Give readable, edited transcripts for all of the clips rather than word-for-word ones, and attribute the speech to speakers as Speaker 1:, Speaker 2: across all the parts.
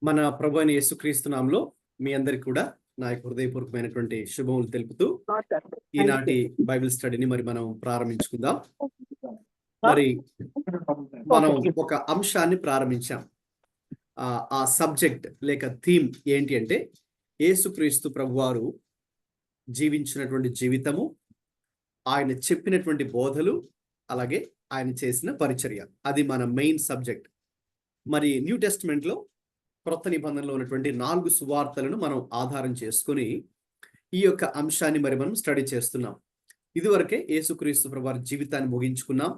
Speaker 1: మన ప్రభు అయిన యేసుక్రీస్తు నామములో మీ అందరికి కూడా నా యొక్క హృదయపూర్వకమైనటువంటి శుభములు తెలుపుతూ ఈనాటి బైబిల్ స్టడీని మనం ప్రారంభించుకుందాం. మరి మనం ఒక అంశాన్ని ప్రారంభించాం. ఆ సబ్జెక్ట్ లేక థీమ్ ఏంటి అంటే యేసుక్రీస్తు ప్రభువారు జీవించినటువంటి జీవితము, ఆయన చెప్పినటువంటి బోధలు, అలాగే ఆయన చేసిన పరిచర్య. అది మన మెయిన్ సబ్జెక్ట్. మరి న్యూ టెస్టిమెంట్ లో క్రొత్త నిబంధనలో ఉన్నటువంటి 4 సువార్తలను మనం ఆధారం చేసుకొని ఈ యొక్క అంశాన్ని మనం స్టడీ చేస్తున్నాం. ఇదివరకే యేసుక్రీస్తు ప్రభువారి జీవితాన్ని ముగించుకున్నాం.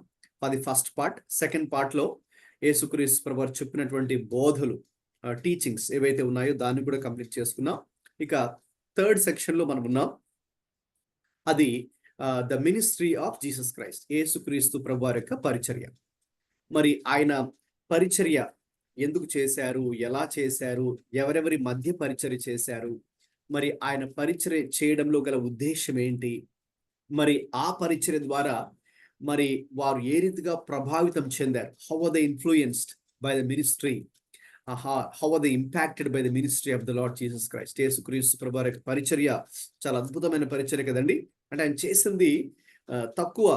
Speaker 1: అది ఫస్ట్ పార్ట్. సెకండ్ పార్ట్ లో యేసుక్రీస్తు ప్రభువారు చెప్పినటువంటి బోధలు, టీచింగ్స్ ఏవైతే ఉన్నాయో దాన్ని కూడా కంప్లీట్ చేసుకున్నాం. ఇక థర్డ్ సెక్షన్ లో మనం ఉన్నాం. అది the ministry of Jesus Christ, యేసుక్రీస్తు ప్రభువారి యొక్క పరిచర్య. మరి ఆయన పరిచర్య ఎందుకు చేశారు, ఎలా చేశారు, ఎవరెవరి మధ్య పరిచర్య చేశారు, మరి ఆయన పరిచర్య చేయడంలో గల ఉద్దేశం ఏంటి, మరి ఆ పరిచర్య ద్వారా మరి వారు ఏ రీతిగా ప్రభావితం చెందారు, how are they influenced by the ministry, how are they impacted by the ministry of the lord Jesus Christ. యేసుక్రీస్తు ప్రభువారి యొక్క పరిచర్య చాలా అద్భుతమైన పరిచర్య కదండి. అంటే ఆయన చేసింది తక్కువ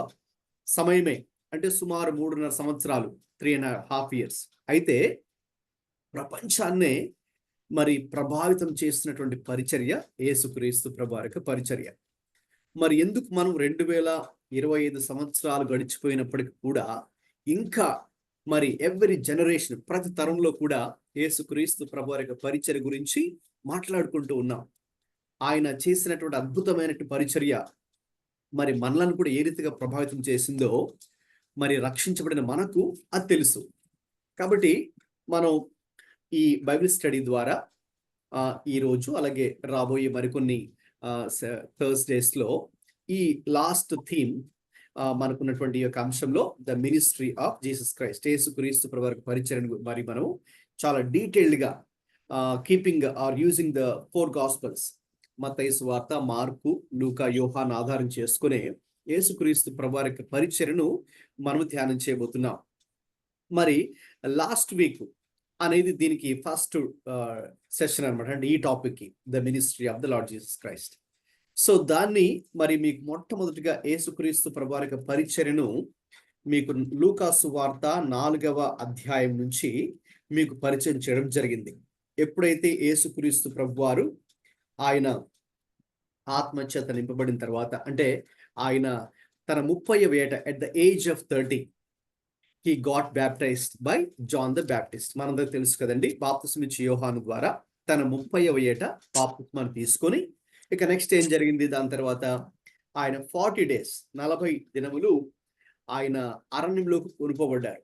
Speaker 1: సమయమే, అంటే సుమారు 3.5 సంవత్సరాలు, 3.5 years. అయితే ప్రపంచాన్నే మరి ప్రభావితం చేస్తున్నటువంటి పరిచర్య యేసుక్రీస్తు ప్రభువారి యొక్క పరిచర్య. మరి ఎందుకు మనం 2025 సంవత్సరాలు గడిచిపోయినప్పటికీ కూడా ఇంకా మరి ఎవ్రీ జనరేషన్, ప్రతి తరంలో కూడా యేసుక్రీస్తు ప్రభువారి యొక్క పరిచర్య గురించి మాట్లాడుకుంటూ ఉన్నాం. ఆయన చేసినటువంటి అద్భుతమైనటువంటి పరిచర్య మరి మనలను కూడా ఏ రీతిగా ప్రభావితం చేసిందో మరి రక్షించబడిన మనకు అది తెలుసు. కాబట్టి మనం ఈ బైబిల్ స్టడీ ద్వారా ఈ రోజు అలాగే రాబోయే మరికొన్ని థర్స్డేస్ లో ఈ లాస్ట్ థీమ్ మనకున్నటువంటి యొక్క అంశంలో the ministry of Jesus Christ, యేసుక్రీస్తు ప్రభువారి పరిచర్యను మరి మనం చాలా డీటెయిల్డ్ గా keeping or using the 4 gospels, మత్తయి సువార్త, మార్కు, లూకా, యోహాను ఆధారం చేసుకునే యేసుక్రీస్తు ప్రభువారి యొక్క పరిచర్యను మనం ధ్యానం చేయబోతున్నాం. మరి లాస్ట్ వీక్ అనేది దీనికి ఫస్ట్ సెషన్ అనమాట. అంటే ఈ టాపిక్ కి the ministry of the lord Jesus Christ. So దాన్ని మరి మీకు మొట్టమొదటిగా యేసుక్రీస్తు ప్రభువారి యొక్క పరిచర్యను మీకు లూకా సువార్త 4వ అధ్యాయం నుంచి మీకు పరిచయం చేయడం జరిగింది. ఎప్పుడైతే యేసుక్రీస్తు ప్రభువారు ఆయన ఆత్మచేత నింపబడిన తర్వాత, అంటే ఆయన తన 30వ ఏట at the age of 30 he got baptized by John the Baptist. మనందరికి తెలుసు కదండి, బాప్తిస్మం ఇచ్చే యోహాను ద్వారా తన 30వ ఏట బాప్తిస్మాన్ని తీసుకొని ఇక నెక్స్ట్ ఏం జరిగింది, దాని తర్వాత ఆయన 40 days 40 దినములు ఆయన అరణ్యంలోకి కొనుకోబడ్డారు.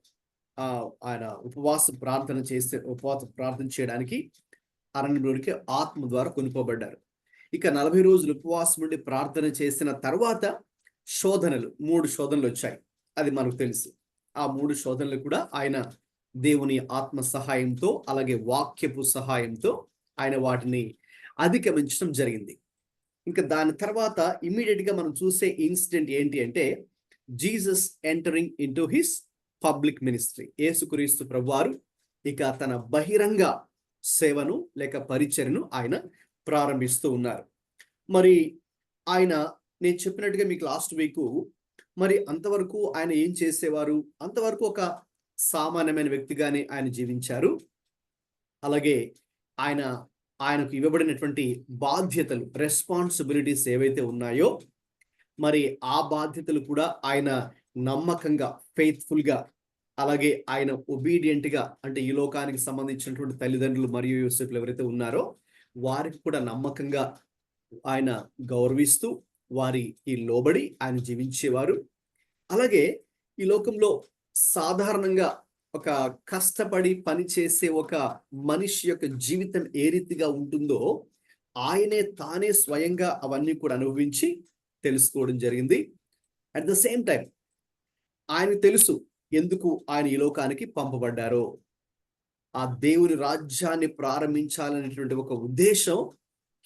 Speaker 1: ఆయన ఉపవాస ప్రార్థన చేయడానికి అరణ్యంలోనికి ఆత్మ ద్వారా కొనుకోబడ్డారు. ఇక 40 రోజులు ఉపవాసం నుండి ప్రార్థన చేసిన తర్వాత శోధనలు, 3 శోధనలు వచ్చాయి. అది మనకు తెలుసు. ఆ 3 శోధనలు కూడా ఆయన దేవుని ఆత్మ సహాయంతో అలాగే వాక్యపు సహాయంతో ఆయన వాటిని అధిగమించడం జరిగింది. ఇంకా దాని తర్వాత ఇమ్మీడియట్ గా మనం చూసే ఇన్సిడెంట్ ఏంటి అంటే Jesus entering into his public ministry. యేసుక్రీస్తు ప్రభువారు ఇక తన బహిరంగ సేవను లేక పరిచర్యను ఆయన ప్రారంభిస్తూ ఉన్నారు. మరి ఆయన, నేను చెప్పినట్టుగా మీకు లాస్ట్ వీక్, మరి అంతవరకు ఆయన ఏం చేసేవారు, అంతవరకు ఒక సామాన్యమైన వ్యక్తిగానే ఆయన జీవించారు. అలాగే ఆయనకు ఇవ్వబడినటువంటి బాధ్యతలు, రెస్పాన్సిబిలిటీస్ ఏవైతే ఉన్నాయో మరి ఆ బాధ్యతలు కూడా ఆయన నమ్మకంగా, ఫెయిత్ఫుల్ గా, అలాగే ఆయన ఒబీడియంట్ గా, అంటే ఈ లోకానికి సంబంధించినటువంటి తల్లిదండ్రులు మరియు యోసేపులు ఎవరైతే ఉన్నారో వారికి కూడా నమ్మకంగా ఆయన గౌరవిస్తూ వారికి లోబడి ఆయన జీవించేవారు. అలాగే ఈ లోకంలో సాధారణంగా ఒక కష్టపడి పనిచేసే ఒక మనిషి యొక్క జీవితం ఏ రీతిగా ఉంటుందో తానే స్వయంగా అవన్నీ కూడా అనుభవించి తెలుసుకోవడం జరిగింది. అట్ ద సేమ్ టైం ఆయన తెలుసు ఎందుకు ఆయన ఈ లోకానికి పంపబడ్డారో. ఆ దేవుని రాజ్యాన్ని ప్రారంభించాలనేటువంటి ఒక ఉద్దేశం,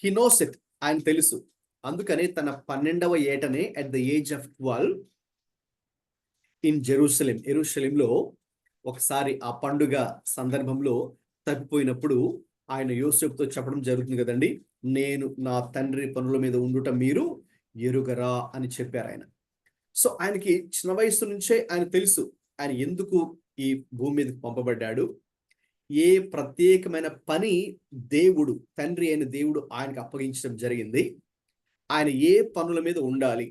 Speaker 1: హీ నోస్ ఇట్, ఆయన తెలుసు. అందుకనే తన 12వ ఏటనే at the age of 12 in Jerusalem, యెరూషలేంలో ఒకసారి ఆ పండుగ సందర్భంలో తప్పిపోయినప్పుడు ఆయన యోసేపుతో చెప్పడం జరుగుతుంది కదండి, నేను నా తండ్రి పనుల మీద ఉండుట మీరు ఎరుగరా అని చెప్పారు ఆయన. సో ఆయనకి చిన్న వయసు నుంచే ఆయన తెలుసు ఆయన ఎందుకు ఈ భూమి మీదకి పంపబడ్డాడు, ఏ ప్రత్యేకమైన పని దేవుడు, తండ్రి అయిన దేవుడు ఆయనకు అప్పగించడం జరిగింది, ఆయన ఏ పనుల మీద ఉండాలి,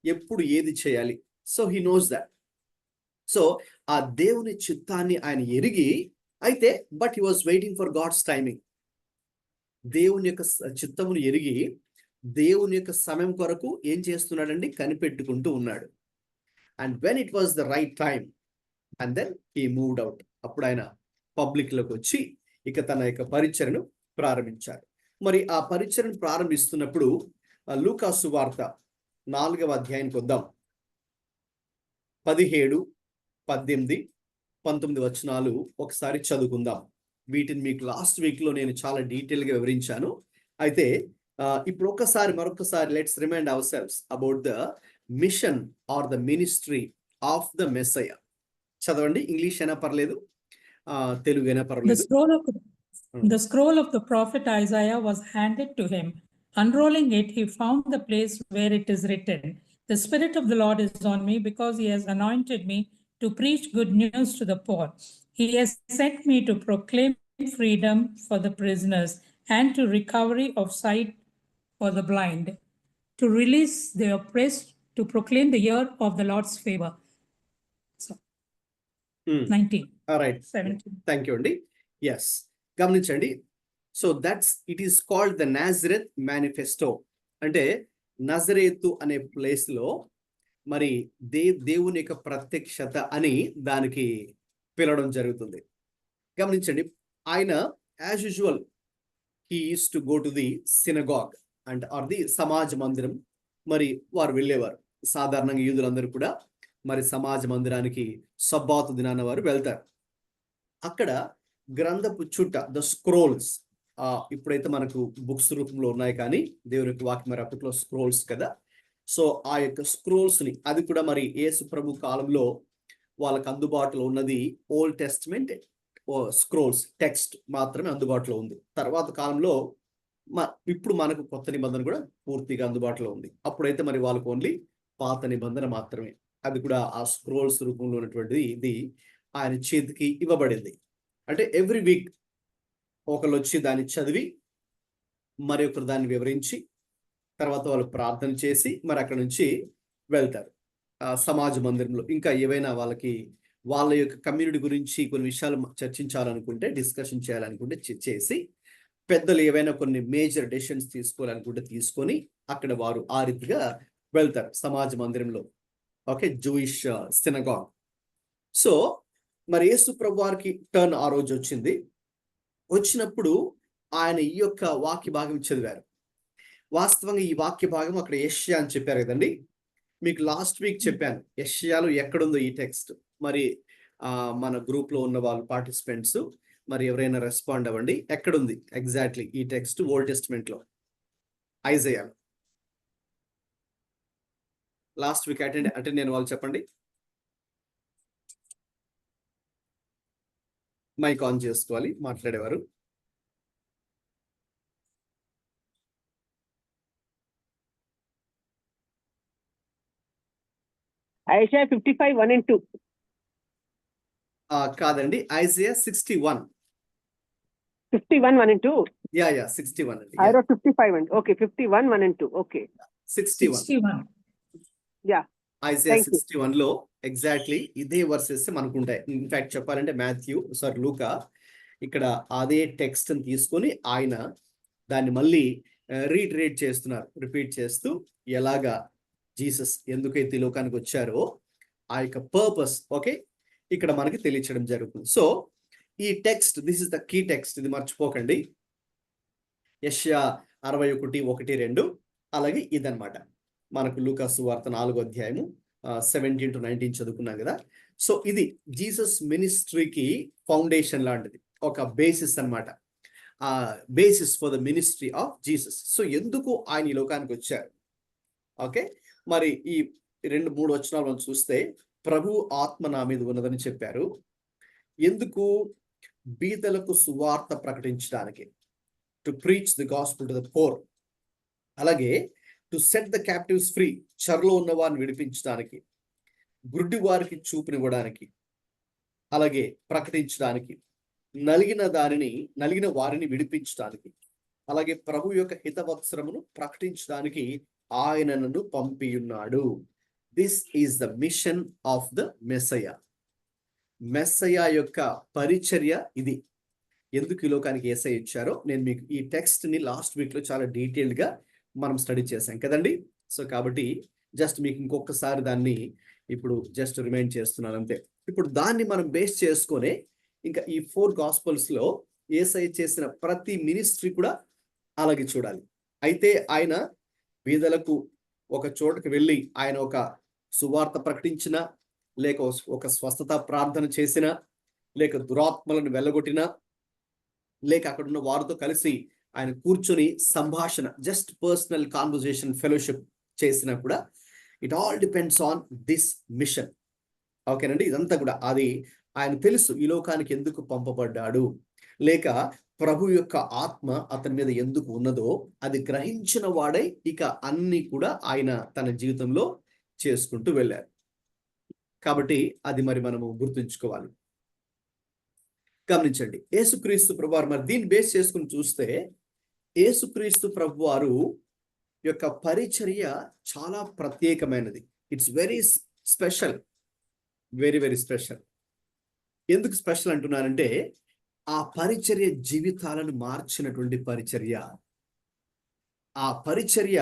Speaker 1: ఎప్పుడు ఏది చేయాలి. So he knows that. సో ఆ దేవుని చిత్తాన్ని ఆయన ఎరిగి, అయితే but he was waiting for God's timing. దేవుని యొక్క చిత్తమును ఎరిగి దేవుని యొక్క సమయం కొరకు ఏం చేస్తున్నాడండి, కనిపెట్టుకుంటూ ఉన్నాడు. And when it was the right time and then he moved out. అప్పుడు ఆయన పబ్లిక్ లోకి వచ్చి ఇక తన యొక్క పరిచర్ను ప్రారంభించారు. మరి ఆ పరిచర్ను ప్రారంభిస్తున్నప్పుడు లూకా సువార్త 4వ అధ్యాయానికి వద్దాం. 17, 18, 19 వచనాలు ఒకసారి చదువుకుందాం. వీటిని మీకు లాస్ట్ వీక్ లో నేను చాలా డీటెయిల్ గా వివరించాను. అయితే ఇప్పుడు మరొకసారి let's remind ourselves about the mission or the ministry of the messiah. చదవండి, ఇంగ్లీష్ అయినా పర్లేదు, తెలుగు అయినా పర్లేదు.
Speaker 2: The scroll of the prophet Isaiah was handed to him. Unrolling it, he found the place where it is written, "The Spirit of the Lord is on me, because he has anointed me to preach good news to the poor. He has sent me to proclaim freedom for the prisoners and to recovery of sight for the blind, to release the oppressed, to proclaim the year of the Lord's favor." So, 19.
Speaker 1: All right.
Speaker 2: 17.
Speaker 1: Thank you అండి. Yes, గమనించండి. So it is called the Nazareth manifesto. అంటే నజరేతు అనే place లో మరి దేవుని యొక్క ప్రత్యక్షత అని దానికి పిలవడం జరుగుతుంది. గమనించండి, ఆయన as usual he is to go to the synagogue and or the సమాజ మందిరం. మరి వారు వెళ్ళేవారు. సాధారణంగా యూదులందరూ కూడా మరి సమాజ మందిరానికి సబ్బాతు దినాన వారు వెళ్తారు. అక్కడ గ్రంథపు చుట్ట, ద స్క్రోల్స్, ఇప్పుడైతే మనకు బుక్స్ రూపంలో ఉన్నాయి, కానీ దేవుని యొక్క వాక్యం మరి అప్పట్లో స్క్రోల్స్ కదా. సో ఆ యొక్క స్క్రోల్స్ ని, అది కూడా మరి యేసు ప్రభు కాలంలో వాళ్ళకి అందుబాటులో ఉన్నది ఓల్డ్ టెస్ట్మెంట్ స్క్రోల్స్, టెక్స్ట్ మాత్రమే అందుబాటులో ఉంది. తర్వాత కాలంలో ఇప్పుడు మనకు కొత్త నిబంధన కూడా పూర్తిగా అందుబాటులో ఉంది. అప్పుడైతే మరి వాళ్ళకు ఓన్లీ పాత నిబంధన మాత్రమే. అది కూడా ఆ స్క్రోల్స్ రూపంలో ఉన్నటువంటిది ఇది ఆయన చేతికి ఇవ్వబడింది. అంటే ఎవ్రీ వీక్ ఒకళ్ళు వచ్చి దాన్ని చదివి మరి ఒకరు దాన్ని వివరించి తర్వాత వాళ్ళు ప్రార్థన చేసి మరి అక్కడ నుంచి వెళ్తారు సమాజ మందిరంలో. ఇంకా ఏవైనా వాళ్ళకి వాళ్ళ యొక్క కమ్యూనిటీ గురించి కొన్ని విషయాలు చర్చించాలనుకుంటే, డిస్కషన్ చేయాలనుకుంటే చేసి, పెద్దలు ఏవైనా కొన్ని మేజర్ డెసిషన్స్ తీసుకోవాలనుకుంటే తీసుకొని అక్కడ వారు ఆ రీతిగా వెళ్తారు సమాజ మందిరంలో. Okay, Jewish synagogue. సో మరి యేసు ప్రభు వారికి టర్న్ ఆ రోజు వచ్చింది. వచ్చినప్పుడు ఆయన ఈ యొక్క వాక్య భాగం చదివారు. వాస్తవంగా ఈ వాక్య భాగం అక్కడ యెషయా అని చెప్పారు కదండి. మీకు లాస్ట్ వీక్ చెప్పాను యెషయాలో ఎక్కడుందో ఈ టెక్స్ట్. మరి మన గ్రూప్ లో ఉన్న వాళ్ళు పార్టిసిపెంట్స్ మరి ఎవరైనా రెస్పాండ్ అవ్వండి, ఎక్కడుంది ఎగ్జాక్ట్లీ ఈ టెక్స్ట్ ఓల్డ్ టెస్ట్మెంట్ లో, ఐజయాలో. లాస్ట్ వీక్ అటెండ్ నేను వాళ్ళు చెప్పండి. మైక్ ఆన్ చేసుకోవాలి మాట్లాడేవారు.
Speaker 3: ఐజయా 55:1-2.
Speaker 1: కాదండి, ఐజయా 61.
Speaker 3: 51:1-2.
Speaker 1: యా 61 అండి.
Speaker 3: I wrote 55 and okay, 51:1-2. Okay.
Speaker 1: 61.
Speaker 3: Yeah.
Speaker 1: Isaiah 61 లో ఎగ్జాక్ట్లీ ఇదే వర్సెస్ మనకు ఉంటాయి. ఇన్ఫాక్ట్ చెప్పాలంటే లూకా ఇక్కడ అదే టెక్స్ట్ ని తీసుకొని ఆయన దాన్ని మళ్ళీ రీట్రేట్ చేస్తున్నారు, రిపీట్ చేస్తూ ఎలాగా జీసస్ ఎందుకైతే ఈ లోకానికి వచ్చారో ఆ యొక్క పర్పస్ ఓకే ఇక్కడ మనకి తెలియచడం జరుగుతుంది. సో ఈ text, this is the key text, ఇది మర్చిపోకండి. యెషయా 61:1-2 అలాగే ఇదనమాట. మనకు లూకా సువార్త 4వ అధ్యాయము 17-19 చదువుకున్నాం కదా. సో ఇది జీసస్ మినిస్ట్రీకి ఫౌండేషన్ లాంటిది, ఒక బేసిస్ అన్నమాట. Basis for the ministry of Jesus. So ఎందుకు ఆయన ఈ లోకానికి వచ్చారు? ఓకే, మరి ఈ 2-3 వచనాలు మనం చూస్తే ప్రభు ఆత్మ నా మీద ఉన్నదని చెప్పారు. ఎందుకు బీదలకు సువార్త ప్రకటించడానికి, to preach the gospel to the poor. అలాగే to set the captives free, చెరలో ఉన్న వారిని విడిపించడానికి, గుడ్డి వారికి చూపునివ్వడానికి, అలాగే ప్రకటించడానికి, నలిగిన వారిని విడిపించడానికి, అలాగే ప్రభు యొక్క హితవత్సరమును ప్రకటించడానికి ఆయన నన్ను పంపియున్నాడు. This is the mission of the Messiah. Messiah యొక్క పరిచర్య ఇది. ఎందుకు ఈ లోకానికి యేసయ్య ఇచ్చారో నేను మీకు ఈ టెక్స్ట్ ని లాస్ట్ వీక్ లో చాలా డీటెయిల్డ్ గా మనం స్టడీ చేశాం కదండి. సో కాబట్టి జస్ట్ మీకు ఇంకొకసారి దాన్ని ఇప్పుడు జస్ట్ రిమైండ్ చేస్తున్నాను అంతే. ఇప్పుడు దాన్ని మనం బేస్ చేసుకొని ఇంకా ఈ 4 గాస్పల్స్ లో యేసయ్య చేసిన ప్రతి మినిస్ట్రీ కూడా అలాగే చూడాలి. అయితే ఆయన బీదలకు ఒక చోటుకు వెళ్ళి ఆయన ఒక సువార్త ప్రకటించిన, లేక ఒక స్వస్థత ప్రార్థన చేసిన, లేక దురాత్మలను వెళ్ళగొట్టిన, లేక అక్కడ ఉన్న వారితో కలిసి ఆయన కూర్చొని సంభాషణ, జస్ట్ పర్సనల్ కాన్వర్జేషన్, ఫెలోషిప్ చేసినా కూడా it all depends on this mission. ఓకేనండి. ఇదంతా కూడా అది ఆయన తెలుసు ఈ లోకానికి ఎందుకు పంపబడ్డాడు, లేక ప్రభు యొక్క ఆత్మ అతని మీద ఎందుకు ఉన్నదో అది గ్రహించిన వాడై ఇక అన్ని కూడా ఆయన తన జీవితంలో చేసుకుంటూ వెళ్ళారు. కాబట్టి అది మరి మనము గుర్తుంచుకోవాలి. గమనించండి, యేసుక్రీస్తు ప్రభువారు మరి దీన్ని బేస్ చేసుకుని చూస్తే యేసుక్రీస్తు ప్రభువారు యొక్క పరిచర్య చాలా ప్రత్యేకమైనది. It's very special, very very special. ఎందుకు స్పెషల్ అంటున్నానంటే ఆ పరిచర్య జీవితాలను మార్చినటువంటి పరిచర్య. ఆ పరిచర్య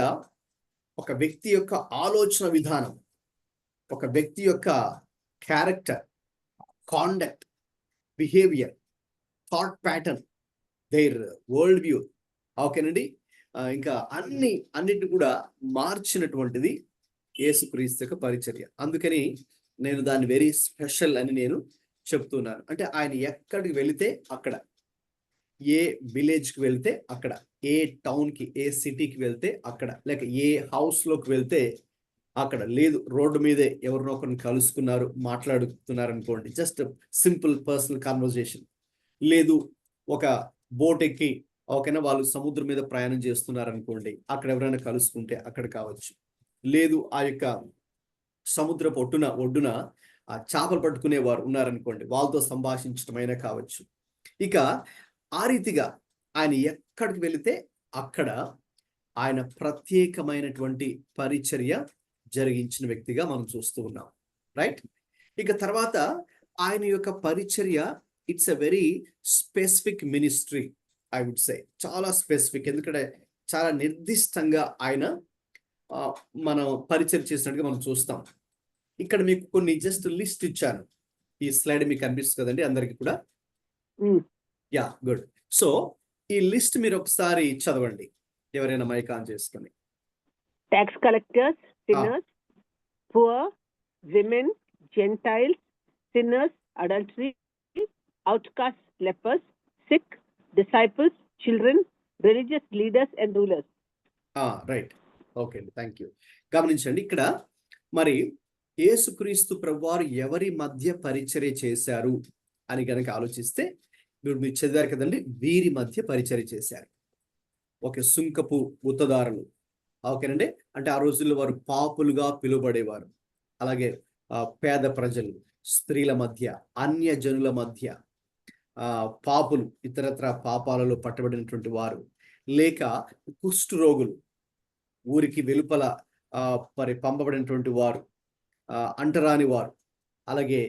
Speaker 1: ఒక వ్యక్తి యొక్క ఆలోచన విధానం, ఒక వ్యక్తి యొక్క character, conduct, behaviour, thought pattern, their world view, ఓకేనండి, ఇంకా అన్నిటిని కూడా మార్చినటువంటిది యేసుక్రీస్తు యొక్క పరిచర్య. అందుకని నేను దాన్ని వెరీ స్పెషల్ అని నేను చెప్తున్నాను. అంటే ఆయన ఎక్కడికి వెళితే అక్కడ, ఏ విలేజ్కి వెళ్తే అక్కడ, ఏ టౌన్కి, ఏ సిటీకి వెళ్తే అక్కడ, లేక ఏ హౌస్లోకి వెళ్తే అక్కడ, లేదు రోడ్డు మీదే ఎవరినో ఒకరిని కలుసుకున్నారు, మాట్లాడుతున్నారు అనుకోండి, జస్ట్ సింపుల్ పర్సనల్ కాన్వర్జేషన్, లేదు ఒక బోట్ ఎక్కి ఓకేనా వాళ్ళు సముద్రం మీద ప్రయాణం చేస్తున్నారు అనుకోండి, అక్కడ ఎవరైనా కలుసుకుంటే అక్కడ కావచ్చు, లేదు ఆ యొక్క సముద్రపు ఒడ్డున ఆ చేపలు పట్టుకునే వారు ఉన్నారనుకోండి, వాళ్ళతో సంభాషించడమైనా కావచ్చు. ఇక ఆ రీతిగా ఆయన ఎక్కడికి వెళితే అక్కడ ఆయన ప్రత్యేకమైనటువంటి పరిచర్య జరిగించిన వ్యక్తిగా మనం చూస్తూ ఉన్నాం, రైట్. ఇక తర్వాత ఆయన యొక్క పరిచర్య it's a very specific ministry, I would say చాలా స్పెసిఫిక్. ఎందుకంటే చాలా నిర్దిష్టంగా ఆయన మనం పరిచర్య చేసినట్టుగా మనం చూస్తాం. ఇక్కడ మీకు కొన్ని జస్ట్ లిస్ట్ ఇచ్చాను, ఈ స్లైడ్ మీకు కనిపిస్తుంది కదండి అందరికి కూడా. Yeah, good. సో ఈ లిస్ట్ మీరు ఒకసారి చదవండి, ఎవరైనా మైక్ ఆన్ చేసుకొని.
Speaker 3: Tax collectors, sinners, poor, women, gentiles, sinners, adultery, outcast, lepers, sick, disciples, children, religious leaders and rulers.
Speaker 1: Right, okay అండి, థ్యాంక్ యూ. గమనించండి, ఇక్కడ మరి యేసుక్రీస్తు ప్రభువారు ఎవరి మధ్య పరిచర్య చేశారు అని గనక ఆలోచిస్తే, మీరు చదివారు కదండి, వీరి మధ్య పరిచర్య చేశారు. ఓకే, సుంకపు గుత్తదారులు, ఓకేనండి, అంటే ఆ రోజుల్లో వారు పాపులుగా పిలువబడేవారు. అలాగే పేద ప్రజలు, స్త్రీల మధ్య, అన్య జనుల మధ్య, పాపులు, ఇతరత్ర పాపాలలో పట్టబడినటువంటి వారు, లేక కుష్టు రోగులు, ఊరికి వెలుపల మరి పంపబడినటువంటి వారు, అంటరాని వారు, అలాగే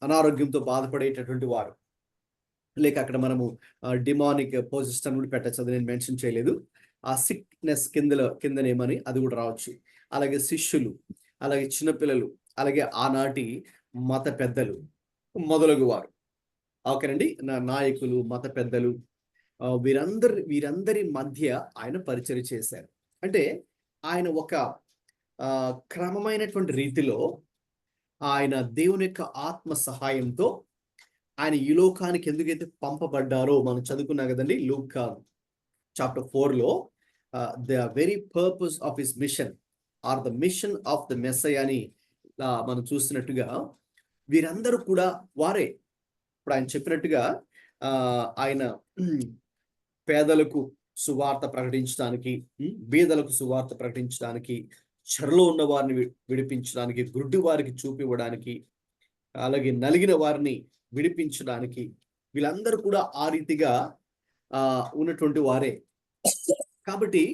Speaker 1: అనారోగ్యంతో బాధపడేటటువంటి వారు, లేక అక్కడ మనము డిమానిక్ పొజిషన్ కూడా పెట్టచ్చు, అది నేను మెన్షన్ చేయలేదు. ఆ సిక్నెస్ కిందనేమని అది కూడా రావచ్చు. అలాగే శిష్యులు, అలాగే చిన్నపిల్లలు, అలాగే ఆనాటి మత పెద్దలు మొదలగు వారు, ఓకేనండి, నాయకులు, మత పెద్దలు, వీరందరి మధ్య ఆయన పరిచర్య చేశారు. అంటే ఆయన ఒక క్రమమైనటువంటి రీతిలో ఆయన దేవుని యొక్క ఆత్మ సహాయంతో ఆయన ఈ లోకానికి ఎందుకైతే పంపబడ్డారో మనం చదువుకున్నాం కదండి, లూక్ చాప్టర్ 4లో the very purpose of his mission or the mission of the Messiah అని మనం చూసినట్టుగా వీరందరూ కూడా వారే ఇప్పుడు ఆయన చెప్పినట్టుగా ఆయన పేదలకు సువార్త ప్రకటించడానికి, బీదలకు సువార్త ప్రకటించడానికి, చెరలో ఉన్న వారిని విడిపించడానికి, గుడ్డి వారికి చూపివ్వడానికి, అలాగే నలిగిన వారిని విడిపించడానికి, వీళ్ళందరూ కూడా ఆ రీతిగా ఉన్నటువంటి వారే. కాబట్టి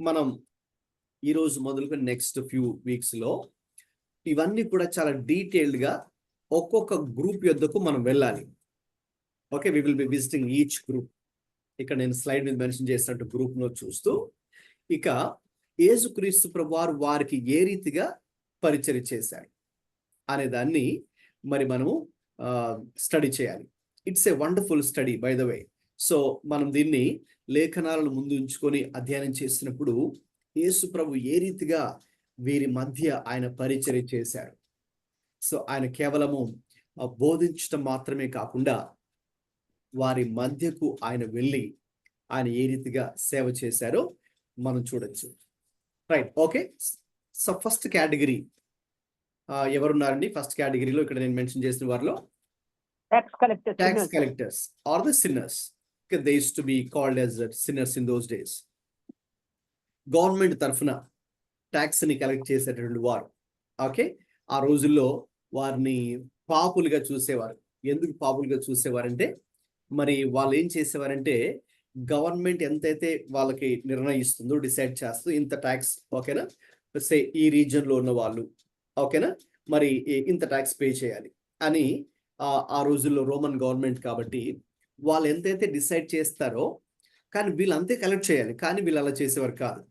Speaker 1: మనం ఈరోజు మొదలుకొని నెక్స్ట్ ఫ్యూ వీక్స్లో ఇవన్నీ కూడా చాలా డీటెయిల్డ్గా ఒక్కొక్క గ్రూప్ యొద్దకు మనం వెళ్ళాలి. Okay, we will be visiting each group. ఇక్కడ నేను స్లైడ్ మీద మెన్షన్ చేసినట్టు గ్రూప్లో చూస్తూ ఇక యేసుక్రీస్తు ప్రభువారు వారికి ఏ రీతిగా పరిచర్య చేశారు అనే దాన్ని మరి మనము స్టడీ చేయాలి. It's a wonderful study by the way. So మనం దీన్ని లేఖనాలను ముందు ఉంచుకొని అధ్యయనం చేసినప్పుడు యేసు ప్రభు ఏ రీతిగా వీరి మధ్య ఆయన పరిచర్య చేశారు. సో ఆయన కేవలము బోధించడం మాత్రమే కాకుండా వారి మధ్యకు ఆయన వెళ్ళి ఆయన ఏ రీతిగా సేవ చేశారో మనం చూడొచ్చు. Right, okay. So first category ఎవరున్నారండి? ఫస్ట్ కేటగిరీలో ఇక్కడ నేను మెన్షన్ చేసిన వారిలో tax collectors are the sinners. They used to be called as sinners in those days. Government తరఫున ట్యాక్స్ ని కలెక్ట్ చేసేటటువంటి వారు. ఓకే, ఆ రోజుల్లో వారిని పాపులుగా చూసేవారు. ఎందుకు పాపులుగా చూసేవారంటే మరి వాళ్ళు ఏం చేసేవారంటే గవర్నమెంట్ ఎంతైతే వాళ్ళకి నిర్ణయిస్తుందో, డిసైడ్ చేస్తుందో ఇంత ట్యాక్స్, ఓకేనా, సే ఈ రీజియన్లో ఉన్న వాళ్ళు, ఓకేనా, మరి ఇంత ట్యాక్స్ పే చేయాలి అని ఆ రోజుల్లో రోమన్ గవర్నమెంట్ కాబట్టి వాళ్ళు ఎంతైతే డిసైడ్ చేస్తారో కానీ వీళ్ళు అంతే కలెక్ట్ చేయాలి. కానీ వీళ్ళు అలా చేసేవారు కాదు.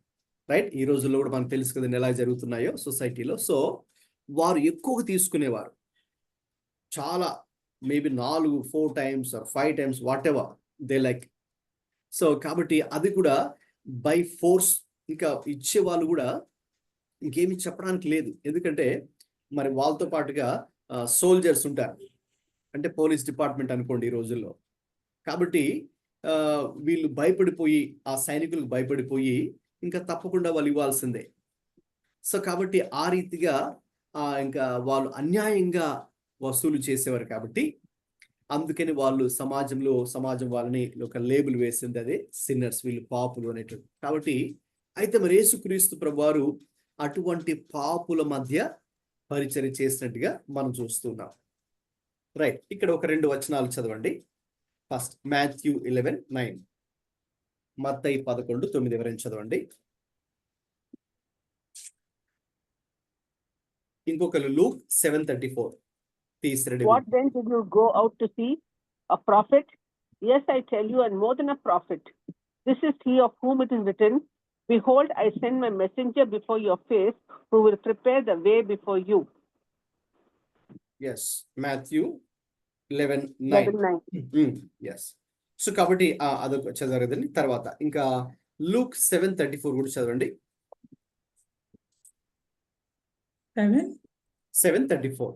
Speaker 1: రైట్, ఈ రోజుల్లో కూడా మనకు తెలుసు కదండి ఎలా జరుగుతున్నాయో సొసైటీలో. సో వారు ఎక్కువగా తీసుకునేవారు, చాలా, maybe 4-4 times or 5 times what ever they like. So కాబట్టి అది కూడా బై ఫోర్స్, ఇంకా ఇచ్చే వాళ్ళు కూడా ఇంకేమి చెప్పడానికి లేదు. ఎందుకంటే మరి వాళ్ళతో పాటుగా సోల్జర్స్ ఉంటారు, అంటే పోలీస్ డిపార్ట్మెంట్ అనుకోండి ఈ రోజుల్లో. కాబట్టి వీళ్ళు భయపడిపోయి, ఆ సైనికులకు భయపడిపోయి ఇంకా తప్పకుండా వాళ్ళు ఇవ్వాల్సిందే. సో కాబట్టి ఆ రీతిగా ఇంకా వాళ్ళు అన్యాయంగా వసూలు చేసేవారు. కాబట్టి అందుకని వాళ్ళు సమాజం వాళ్ళని ఒక లేబుల్ వేసింది, అదే సిన్నర్స్, వీళ్ళు పాపులు అనేటువంటి. కాబట్టి అయితే మరి యేసుక్రీస్తు ప్రభువారు అటువంటి పాపుల మధ్య పరిచర్య చేసినట్టుగా మనం చూస్తున్నాం. రైట్, ఇక్కడ ఒక 2 వచనాలు చదవండి. ఫస్ట్ మాథ్యూ 11:9, మత్తయి 11:9 ఎవరైనా చదవండి. ఇంకొకరు Luke 7:34.
Speaker 3: What then did you go out to see? A prophet? Yes, I tell you, and more than a prophet. This is he of whom it is written, behold, I send my messenger before your face, who will prepare the way before you.
Speaker 1: Yes, Matthew 11:9. Yes. So కాబట్టి అదొక చదవదండి. తర్వాత ఇంకా Luke 7:34 కూడా చదవండి. 7:34.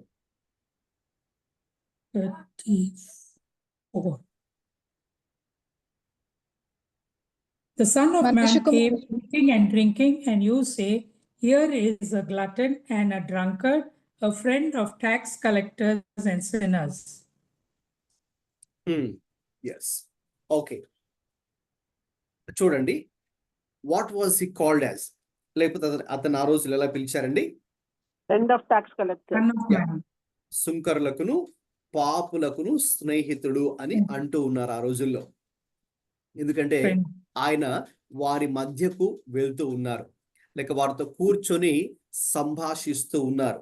Speaker 2: 34. The Son of Man came eating and drinking, and you say, here is a glutton and a drunkard, a friend of tax collectors and sinners.
Speaker 1: Yes. Okay. చూడండి, what was he called as, లేకపోతే అతను ఆ రోజులు ఎలా పిలిచారండి?
Speaker 3: Friend of tax collectors.
Speaker 1: సుంకరులకును పాపులకును స్నేహితుడు అని అంటూ ఉన్నారు ఆ రోజుల్లో. ఎందుకంటే ఆయన వారి మధ్యకు వెళ్తూ ఉన్నారు, లేక వారితో కూర్చొని సంభాషిస్తూ ఉన్నారు,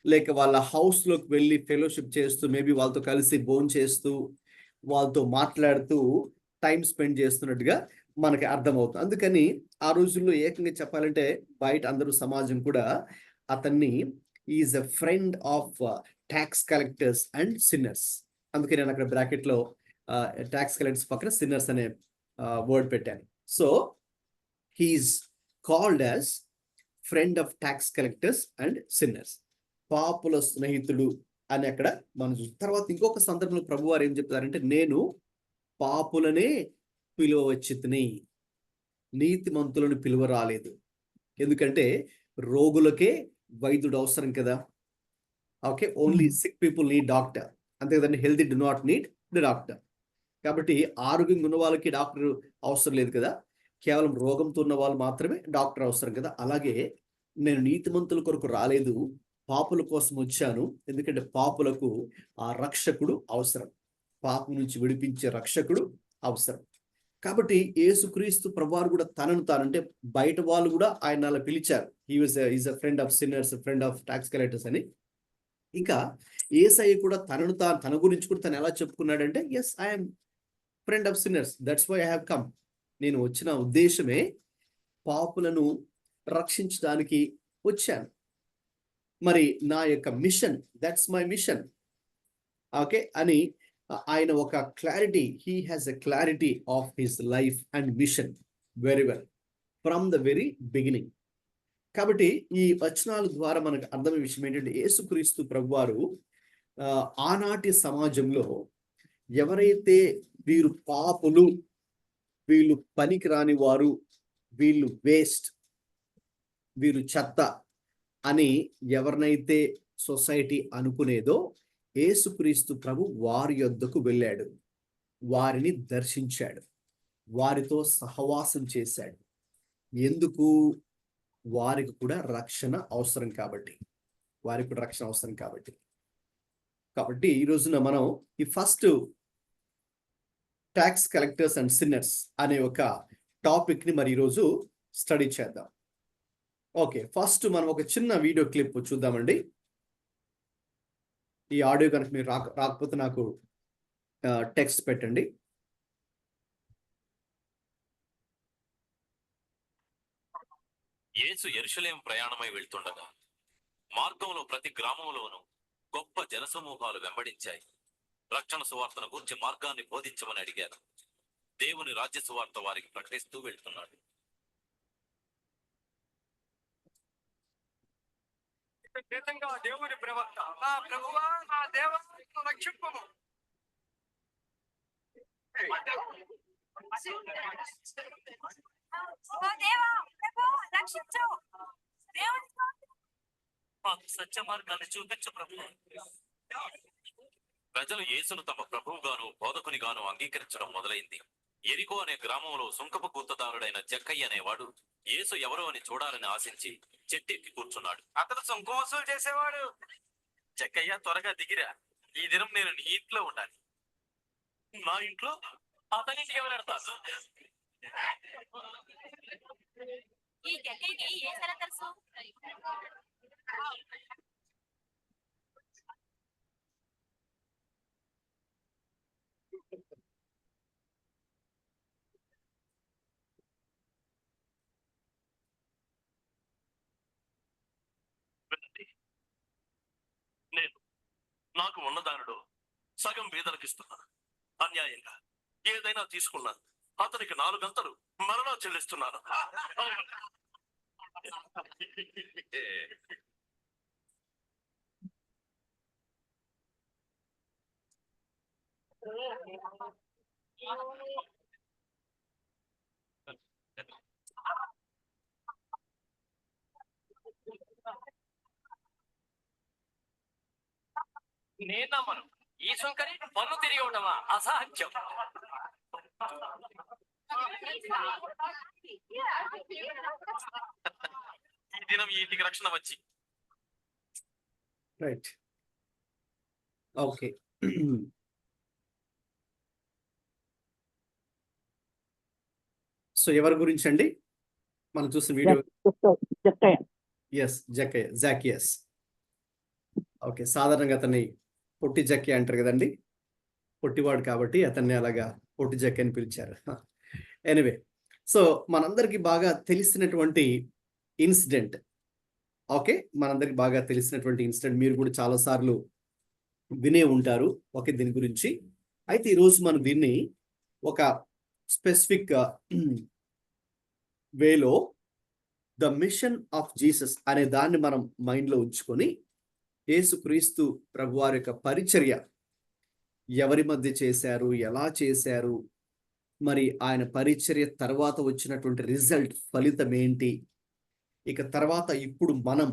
Speaker 1: లేక వాళ్ళ హౌస్ లోకి వెళ్ళి ఫెలోషిప్ చేస్తూ, మేబీ వాళ్ళతో కలిసి భోజనం చేస్తూ, వాళ్ళతో మాట్లాడుతూ టైం స్పెండ్ చేస్తున్నట్టుగా మనకి అర్థమవుతుంది. అందుకని ఆ రోజుల్లో ఏకంగా చెప్పాలంటే బయట అందరూ సమాజం కూడా అతన్ని is a friend of tax collectors and sinners. అందుకే నేను అక్కడ బ్రాకెట్ లో ట్యాక్స్ కలెక్టర్స్ పక్కన సిన్నర్స్ అనే వర్డ్ పెట్టాను. So he is called as friend of tax collectors and sinners, పాపుల స్నేహితుడు అని అక్కడ మనం చూస్తాం. తర్వాత ఇంకొక సందర్భంలో ప్రభు వారు ఏం చెప్తారంటే, నేను పాపులనే పిలువవచ్చితిని, నీతిమంతులను పిలువ రాలేదు. ఎందుకంటే రోగులకే వైద్యుడు అవసరం కదా. Okay, only sick people need doctor. అంతే కదండి, healthy do not need the doctor. కాబట్టి ఆరోగ్యంగా ఉన్న వాళ్ళకి డాక్టర్ అవసరం లేదు కదా, కేవలం రోగంతో ఉన్న వాళ్ళు మాత్రమే డాక్టర్ అవసరం కదా. అలాగే నేను నీతిమంతుల కొరకు రాలేదు, పాపుల కోసం వచ్చాను. ఎందుకంటే పాపులకు ఆ రక్షకుడు అవసరం, పాపం నుంచి విడిపించే రక్షకుడు అవసరం. కాబట్టి యేసుక్రీస్తు ప్రభువారు కూడా తనను తానంటే, బయట వాళ్ళు కూడా ఆయన అలా పిలిచారు, is a friend of sinners, friend of tax collectors అని. ఇంకా యేసయ్య కూడా తన గురించి కూడా తను ఎలా చెప్పుకున్నాడంటే, yes I'm friend of sinners, that's why I have come. నేను వచ్చిన ఉద్దేశమే పాపులను రక్షించడానికి వచ్చాను. మరి నా యొక్క mission, that's my mission, okay అని ఆయన ఒక clarity, he has a clarity of his life and mission very well from the very beginning. కాబట్టి ఈ వచనాల ద్వారా మనకు అర్థమయ్యే విషయం ఏంటంటే, యేసుక్రీస్తు ప్రభువారు ఆనాటి సమాజంలో ఎవరైతే వీరు పాపులు, వీళ్ళు పనికి రాని వారు, వీళ్ళు వేస్ట్, వీరు చెత్త అని ఎవరినైతే సొసైటీ అనుకునేదో, యేసుక్రీస్తు ప్రభు వారి యొద్దకు వెళ్ళాడు, వారిని దర్శించాడు, వారితో సహవాసం చేశాడు. ఎందుకు? వారికి కూడా రక్షణ అవసరం కాబట్టి, వారికి కూడా రక్షణ అవసరం కాబట్టి. కాబట్టి ఈ రోజున మనం ఈ first tax collectors and sinners అనే ఒక టాపిక్ ని మరి ఈరోజు స్టడీ చేద్దాం. ఓకే, ఫస్ట్ మనం ఒక చిన్న వీడియో క్లిప్ చూద్దామండి. ఈ ఆడియో కనుక మీరు రాకపోతే నాకు టెక్స్ట్ పెట్టండి.
Speaker 4: యేసు యెరూషలేము ప్రయాణమై వెళ్తుండగా మార్గంలో ప్రతి గ్రామంలోనూ గొప్ప జనసమూహాలు వెంబడించాయి. రక్షణ సువార్తను గూర్చి మార్గాన్ని బోధించమని అడిగారు. దేవుని రాజ్య సువార్త వారికి ప్రకటిస్తూ వెళ్తున్నాడు. దేవుని ప్రవక్త, నా ప్రభువా, నా దేవా, రక్షింపుము. సత్య మార్గాన్ని చూపించు ప్రభు. ప్రజలు యేసును తమ ప్రభువుగాను బోధకునిగాను అంగీకరించడం మొదలైంది. ఎరికో అనే గ్రామంలో సుంకపు కూతదారుడైన జక్కయ్య అనేవాడు యేసు ఎవరో అని చూడాలని ఆశించి చెట్టెక్కి కూర్చున్నాడు. అతను సుంకం వసూలు చేసేవాడు. జక్కయ్య, త్వరగా దిగిరా, ఈ దినం నేను నీ ఇంట్లో ఉండాలి. నా ఇంట్లో? అతనికి ఎవరెడతాను?
Speaker 5: ఈ జక్కయ్యకి ఏ సరే తెలుసు?
Speaker 4: నేను నాకు ఉన్నదానిలో సగం పేదలకు ఇస్తున్నాను. అన్యాయంగా ఏదైనా తీసుకున్నాను, అతనికి 4 గంటలు మరలా చెల్లిస్తున్నాను. నేను నమ్మను. ఈ సుంకరి పన్ను తిరిగి ఉండమా? అసాధ్యం. ఈ దినం ఈ ఇంటికి రక్షణ వచ్చి.
Speaker 1: Right, okay. సో ఎవరి గురించి అండి మనం చూసిన వీడియో? ఎస్, జాకియస్. ఓకే, సాధారణంగా అతన్ని పొట్టి జక్కి అంటారు కదండి, పొట్టివాడు కాబట్టి అతన్ని అలాగా పొట్టి జక్కి అని పిలిచారు. ఎనివే, సో మనందరికి బాగా తెలిసినటువంటి ఇన్సిడెంట్, ఓకే, మనందరికి బాగా తెలిసినటువంటి ఇన్సిడెంట్, మీరు కూడా చాలా సార్లు వినే ఉంటారు, ఓకే, దీని గురించి. అయితే ఈరోజు మనం దీన్ని ఒక స్పెసిఫిక్ వేలో ద మిషన్ ఆఫ్ జీసస్ అనే దాన్ని మనం మైండ్లో ఉంచుకొని, యేసుక్రీస్తు ప్రభువారి యొక్క పరిచర్య ఎవరి మధ్య చేశారు, ఎలా చేశారు, మరి ఆయన పరిచర్య తర్వాత వచ్చినటువంటి రిజల్ట్, ఫలితం ఏంటి, ఇక తర్వాత ఇప్పుడు మనం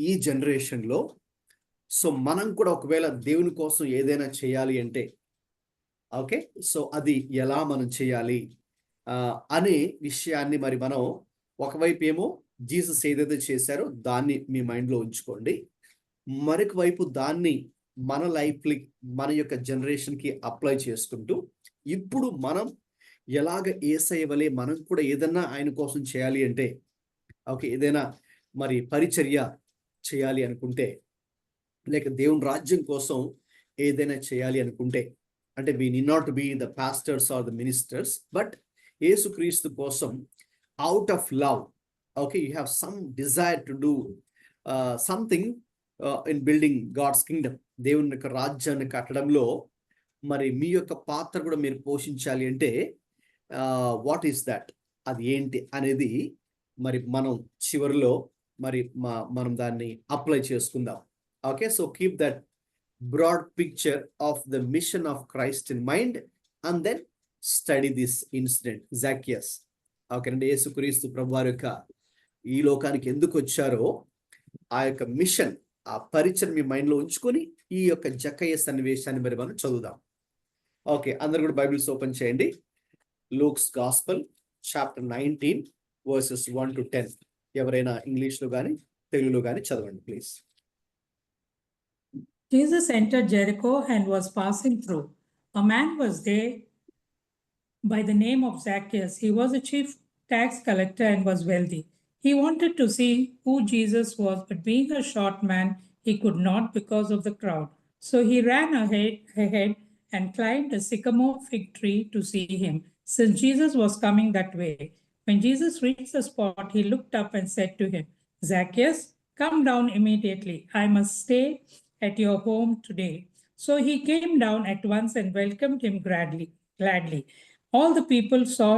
Speaker 1: ఈ జనరేషన్లో సో మనం కూడా ఒకవేళ దేవుని కోసం ఏదైనా చేయాలి అంటే ఓకే, సో అది ఎలా మనం చేయాలి అనే విషయాన్ని మరి మనం ఒకవైపు ఏమో జీసస్ ఏదైతే చేశారో దాన్ని మీ మైండ్లో ఉంచుకోండి, మరొక వైపు దాన్ని మన లైఫ్కి మన యొక్క జనరేషన్కి అప్లై చేసుకుంటూ ఇప్పుడు మనం ఎలాగ యేసయ్య వలె మనం కూడా ఏదన్నా ఆయన కోసం చేయాలి అంటే ఓకే, ఏదైనా మరి పరిచర్య చేయాలి అనుకుంటే, లేక దేవుని రాజ్యం కోసం ఏదైనా చేయాలి అనుకుంటే, అంటే we need not be the pastors or the ministers, but యేసుక్రీస్తు కోసం out of love, okay, you have some desire to do something in building God's kingdom, దేవుని యొక్క రాజ్యాన్ని కట్టడంలో మరి మీ యొక్క పాత్ర కూడా మీరు పోషించాలి అంటే వాట్ ఈస్ దట్, అది ఏంటి అనేది మరి మనం చివరిలో మరి మనం దాన్ని అప్లై చేసుకుందాం. Okay, so keep that broad picture of the mission of Christ in mind and then study this incident, Zacchaeus. ఓకేనండి, యేసుక్రీస్తు ప్రభువారి యొక్క ఈ లోకానికి ఎందుకు వచ్చారో ఆ యొక్క మిషన్, ఆ పరిచయం మీ మైండ్లో ఉంచుకొని ఈ యొక్క జక్కయ్య సన్నివేశాన్ని మరి మనం చదువుదాం. ఓకే, అందరు కూడా బైబిల్స్ ఓపెన్ చేయండి. Luke's gospel chapter 19 verses 1 to 10. ఎవరైనా ఇంగ్లీష్లో కానీ తెలుగులో కానీ చదవండి please.
Speaker 2: Jesus entered Jericho and was passing through. A man was there by the name of Zacchaeus. He was a chief tax collector and was wealthy. He wanted to see who Jesus was, but being a short man, he could not because of the crowd. So he ran ahead and climbed a sycamore fig tree to see him, since Jesus was coming that way. When Jesus reached the spot, he looked up and said to him, Zacchaeus, come down immediately. I must stay at your home today. So he came down at once and welcomed him gladly. All the people saw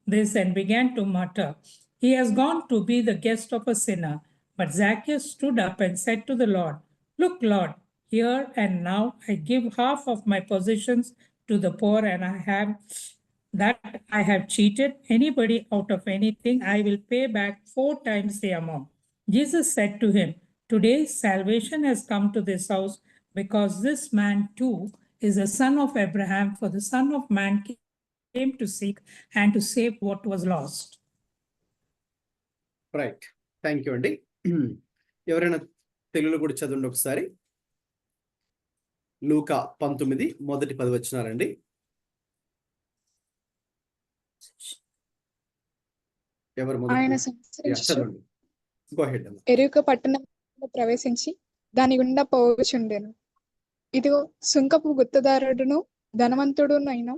Speaker 2: this and began to mutter, he has gone to be the guest of a sinner. But Zacchaeus stood up and said to the Lord, look, Lord, here and now I give half of my possessions to the poor, and I have cheated anybody out of anything, I will pay back 4 times the amount. Jesus said to him, today salvation has come to this house, because this man too is a son of Abraham, for the Son of Man came to seek and to save what was lost.
Speaker 1: Right, thank you అండి. ఎవరైనా తెలుగులో కూడా చదవండి ఒకసారి. లూకా 19 మొదటి 10 వచనాలండి. ఎవరు
Speaker 6: ఆయన
Speaker 1: మొదటి చదవండి. గో హెడ్ అన్న.
Speaker 6: ఎరుక పట్టణంలో ప్రవేశించి దాని గుండా పోవచుండెను. ఇదిగో సుంకపు గుత్తదారుడును ధనవంతుడునైన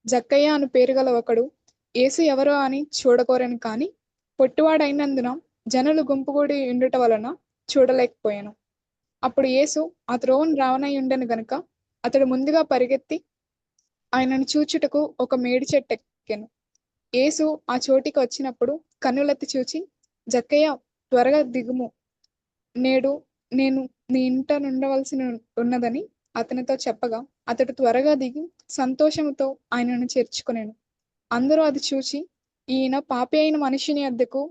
Speaker 6: జక్కయ్య అను పేరు గల ఒకడు యేసు ఎవరో అని చూడకోరను, కాని పొట్టివాడైనందున జనులు గుంపుగూడి ఉండుట వలన చూడలేకపోయాను. అప్పుడు యేసు ఆ త్రోవను రావనై ఉండెను గనుక అతడు ముందుగా పరిగెత్తి ఆయనను చూచుటకు ఒక మేడి చెట్టు ఎక్కెను. యేసు ఆ చోటికి వచ్చినప్పుడు కన్నులెత్తి చూచి, జక్కయ్య, త్వరగా దిగుము, నేడు నేను నీ ఇంట నుండవలసి ఉన్నదని అతనితో చెప్పగా అతడు త్వరగా దిగి సంతోషముతో ఆయనను చేర్చుకునేను. అందరూ అది చూచి, ఈయన పాపి అయిన మనిషిని వద్దకు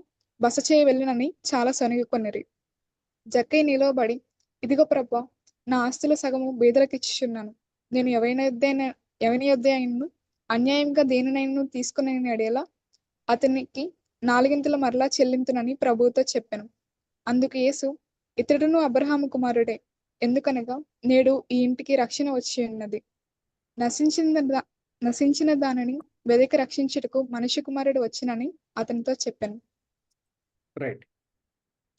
Speaker 6: బస చేయ వెళ్ళినని చాలా సొనిగికొనిరి. జక్కయ్య నిలవబడి, ఇదిగో ప్రభా, నా ఆస్తుల సగము బీదలకిచ్చుచున్నాను. నేను ఎవని యొద్ద అన్యాయంగా దేనినైనా తీసుకుని ఎడేలా అతనికి 4 గింతలు మరలా చెల్లింతునని ప్రభువుతో చెప్పాను. అందుకు యేసు, ఇతడును అబ్రహాము కుమారుడే, ఎందుకనగా నేడు ఈ ఇంటికి రక్షణ వచ్చి ఉన్నది. నశించిన దానిని వెదకి రక్షించుటకు మనిషి కుమారుడు వచ్చినని అతనితో చెప్పాను.
Speaker 1: రైట్,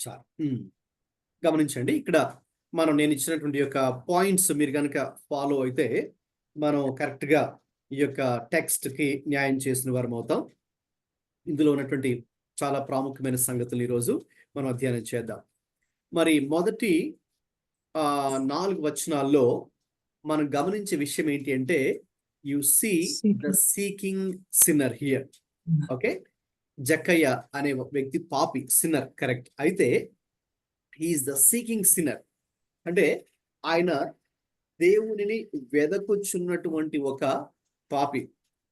Speaker 1: చాలా గమనించండి. ఇక్కడ నేను ఇచ్చినటువంటి యొక్క పాయింట్స్ మీరు కనుక ఫాలో అయితే మనం కరెక్ట్గా ఈ యొక్క టెక్స్ట్కి న్యాయం చేసిన వారం అవుతాం. ఇందులో ఉన్నటువంటి చాలా ప్రాముఖ్యమైన సంగతులు ఈరోజు మనం అధ్యయనం చేద్దాం. మరి మొదటి 4 వచనాల్లో మనం గమనించే విషయం ఏంటి అంటే, you see the seeking sinner here. Okay, జక్కయ్య అనే వ్యక్తి పాపి, సిన్నర్, కరెక్ట్. అయితే హీఈస్ ద సీకింగ్ సిన్నర్ అంటే ఆయన దేవునిని వెదకుచున్నటువంటి ఒక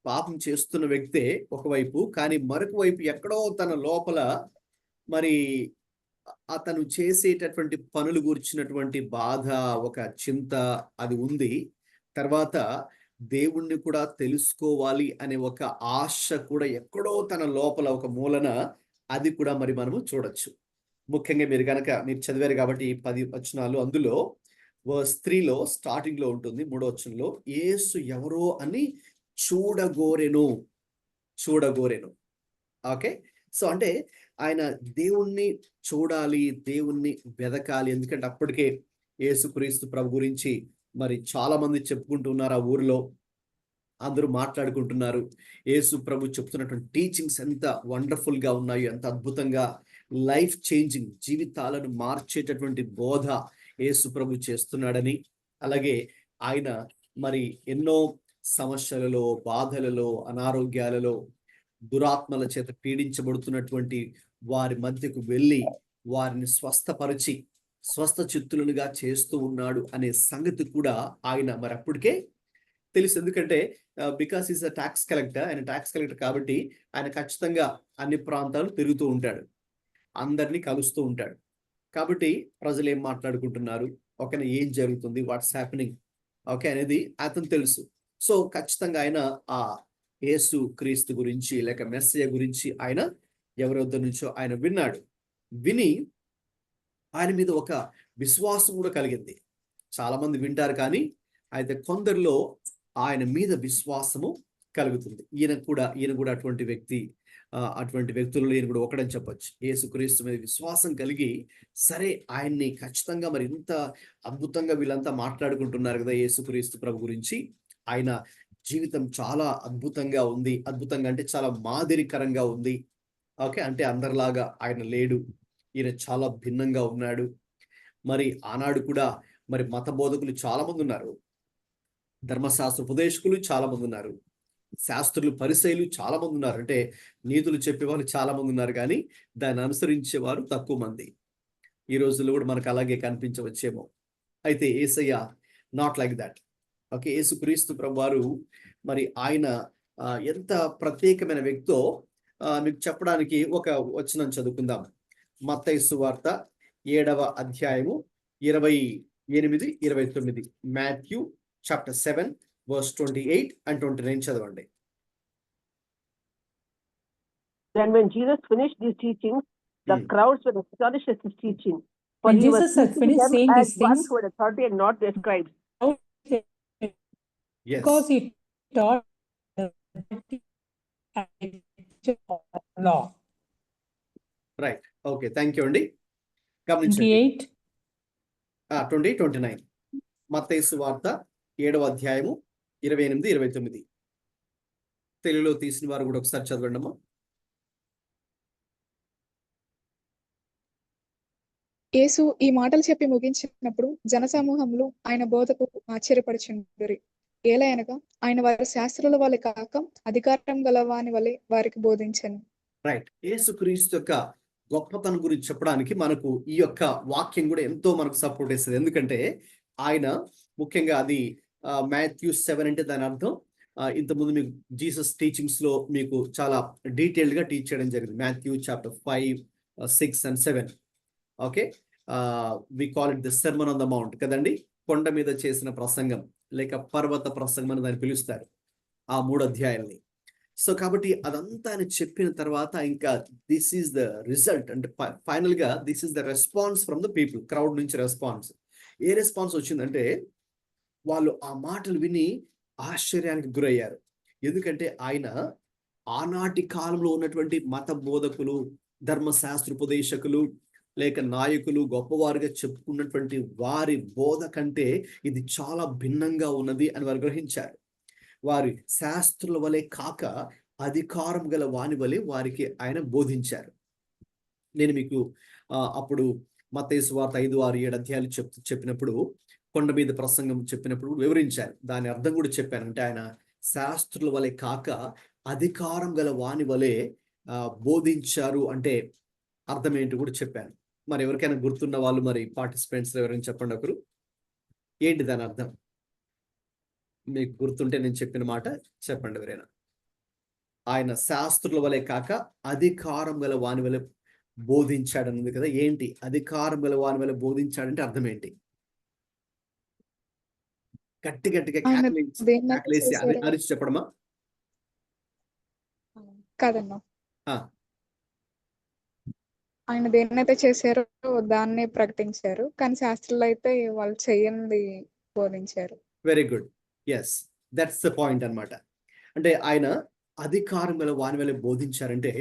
Speaker 1: పాపం చేస్తున్న వ్యక్తే ఒకవైపు, కానీ మరొక వైపు ఎక్కడో తన లోపల మరి అతను చేసేటటువంటి పనులు గురించినటువంటి బాధ, ఒక చింత అది ఉంది. తర్వాత దేవుణ్ణి కూడా తెలుసుకోవాలి అనే ఒక ఆశ కూడా ఎక్కడో తన లోపల ఒక మూలన అది కూడా మరి మనము చూడొచ్చు. ముఖ్యంగా మీరు చదివారు కాబట్టి ఈ 10 వచనాలు, అందులో వర్స్ 3లో స్టార్టింగ్ లో ఉంటుంది, 3వ వచనంలో యేసు ఎవరో అని చూడగోరెను. ఓకే. సో అంటే ఆయన దేవుణ్ణి చూడాలి, దేవుణ్ణి వెదకాలి. ఎందుకంటే అప్పటికే యేసుక్రీస్తు ప్రభు గురించి మరి చాలా మంది చెప్పుకుంటున్నారు. ఆ ఊరిలో అందరూ మాట్లాడుకుంటున్నారు. యేసు ప్రభు చెప్తున్నటువంటి టీచింగ్స్ ఎంత వండర్ఫుల్ గా ఉన్నాయి, ఎంత అద్భుతంగా లైఫ్ చేంజింగ్, జీవితాలను మార్చేటటువంటి బోధ యేసు ప్రభు చేస్తున్నాడని, అలాగే ఆయన మరి ఎన్నో సమస్యలలో, బాధలలో, అనారోగ్యాలలో, దురాత్మల చేత పీడించబడుతున్నటువంటి వారి మధ్యకు వెళ్ళి వారిని స్వస్థపరిచి స్వస్థ చిత్తులుగా చేస్తూ ఉన్నాడు అనే సంగతి కూడా ఆయన మరి అప్పటికే తెలుసు. ఎందుకంటే because is a tax collector, ఆయన ట్యాక్స్ కలెక్టర్ కాబట్టి ఆయన ఖచ్చితంగా అన్ని ప్రాంతాలు తిరుగుతూ ఉంటాడు, అందరినీ కలుస్తూ ఉంటాడు. కాబట్టి ప్రజలు ఏం మాట్లాడుకుంటున్నారు, ఓకే, ఏం జరుగుతుంది, వాట్స్ హ్యాపెనింగ్, ఓకే అనేది అతను తెలుసు. సో ఖచ్చితంగా ఆయన ఆ యేసు క్రీస్తు గురించి లేక మెస్సయ్య గురించి ఆయన ఎవరి వద్ద నుంచో ఆయన విన్నాడు. విని ఆయన మీద ఒక విశ్వాసం కూడా కలిగింది. చాలా మంది వింటారు కానీ అయితే కొందరిలో ఆయన మీద విశ్వాసము కలుగుతుంది. ఈయన కూడా అటువంటి వ్యక్తులలో ఈయన కూడా ఒకడని చెప్పొచ్చు. యేసుక్రీస్తు మీద విశ్వాసం కలిగి, సరే ఆయన్ని ఖచ్చితంగా మరి ఇంత అద్భుతంగా వీళ్ళంతా మాట్లాడుకుంటున్నారు కదా యేసుక్రీస్తు ప్రభు గురించి, ఆయన జీవితం చాలా అద్భుతంగా ఉంది. అద్భుతంగా అంటే చాలా మాదిరికరంగా ఉంది. ఓకే, అంటే అందరిలాగా ఆయన లేడు, ఈయన చాలా భిన్నంగా ఉన్నాడు. మరి ఆనాడు కూడా మరి మత బోధకులు చాలా మంది ఉన్నారు, ధర్మశాస్త్ర ఉపదేశకులు చాలా మంది ఉన్నారు, శాస్త్రులు పరిసయ్యులు చాలా మంది ఉన్నారు. అంటే నీతులు చెప్పేవాళ్ళు చాలా మంది ఉన్నారు, కానీ దాన్ని అనుసరించేవారు తక్కువ మంది. ఈ రోజుల్లో కూడా మనకు అలాగే కనిపించవచ్చేమో. అయితే యేసయ్య నాట్ లైక్ దాట్. ఓకే, యేసుక్రీస్తు ప్రభువారు మరి ఆయన ఎంత ప్రత్యేకమైన వ్యక్తో మీకు చెప్పడానికి ఒక వచనం చదువుకుందాం. మత్తయి సువార్త 7వ అధ్యాయము 28, 29. మాథ్యూ చాప్టర్ 7 verse 28 and 29 చదవండి.
Speaker 3: Then when Jesus finished these teachings, the crowds were astonished at his teaching. For
Speaker 2: When
Speaker 3: he was
Speaker 2: Jesus had
Speaker 3: teaching
Speaker 2: finished
Speaker 3: them
Speaker 2: saying
Speaker 3: as
Speaker 2: these
Speaker 3: one
Speaker 2: things,
Speaker 3: who had authority and not their scribes.
Speaker 1: Yes.
Speaker 2: because he taught the law.
Speaker 1: Right. Okay, thank you అండి. గమనించండి.
Speaker 2: 28.
Speaker 1: 20, 29. మత్తయి సువార్త 7వ అధ్యాయము 28, 29. తెలుగులో తీసిన వారు కూడా ఒకసారి చదవండి అమ్మా.
Speaker 6: యేసు ఈ మాటలు చెప్పి ముగించినప్పుడు జనసమూహములు ఆయన బోధకు ఆశ్చర్యపడుచుండిరి. ఏలయనగా ఆయన వారి శాస్త్రుల వలె కాక అధికారం గలవాని వలె వారికి బోధించెను.
Speaker 1: రైట్. యేసుక్రీస్తు యొక్క గొప్పతనం గురించి చెప్పడానికి మనకు ఈ యొక్క వాక్యం కూడా ఎంతో మనకు సపోర్ట్ ఇస్తుంది. ఎందుకంటే ఆయన ముఖ్యంగా అది మాథ్యూ 7 అంటే దాని అర్థం ఇంతకుముందు మీకు జీసస్ టీచింగ్స్ లో మీకు చాలా డీటెయిల్డ్ గా టీచ్ చేయడం జరిగింది. Matthew chapter 5, 6 and 7. Okay, we call it the sermon on the mount కదండి. కొండ మీద చేసిన ప్రసంగం లేక పర్వత ప్రసంగం అని దాన్ని పిలుస్తారు ఆ 3 అధ్యాయాల్ని. సో కాబట్టి అదంతా ఆయన చెప్పిన తర్వాత ఇంకా దిస్ ఈస్ ద రిజల్ట్, అంటే ఫైనల్ గా this is the response from the people. Crowd నుంచి రెస్పాన్స్. ఏ రెస్పాన్స్ వచ్చిందంటే వాళ్ళు ఆ మాటలు విని ఆశ్చర్యానికి గురయ్యారు. ఎందుకంటే ఆయన ఆనాటి కాలంలో ఉన్నటువంటి మత బోధకులు, ధర్మశాస్త్రోపదేశకులు లేక నాయకులు, గొప్పవారుగా చెప్పుకున్నటువంటి వారి బోధ కంటే ఇది చాలా భిన్నంగా ఉన్నది అని వారు గ్రహించారు. వారి శాస్త్రుల వలె కాక అధికారం గల వాని వలె వారికి ఆయన బోధించారు. నేను మీకు అప్పుడు మత్తయి సువార్త 5, 6, 7 అధ్యాయాలు చెప్పినప్పుడు కొండ మీద ప్రసంగం చెప్పినప్పుడు వివరించాను. దాని అర్థం కూడా చెప్పాను. అంటే ఆయన శాస్త్రుల వలె కాక అధికారం గల వాని వలె బోధించారు అంటే అర్థం ఏంటి కూడా చెప్పాను. మరి ఎవరికైనా గుర్తున్న వాళ్ళు మరి పార్టిసిపెంట్స్ ఎవరైనా చెప్పండి ఒకరు, ఏంటి దాని అర్థం? మీకు గుర్తుంటే నేను చెప్పిన మాట చెప్పండి ఎవరైనా. ఆయన శాస్త్రుల వలె కాక అధికారం గల వాని వలె బోధించాడు ఉంది కదా, ఏంటి అధికారం గల వాని వల్ల బోధించాడంటే అర్థం ఏంటి? గట్టిగా
Speaker 6: ఆయన
Speaker 1: కేకలేసి
Speaker 6: దేన్నైతే చేశారో
Speaker 1: అరిచి చెప్పడమా?
Speaker 6: కాదన్నా,
Speaker 1: ఆ,
Speaker 6: ఆయన దేన్నైతే చేశారో దాన్నే ప్రకటించారు, కానీ శాస్త్రులు అయితే వాళ్ళు చెయ్యంది బోధించారు.
Speaker 1: Very good. Yes, that's the point అన్నమాట. అంటే ఆయన అధికారం గల వాని వల్ల బోధించారంటే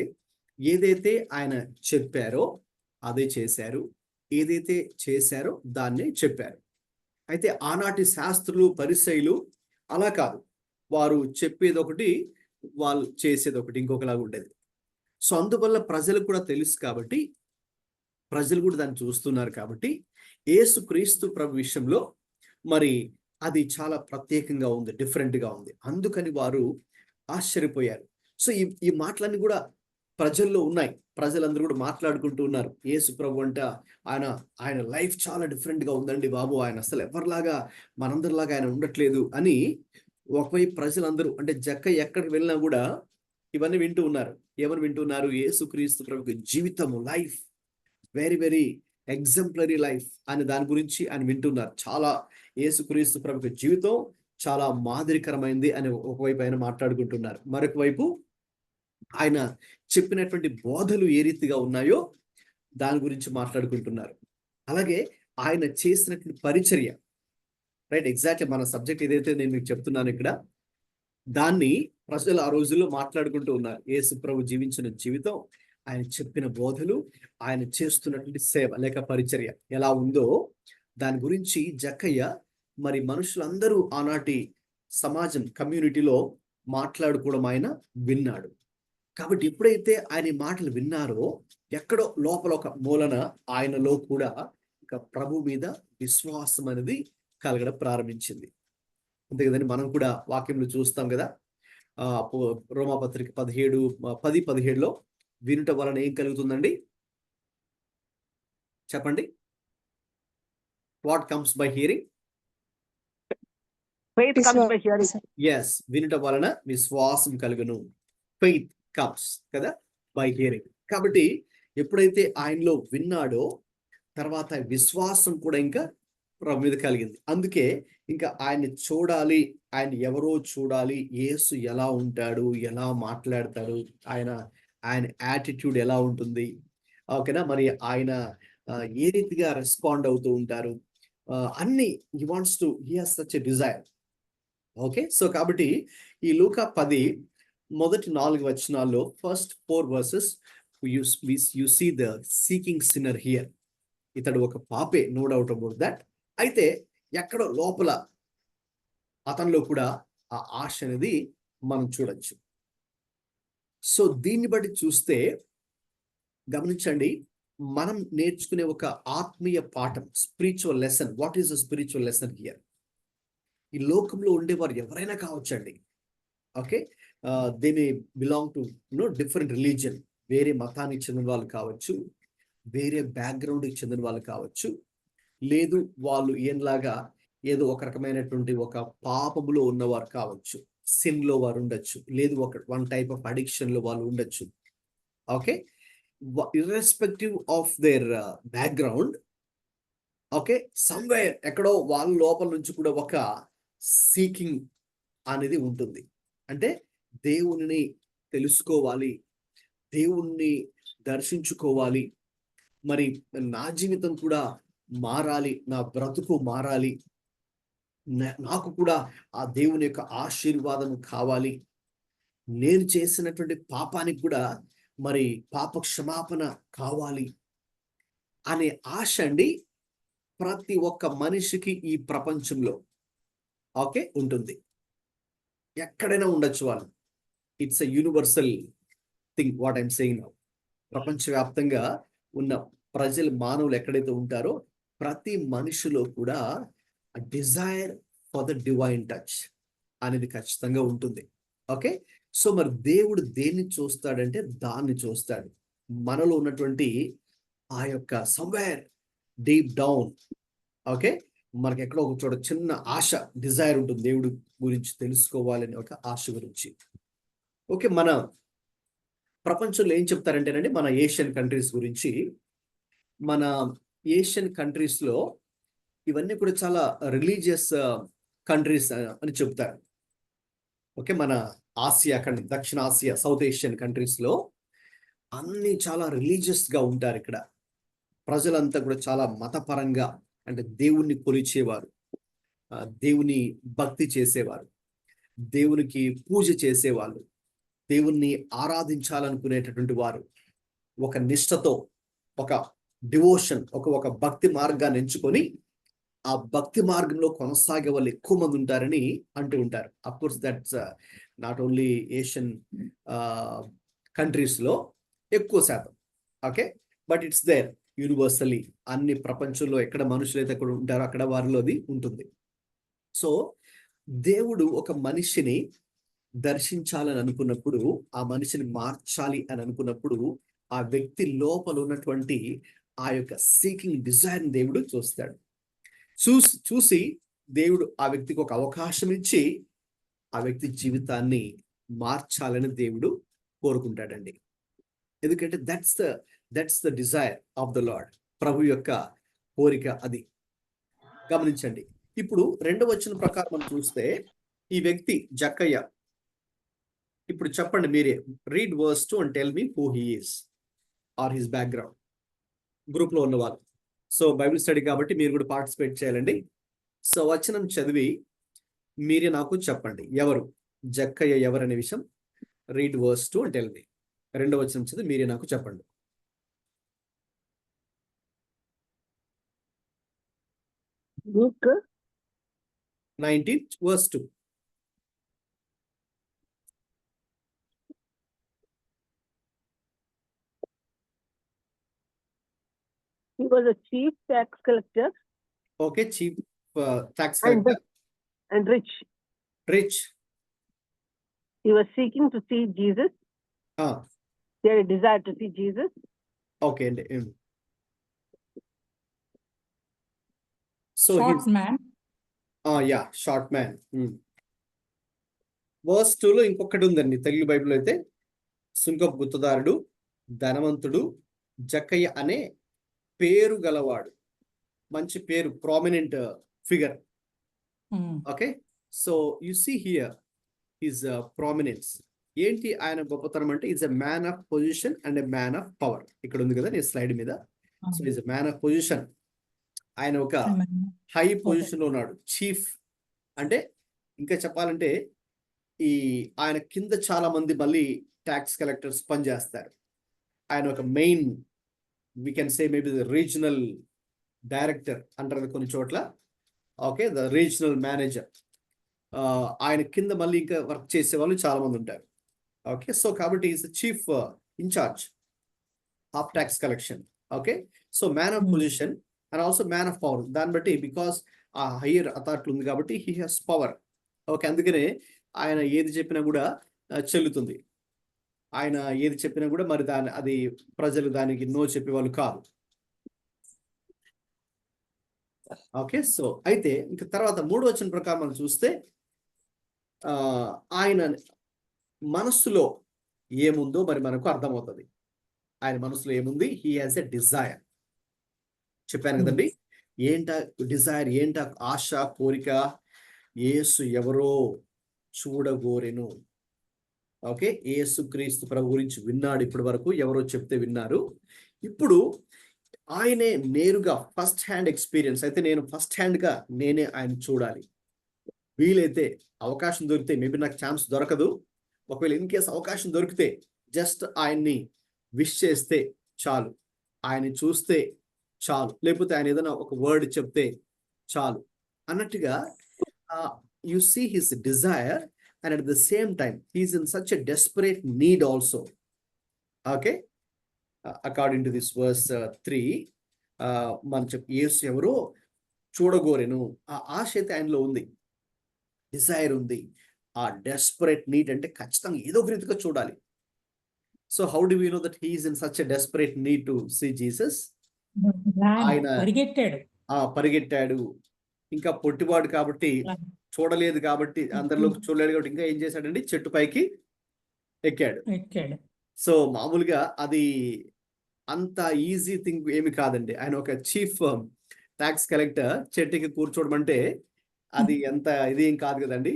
Speaker 1: ఏదైతే ఆయన చెప్పారో అదే చేశారు, ఏదైతే చేశారో దాన్నే చెప్పారు. అయితే ఆనాటి శాస్త్రులు పరిసయ్యులు అలా కాదు, వారు చెప్పేది ఒకటి, వాళ్ళు చేసేది ఒకటి, ఇంకొకలాగా ఉండేది. సో అందువల్ల ప్రజలకు కూడా తెలుసు కాబట్టి, ప్రజలు కూడా దాన్ని చూస్తున్నారు కాబట్టి, యేసుక్రీస్తు ప్రభు విషయంలో మరి అది చాలా ప్రత్యేకంగా ఉంది, డిఫరెంట్గా ఉంది. అందుకని వారు ఆశ్చర్యపోయారు. సో ఈ మాటలన్నీ కూడా ప్రజల్లో ఉన్నాయి, ప్రజలందరూ కూడా మాట్లాడుకుంటూ ఉన్నారు. యేసు ప్రభు అంట ఆయన లైఫ్ చాలా డిఫరెంట్గా ఉందండి బాబు, ఆయన అసలు ఎవరిలాగా మనందరిలాగా ఆయన ఉండట్లేదు అని ఒకవైపు ప్రజలందరూ, అంటే జక్కయ్య ఎక్కడికి వెళ్ళినా కూడా ఇవన్నీ వింటూ ఉన్నారు. ఎవరు వింటున్నారు? యేసుక్రీస్తు ప్రభు జీవితము, life very very exemplary life అని దాని గురించి ఆయన వింటున్నారు. చాలా యేసుక్రీస్తు ప్రభు జీవితం చాలా మాదిరికరమైంది అని ఒకవైపు ఆయన మాట్లాడుకుంటున్నారు, మరొక వైపు ఆయన చెప్పినటువంటి బోధలు ఏ రీతిగా ఉన్నాయో దాని గురించి మాట్లాడుకుంటున్నారు. అలాగే ఆయన చేసినటువంటి పరిచర్య, రైట్, ఎగ్జాక్ట్లీ మన సబ్జెక్ట్ ఏదైతే నేను మీకు చెప్తున్నాను ఇక్కడ, దాన్ని ప్రజలు ఆ రోజుల్లో మాట్లాడుకుంటూ ఉన్నారు. యేసు ప్రభు జీవించిన జీవితం, ఆయన చెప్పిన బోధలు, ఆయన చేస్తున్నటువంటి సేవ లేక పరిచర్య ఎలా ఉందో దాని గురించి జక్కయ్య మరి మనుషులందరూ ఆనాటి సమాజం, కమ్యూనిటీలో మాట్లాడుకోవడం ఆయన విన్నాడు. కాబట్టి ఎప్పుడైతే ఆయన ఈ మాటలు విన్నారో ఎక్కడో లోపల ఒక మూలన ఆయనలో కూడా ఇక ప్రభు మీద విశ్వాసం అనేది కలగడం ప్రారంభించింది. అంతే కదండి, మనం కూడా వాక్యంలో చూస్తాం కదా, రోమాపత్రిక 10:17లో వినుట వలన ఏం కలుగుతుందండి చెప్పండి? What comes by hearing?
Speaker 3: Faith comes by hearing.
Speaker 1: Yes, వినుట వలన విశ్వాసం కలుగును. ఫెయిత్ కమ్స్ కదా బై హియరింగ్. కాబట్టి ఎప్పుడైతే ఆయనలో విన్నాడో తర్వాత విశ్వాసం కూడా ఇంకా ప్రభు మీద కలిగింది. అందుకే ఇంకా ఆయన్ని చూడాలి, ఆయన ఎవరో చూడాలి, యేసు ఎలా ఉంటాడు, ఎలా మాట్లాడతాడు, ఆయన యాటిట్యూడ్ ఎలా ఉంటుంది, ఓకేనా, మరి ఆయన ఏ రీతిగా రెస్పాండ్ అవుతూ ఉంటారు, అన్ని he wants to, he has such a desire. Okay, so కాబట్టి ఈ లూకా 10 మొదటి 4 వచనాల్లో first 4 verses you see the seeking sinner here. ఇతడు ఒక పాపే, నో డౌట్ అబౌట్ దట్. అయితే ఎక్కడో లోపల అతనిలో కూడా ఆ ఆశ అనేది మనం చూడొచ్చు. సో దీన్ని బట్టి చూస్తే గమనించండి, మనం నేర్చుకునే ఒక ఆత్మీయ పాఠం, spiritual lesson. What is the spiritual lesson here? ఈ లోకంలో ఉండేవారు ఎవరైనా కావచ్చండి, okay, they may belong to different religion, వేరే మతానికి చెందిన వాళ్ళు కావచ్చు, వేరే బ్యాక్గ్రౌండ్కి చెందిన వాళ్ళు కావచ్చు, లేదు వాళ్ళు ఏంలాగా ఏదో ఒక రకమైనటువంటి ఒక పాపములో ఉన్నవారు కావచ్చు, సిన్లో వారు ఉండొచ్చు, లేదు వన్ టైప్ ఆఫ్ అడిక్షన్లో వాళ్ళు ఉండొచ్చు. Okay, irrespective of their background, okay, somewhere ఎక్కడో వాళ్ళ లోపల నుంచి కూడా ఒక సీకింగ్ అనేది ఉంటుంది. అంటే దేవుని తెలుసుకోవాలి, దేవుణ్ణి దర్శించుకోవాలి, మరి నా జీవితం కూడా మారాలి, నా బ్రతుకు మారాలి, నాకు కూడా ఆ దేవుని యొక్క ఆశీర్వాదం కావాలి, నేను చేసినటువంటి పాపానికి కూడా మరి పాప క్షమాపణ కావాలి అనే ఆశ అండి ప్రతి ఒక్క మనిషికి ఈ ప్రపంచంలో ఓకే ఉంటుంది. ఎక్కడైనా ఉండొచ్చు వాళ్ళు. It's a universal thing what I'm saying now. ప్రపంచవ్యాప్తంగా ఉన్న ప్రజలు, మానవులు ఎక్కడైతే ఉంటారో ప్రతి మనిషిలో కూడా desire for the divine touch అనేది ఖచ్చితంగా ఉంటుంది. ఓకే, సో మరి దేవుడు దేన్ని చూస్తాడంటే దాన్ని చూస్తాడు. మనలో ఉన్నటువంటి ఆ యొక్క సమ్వేర్ డీప్ డౌన్, ఓకే, మనకి ఎక్కడో ఒక చోట చిన్న ఆశ, డిజైర్ ఉంటుంది దేవుడు గురించి తెలుసుకోవాలని ఒక ఆశ గురించి. ఓకే, మన ప్రపంచంలో ఏం చెప్తారంటేనండి, మన ఏషియన్ కంట్రీస్ గురించి, మన ఏషియన్ కంట్రీస్ లో ఇవన్నీ కూడా చాలా రిలీజియస్ కంట్రీస్ అని చెప్తారు. ఓకే, మన ఆసియా కంట్రీ, దక్షిణ ఆసియా, సౌత్ ఏషియన్ కంట్రీస్ లో అన్ని చాలా రిలీజియస్ గా ఉంటారు. ఇక్కడ ప్రజలంతా కూడా చాలా మతపరంగా, అంటే దేవుణ్ణి కొలిచేవారు, దేవుని భక్తి చేసేవారు, దేవునికి పూజ చేసేవాళ్ళు, దేవుణ్ణి ఆరాధించాలనుకునేటటువంటి వారు ఒక నిష్ఠతో, ఒక డివోషన్, ఒక భక్తి మార్గాన్ని ఎంచుకొని ఆ భక్తి మార్గంలో కొనసాగే వాళ్ళు ఎక్కువ మంది ఉంటారని అంటూ ఉంటారు. Of course that's not only Asian countries లో ఎక్కువ శాతం. Okay, but it's there universally, అన్ని ప్రపంచంలో ఎక్కడ మనుషులు అయితే అక్కడ ఉంటారో అక్కడ వారిలో అది ఉంటుంది. సో దేవుడు ఒక మనిషిని దర్శించాలని అనుకున్నప్పుడు, ఆ మనిషిని మార్చాలి అని అనుకున్నప్పుడు, ఆ వ్యక్తి లోపల ఉన్నటువంటి ఆ యొక్క సీకింగ్ డిజైర్ దేవుడు చూస్తాడు. చూసి దేవుడు ఆ వ్యక్తికి ఒక అవకాశం ఇచ్చి ఆ వ్యక్తి జీవితాన్ని మార్చాలని దేవుడు కోరుకుంటాడండి. ఎందుకంటే that's the desire of the Lord. ప్రభు యొక్క కోరిక అది. గమనించండి. ఇప్పుడు 2వ వచనం ప్రకారం మనం చూస్తే, ఈ వ్యక్తి జక్కయ్య, ఇప్పుడు చెప్పండి మీరే, read verse 2 and tell me who he is or his background. Group లో ఉన్న వాళ్ళు. సో బైబిల్ స్టడీ కాబట్టి మీరు కూడా పార్టిసిపేట్ చేయాలండి. సో వచనం చదివి మీరే నాకు చెప్పండి, ఎవరు జక్కయ్య ఎవరనే విషయం. Read verse 2 and tell me. 2వ వచనం చదివి మీరే నాకు చెప్పండి.
Speaker 3: Luke
Speaker 1: 19 verse 2.
Speaker 3: he was a chief tax collector
Speaker 1: Okay, chief tax collector,
Speaker 3: and rich.
Speaker 1: rich.
Speaker 3: He was seeking to see Jesus. He had a desire to see Jesus.
Speaker 1: Okay, and so
Speaker 2: Short
Speaker 1: he's
Speaker 2: man.
Speaker 1: yeah, short man. Verse 2 లో ఇంకొకటి ఉందండి Telugu Bible అయితే, సుంకపు గుత్తదారుడు, ధనవంతుడు, జక్కయ్య అనే పేరు గలవాడు. మంచి పేరు, prominent figure. Okay, so you see here his prominence. ఏంటి ఆయన గొప్పతనం అంటే, is a man of position and a man of power. ఇక్కడ ఉంది కదా నేను స్లైడ్ మీద. So is a man of position. ఆయన ఒక హై పొజిషన్ లో ఉన్నాడు. చీఫ్ అంటే, ఇంకా చెప్పాలంటే ఆయన కింద చాలా మంది మళ్ళీ ట్యాక్స్ కలెక్టర్స్ పనిచేస్తారు. ఆయన ఒక main, we can say maybe the regional director అంటారు కొన్ని చోట్ల. Okay, the regional manager. ఆయన కింద మళ్ళీ ఇంకా వర్క్ చేసే వాళ్ళు చాలా మంది ఉంటారు. ఓకే, సో కాబట్టి is the chief incharge of tax collection. Okay, so man of position and also man of power. దాన్ని బట్టి బికాస్ ఆ హైయర్ అథారిటీ ఉంది కాబట్టి హీ హ్యాస్ పవర్. ఓకే, అందుకనే ఆయన ఏది చెప్పినా కూడా చెల్లుతుంది. ఆయన ఏది చెప్పినా కూడా మరి అది ప్రజలు దానికి నో చెప్పేవాళ్ళు కాదు. ఓకే, సో అయితే ఇంకా తర్వాత 3వ వచనం ప్రకారం మనం చూస్తే, ఆయన మనస్సులో ఏముందో మరి మనకు అర్థమవుతుంది. ఆయన మనసులో ఏముంది? He has a desire. చెప్పాను కదండి, ఏంట డిజైర్, ఏంట ఆశ, కోరిక? యేసు ఎవరో చూడగోరెను. ఓకే, యేసుక్రీస్తు ప్రభు గురించి విన్నాడు ఇప్పటి వరకు, ఎవరో చెప్తే విన్నారు. ఇప్పుడు ఆయనే నేరుగా ఫస్ట్ హ్యాండ్ ఎక్స్పీరియన్స్ అయితే, నేను ఫస్ట్ హ్యాండ్ గా నేనే ఆయన చూడాలి. వీలైతే అవకాశం దొరికితే, మేబీ నాకు ఛాన్స్ దొరకదు, ఒకవేళ ఇన్ కేసు అవకాశం దొరికితే జస్ట్ ఆయన్ని విష్ చేస్తే చాలు, ఆయన్ని చూస్తే చాలు, లేకపోతే ఆయన ఏదైనా ఒక వర్డ్ చెప్తే చాలు అన్నట్టుగా you see his desire, and at the same time he is in such a desperate need also. Okay, according to this verse 3, మనం యేసు ఎవరో చూడగోరెను. ఆ ఆశ అయితే ఆయనలో ఉంది, డిజైర్ ఉంది. ఆ డెస్పరేట్ నీడ్ అంటే ఖచ్చితంగా ఏదో ఒక రీతిగా చూడాలి. So how do we know that he is in such a desperate need to see Jesus? ఆయన పరిగెట్టాడు. ఇంకా పొట్టివాడు కాబట్టి చూడలేదు, కాబట్టి అందరిలో చూడలేడు కాబట్టి ఇంకా ఏం చేశాడండి, చెట్టు పైకి ఎక్కాడు. సో మామూలుగా అది అంత ఈజీ థింగ్ ఏమి కాదండి. ఆయన ఒక చీఫ్ ట్యాక్స్ కలెక్టర్ చెట్టుకి కూర్చోవడమంటే అది ఎంత ఇది ఏం కాదు కదండి.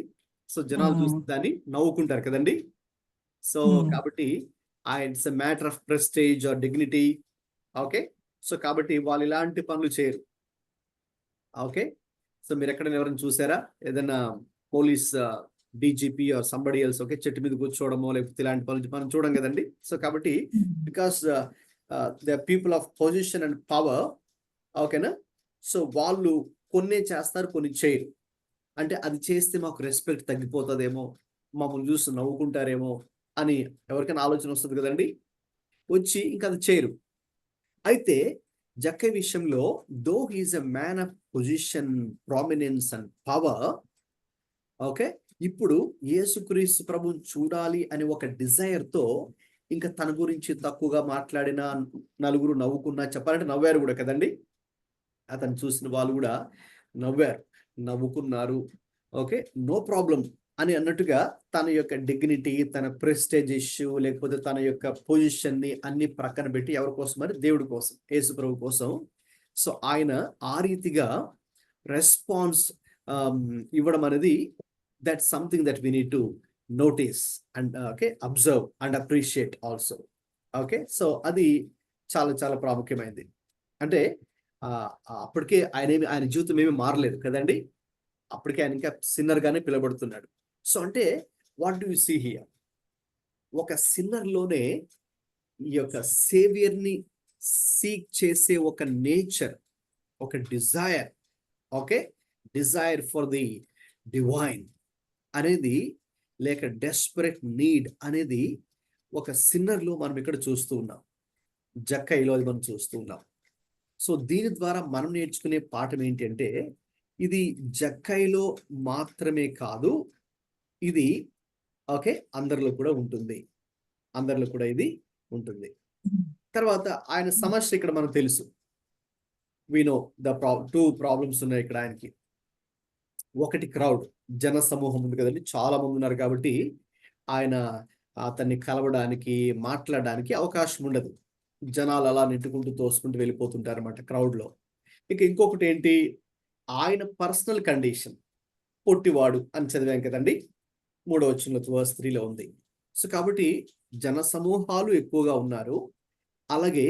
Speaker 1: సో జనాలు చూసి దాన్ని నవ్వుకుంటారు కదండి. సో కాబట్టి it's a matter of prestige or dignity. Okay, so కాబట్టి వాళ్ళు ఇలాంటి పనులు చేయరు. ఓకే, సో మీరు ఎక్కడైనా ఎవరైనా చూసారా ఏదైనా police DGP or somebody else okay చెట్టు మీద కూర్చోవడమో లేకపోతే ఇలాంటి పనులు మనం చూడం కదండి. సో కాబట్టి because the people of position and power, ఓకేనా, సో వాళ్ళు కొన్ని చేస్తారు కొన్ని చేయరు. అంటే అది చేస్తే మాకు రెస్పెక్ట్ తగ్గిపోతుందేమో, మమ్మల్ని చూసి నవ్వుకుంటారేమో అని ఎవరికైనా ఆలోచన వస్తుంది కదండి, వచ్చి ఇంకా అది చేయరు. అయితే జక్కయ్య విషయంలో though he's a man of position, prominence and power, okay, ఇప్పుడు యేసుక్రీస్తు ప్రభుని చూడాలి అని ఒక డిజైర్ తో ఇంకా తన గురించి తక్కువగా మాట్లాడిన నలుగురు నవ్వుకున్నా, చెప్పాలంటే నవ్వారు కూడా కదండి. అతను చూసిన వాళ్ళు కూడా నవ్వారు, నవ్వుకున్నారు. ఓకే, నో ప్రాబ్లం అని అన్నట్టుగా తన యొక్క డిగ్నిటీ, తన ప్రెస్టేజ్ ఇష్యూ, లేకపోతే తన యొక్క పొజిషన్ ని అన్ని ప్రక్కన పెట్టి ఎవరి కోసం మరి దేవుడి కోసం, యేసు ప్రభు కోసం. సో ఆయన ఆ రీతిగా రెస్పాన్స్ ఇవ్వడం అనేది that something that we need to notice and okay observe and appreciate also. Okay, so అది చాలా చాలా ప్రాముఖ్యమైనది. అంటే అప్పటికే ఆయన జీవితం ఏమీ మారలేదు కదండి. అప్పటికే ఆయన ఇంకా సిన్నర్ గానే పిలబడుతున్నాడు. సో అంటే what do you see here? ఒక సిన్నర్ లోనే ఈ యొక్క సేవియర్ ని సీక్ చేసే ఒక నేచర్, ఒక desire, okay, desire for the divine అనేది, లేక డెస్పరేట్ నీడ్ అనేది ఒక సిన్నర్ లో మనం ఇక్కడ చూస్తూ ఉన్నాం, జక్కయ్యలో మనం చూస్తూ ఉన్నాం. సో దీని ద్వారా మనం నేర్చుకునే పాఠం ఏంటి అంటే, ఇది జక్కయ్యలో మాత్రమే కాదు, ఇది ఓకే అందరిలో కూడా ఉంటుంది, అందరిలో కూడా ఇది ఉంటుంది. తర్వాత ఆయన సమస్య ఇక్కడ మనకు తెలుసు. We know the two problems ఉన్నాయి ఇక్కడ ఆయనకి. ఒకటి క్రౌడ్, జన సమూహం ఉంది కదండి, చాలా మంది ఉన్నారు కాబట్టి ఆయన అతన్ని కలవడానికి, మాట్లాడడానికి అవకాశం ఉండదు. జనాలు అలా నెట్టుకుంటూ తోసుకుంటూ వెళ్ళిపోతుంటారు అన్నమాట క్రౌడ్ లో. ఇక ఇంకొకటి ఏంటి, ఆయన పర్సనల్ కండిషన్, పొట్టివాడు అని చదివాం కదండి, 3వ వచనంలో verse 3లో ఉంది. సో కాబట్టి జన సమూహాలు ఎక్కువగా ఉన్నారు, అలాగే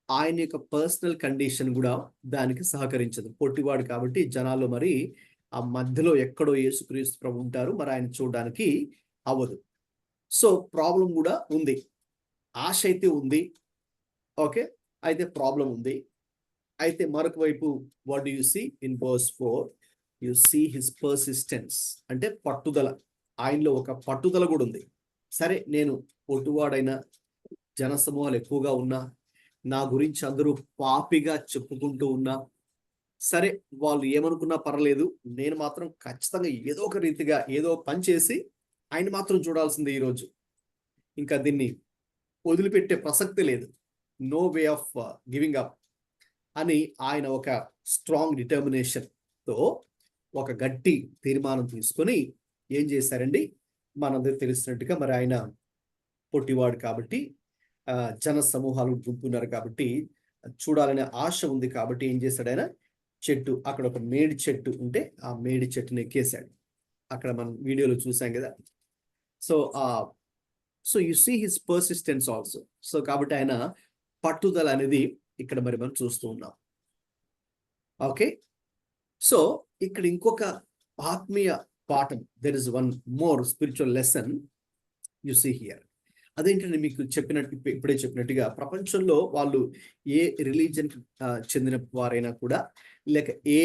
Speaker 1: ఆయన యొక్క పర్సనల్ కండిషన్ కూడా దానికి సహకరించదు. పొట్టివాడు కాబట్టి జనాలు మరి ఆ మధ్యలో ఎక్కడో యేసుక్రీస్తు ప్రభు ఉంటారు, మరి ఆయన చూడడానికి అవ్వదు. సో ప్రాబ్లం కూడా ఉంది, ఆశ అయితే ఉంది, ఓకే, అయితే ప్రాబ్లం ఉంది. అయితే మరొక వైపు what do you see in verse 4, you see his persistence, అంటే పట్టుదల. ఆయనలో ఒక పట్టుదల కూడా ఉంది. సరే, నేను పొట్టువాడైనా, జన సమూహాలు ఎక్కువగా ఉన్నా, నా గురించి అందరూ పాపిగా చెప్పుకుంటూ ఉన్నా, సరే వాళ్ళు ఏమనుకున్నా పర్లేదు, నేను మాత్రం ఖచ్చితంగా ఏదో ఒక రీతిగా ఏదో పని చేసి ఆయన మాత్రం చూడాల్సిందే ఈరోజు. ఇంకా దీన్ని వదిలిపెట్టే ప్రసక్తి లేదు, no way of giving up అని ఆయన ఒక స్ట్రాంగ్ డిటర్మినేషన్ తో ఒక గట్టి తీర్మానం తీసుకొని ఏం చేశారండి, మనందరూ తెలిసినట్టుగా మరి ఆయన పొట్టివాడు కాబట్టి, జన సమూహాలు గుంపున్నారు కాబట్టి, చూడాలనే ఆశ ఉంది కాబట్టి ఏం చేశాడు ఆయన, చెట్టు, అక్కడ ఒక మేడి చెట్టు ఉంటే ఆ మేడి చెట్టుని ఎక్కేశాడు. అక్కడ మనం వీడియోలో చూసాం కదా. So so you see his persistence also. So కాబట్టి ఆయన పట్టుదల అనేది ఇక్కడ మరి మనం చూస్తూ ఉన్నాం. ఓకే, సో ఇక్కడ ఇంకొక ఆత్మీయ పాఠం, there is one more spiritual lesson you see here. అదేంటంటే మీకు ఇప్పుడే చెప్పినట్టుగా ప్రపంచంలో వాళ్ళు ఏ రిలీజన్ చెందిన వారైనా కూడా, లేక ఏ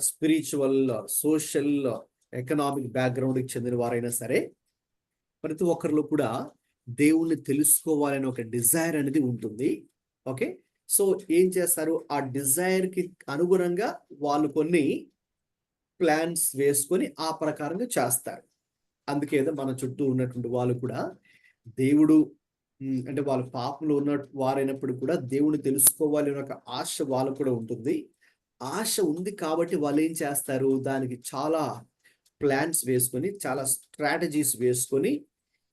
Speaker 1: స్పిరిచువల్, సోషల్, ఎకనామిక్ బ్యాక్గ్రౌండ్కి చెందిన వారైనా సరే, ప్రతి ఒక్కరిలో కూడా దేవుణ్ణి తెలుసుకోవాలని ఒక డిజైర్ అనేది ఉంటుంది. ఓకే, సో ఏం చేస్తారు, ఆ డిజైర్ కి అనుగుణంగా వాళ్ళు కొన్ని ప్లాన్స్ వేసుకొని ఆ ప్రకారంగా చేస్తారు. అందుకే మన చుట్టూ ఉన్నటువంటి వాళ్ళు కూడా దేవుడు అంటే వాళ్ళ పాపంలో ఉన్న వారైనప్పుడు కూడా దేవుని తెలుసుకోవాలి అనే ఒక ఆశ వాళ్ళకు కూడా ఉంటుంది. ఆశ ఉంది కాబట్టి వాళ్ళు ఏం చేస్తారు, దానికి చాలా ప్లాన్స్ వేసుకొని, చాలా స్ట్రాటజీస్ వేసుకొని,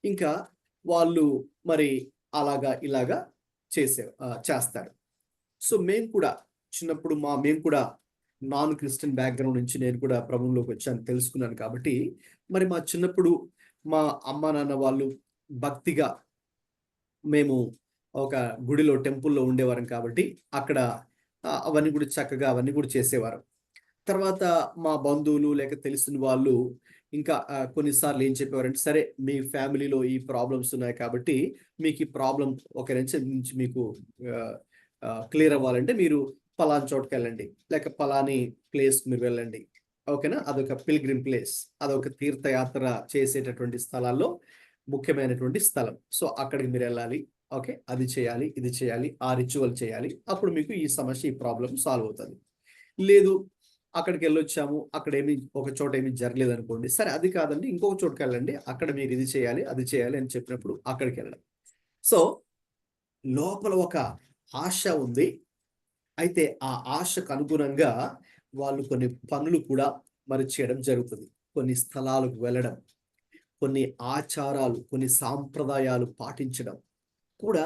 Speaker 1: ఇంకా వాళ్ళు మరి అలాగా ఇలాగా చేస్తారు. సో మేము కూడా చిన్నప్పుడు మేము కూడా నాన్ క్రిస్టియన్ బ్యాక్గ్రౌండ్ నుంచి నేను కూడా ప్రభువులోకి వచ్చాను, తెలుసుకున్నాను. కాబట్టి మరి మా చిన్నప్పుడు మా అమ్మ నాన్న వాళ్ళు భక్తిగా మేము ఒక గుడిలో టెంపుల్లో ఉండేవారం కాబట్టి అక్కడ అవన్నీ కూడా చక్కగా అవన్నీ కూడా చేసేవారు. తర్వాత మా బంధువులు లేక తెలిసిన వాళ్ళు ఇంకా కొన్నిసార్లు ఏం చెప్పేవారంటే, సరే మీ ఫ్యామిలీలో ఈ ప్రాబ్లమ్స్ ఉన్నాయి కాబట్టి మీకు ఈ ప్రాబ్లం ఒక నుంచి మీకు క్లియర్ అవ్వాలంటే మీరు పలానా చోటుకి వెళ్ళండి, లేక పలాని ప్లేస్కి మీరు వెళ్ళండి. ఓకేనా? అదొక పిల్గ్రిమ్ ప్లేస్, అదొక తీర్థయాత్ర చేసేటటువంటి స్థలాల్లో ముఖ్యమైనటువంటి స్థలం. సో అక్కడికి మీరు వెళ్ళాలి, ఓకే, అది చేయాలి, ఇది చేయాలి, ఆ రిచువల్ చేయాలి, అప్పుడు మీకు ఈ సమస్య, ఈ ప్రాబ్లం సాల్వ్ అవుతుంది. లేదు అక్కడికి వెళ్ళొచ్చాము, అక్కడ ఒక చోట ఏమీ జరగలేదు అనుకోండి, సరే అది కాదండి ఇంకొక చోటుకి వెళ్ళండి, అక్కడ మీరు ఇది చేయాలి, అది చేయాలి అని చెప్పినప్పుడు అక్కడికి వెళ్ళడం. సో లోపల ఒక ఆశ ఉంది. అయితే ఆ ఆశకు అనుగుణంగా వాళ్ళు కొన్ని పనులు కూడా మరి చేయడం జరుగుతుంది. కొన్ని స్థలాలకు వెళ్ళడం, కొన్ని ఆచారాలు, కొన్ని సాంప్రదాయాలు పాటించడం కూడా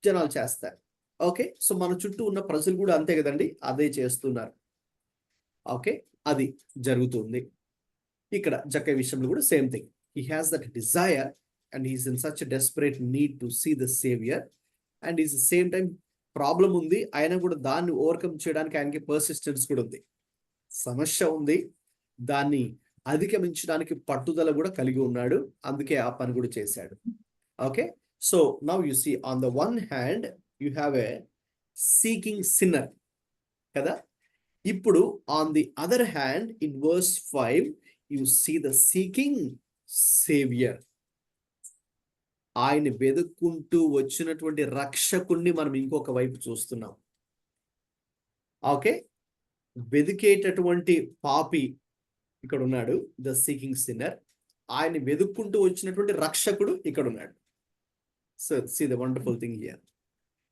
Speaker 1: జనాలు చేస్తారు. ఓకే, సో మన చుట్టూ ఉన్న ప్రజలు కూడా అంతే కదండి, అదే చేస్తున్నారు. ఓకే, అది జరుగుతుంది. ఇక్కడ జక్కయ్య విషయంలో కూడా same thing. He has that desire and he's in such desperate need to see the saviour and is the same time problem ఉంది, ఆయన కూడా దాన్ని ఓవర్కమ్ చేయడానికి ఆయనకి పర్సిస్టెన్స్ కూడా ఉంది. సమస్య ఉంది, దాన్ని అధిగమించడానికి పట్టుదల కూడా కలిగి ఉన్నాడు, అందుకే ఆ పని కూడా చేశాడు. Okay, so now you see on the one hand you have a seeking sinner కదా. ఇప్పుడు on the other hand in verse 5 you see the seeking saviour. ఆయన వెతుక్కుంటూ వచ్చినటువంటి రక్షకుణ్ణి మనం ఇంకొక వైపు చూస్తున్నాం. ఓకే, వెతికేటటువంటి పాపి ఇక్కడ ఉన్నాడు, ద సీకింగ్ సిన్నర్. ఆయన వెతుక్కుంటూ వచ్చినటువంటి రక్షకుడు ఇక్కడ ఉన్నాడు. So see the wonderful thing here,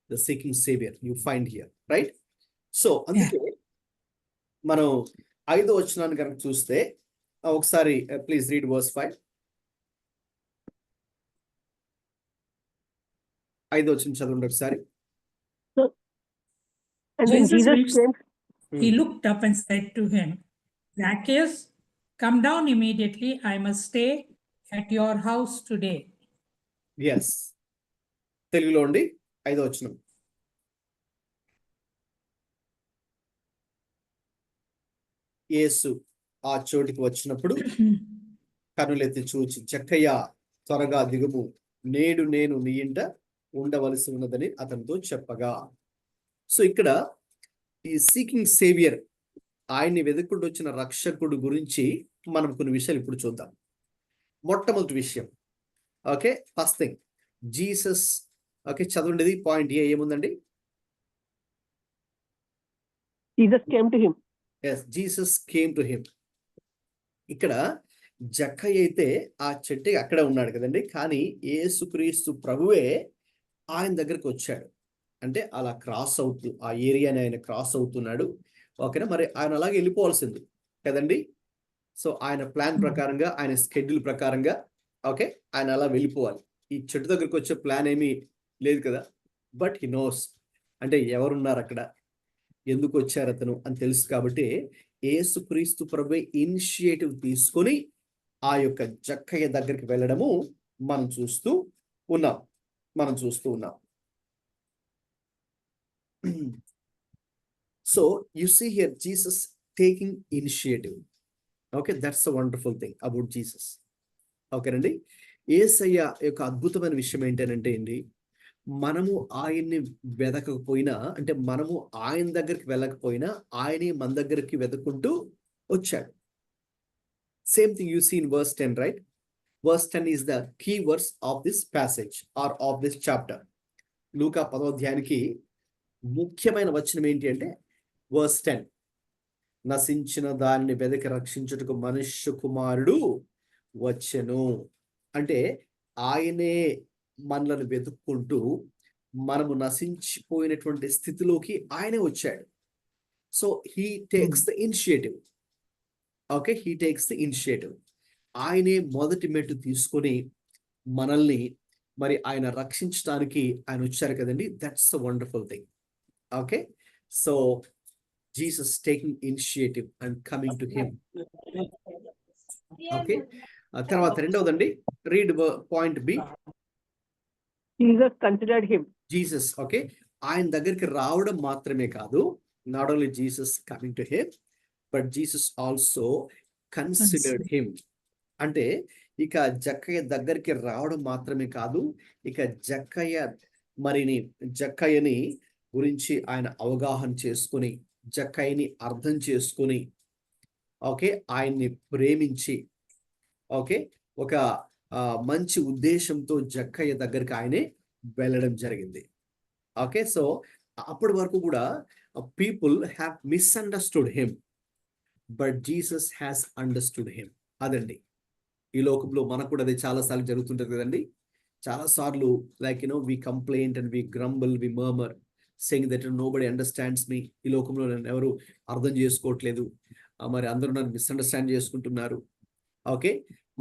Speaker 1: the seeking saviour you find here, right? So అందుకే మనం 5వ వచనాన్ని కనుక చూస్తే, ఒకసారి ప్లీజ్ రీడ్ వర్స్ 5. 5వ వచనం చదవండి ఒకసారి.
Speaker 3: And when
Speaker 2: Jesus
Speaker 3: Jesus
Speaker 2: reached-
Speaker 3: came,
Speaker 2: He looked up and said to him, Zacchaeus, come down immediately. I must stay at your house today.
Speaker 1: Yes, తెలుగులో అండి 5వ వచనం. యేసు ఆ చోటికి వచ్చినప్పుడు కనులెత్తి చూచి, జక్కయ్య త్వరగా దిగుము, నేడు నేను నీ ఇంట ఉండవలసి ఉన్నదని అతనితో చెప్పగా. సో ఇక్కడ ఈ సీకింగ్ సేవియర్, ఆయన్ని వెతుక్కుంటూ వచ్చిన రక్షకుడు గురించి మనం కొన్ని విషయాలు ఇప్పుడు చూద్దాం. మొట్టమొదటి విషయం, okay, first thing, Jesus. Okay, చదవండి పాయింట్ ఏ ఏముందండి?
Speaker 3: Jesus came to him.
Speaker 1: Yes, Jesus came to him. ఇక్కడ జక్కయ్య అయితే ఆ చెట్టు అక్కడే ఉన్నాడు కదండి, కానీ యేసుక్రీస్తు ప్రభువే ఆయన దగ్గరికి వచ్చాడు. అంటే అలా క్రాస్ అవుతూ ఆ ఏరియాని ఆయన క్రాస్ అవుతున్నాడు. ఓకేనా, మరి ఆయన అలాగే వెళ్ళిపోవాల్సింది కదండి. సో ఆయన ప్లాన్ ప్రకారంగా, ఆయన స్కెడ్యూల్ ప్రకారంగా, ఓకే, ఆయన అలా వెళ్ళిపోవాలి. ఈ చెట్టు దగ్గరికి వచ్చే ప్లాన్ ఏమీ లేదు కదా. బట్ హీ నోస్, అంటే ఎవరున్నారు అక్కడ, ఎందుకు వచ్చారు అతను అని తెలుసు. కాబట్టి యేసుక్రీస్తు ప్రభువే ఇనిషియేటివ్ తీసుకొని ఆ యొక్క జక్కయ్య దగ్గరికి వెళ్ళడము మనం చూస్తూ ఉన్నాం. So you see here Jesus taking initiative. Okay, that's a wonderful thing about Jesus. ఓకేనండి, యేసయ్య యొక్క అద్భుతమైన విషయం ఏంటంటే అండి, మనము ఆయన్ని వెతకకపోయినా, అంటే మనము ఆయన దగ్గరికి వెళ్ళకపోయినా, ఆయనే మన దగ్గరికి వెతుక్కుంటూ వచ్చాడు. Same thing you see in verse 10, right? Verse 10 is the key verse of this passage or of this chapter. లూకా 10వ అధ్యాయానికి ముఖ్యమైన వచనం ఏంటి అంటే వర్స్ 10, నశించిన దానిని వెదకి రక్షించుటకు మనుష్య కుమారుడు వచ్చెను. అంటే ఆయనే మనలను వెతుక్కుంటూ మనము నశించిపోయినటువంటి స్థితిలోకి ఆయనే వచ్చాడు. So he takes the initiative. Okay, he takes the initiative. ఆయనే మొదటి మెట్టు తీసుకొని మనల్ని మరి ఆయన రక్షించడానికి ఆయన వచ్చారు కదండి. That's a wonderful thing. Okay, so Jesus taking initiative and coming to him. Okay, తర్వాత రెండవదండి, read point B.
Speaker 3: Jesus considered him.
Speaker 1: Jesus, okay, ఆయన దగ్గరికి రావడం మాత్రమే కాదు, not only Jesus coming to him, but Jesus also considered him. అంటే ఇక జక్కయ్య దగ్గరికి రావడం మాత్రమే కాదు, ఇక జక్కయ్యని గురించి ఆయన అవగాహన చేసుకుని, జక్కయ్యని అర్థం చేసుకుని, ఓకే, ఆయన్ని ప్రేమించి, ఓకే, ఒక మంచి ఉద్దేశంతో జక్కయ్య దగ్గరికి ఆయనే వెళ్ళడం జరిగింది. ఓకే, సో అప్పటి వరకు కూడా people have misunderstood him, but Jesus has understood him. అదండి, ఈ లోకంలో మనకు కూడా అది చాలాసార్లు జరుగుతుంటుంది కదండి. చాలాసార్లు like we complaint and we grumble, we murmur, saying that nobody understands me. ఈ లోకంలో నన్ను ఎవరు అర్థం చేసుకోవట్లేదు, మరి అందరూ నన్ను మిస్అండర్స్టాండ్ చేసుకుంటున్నారు. ఓకే,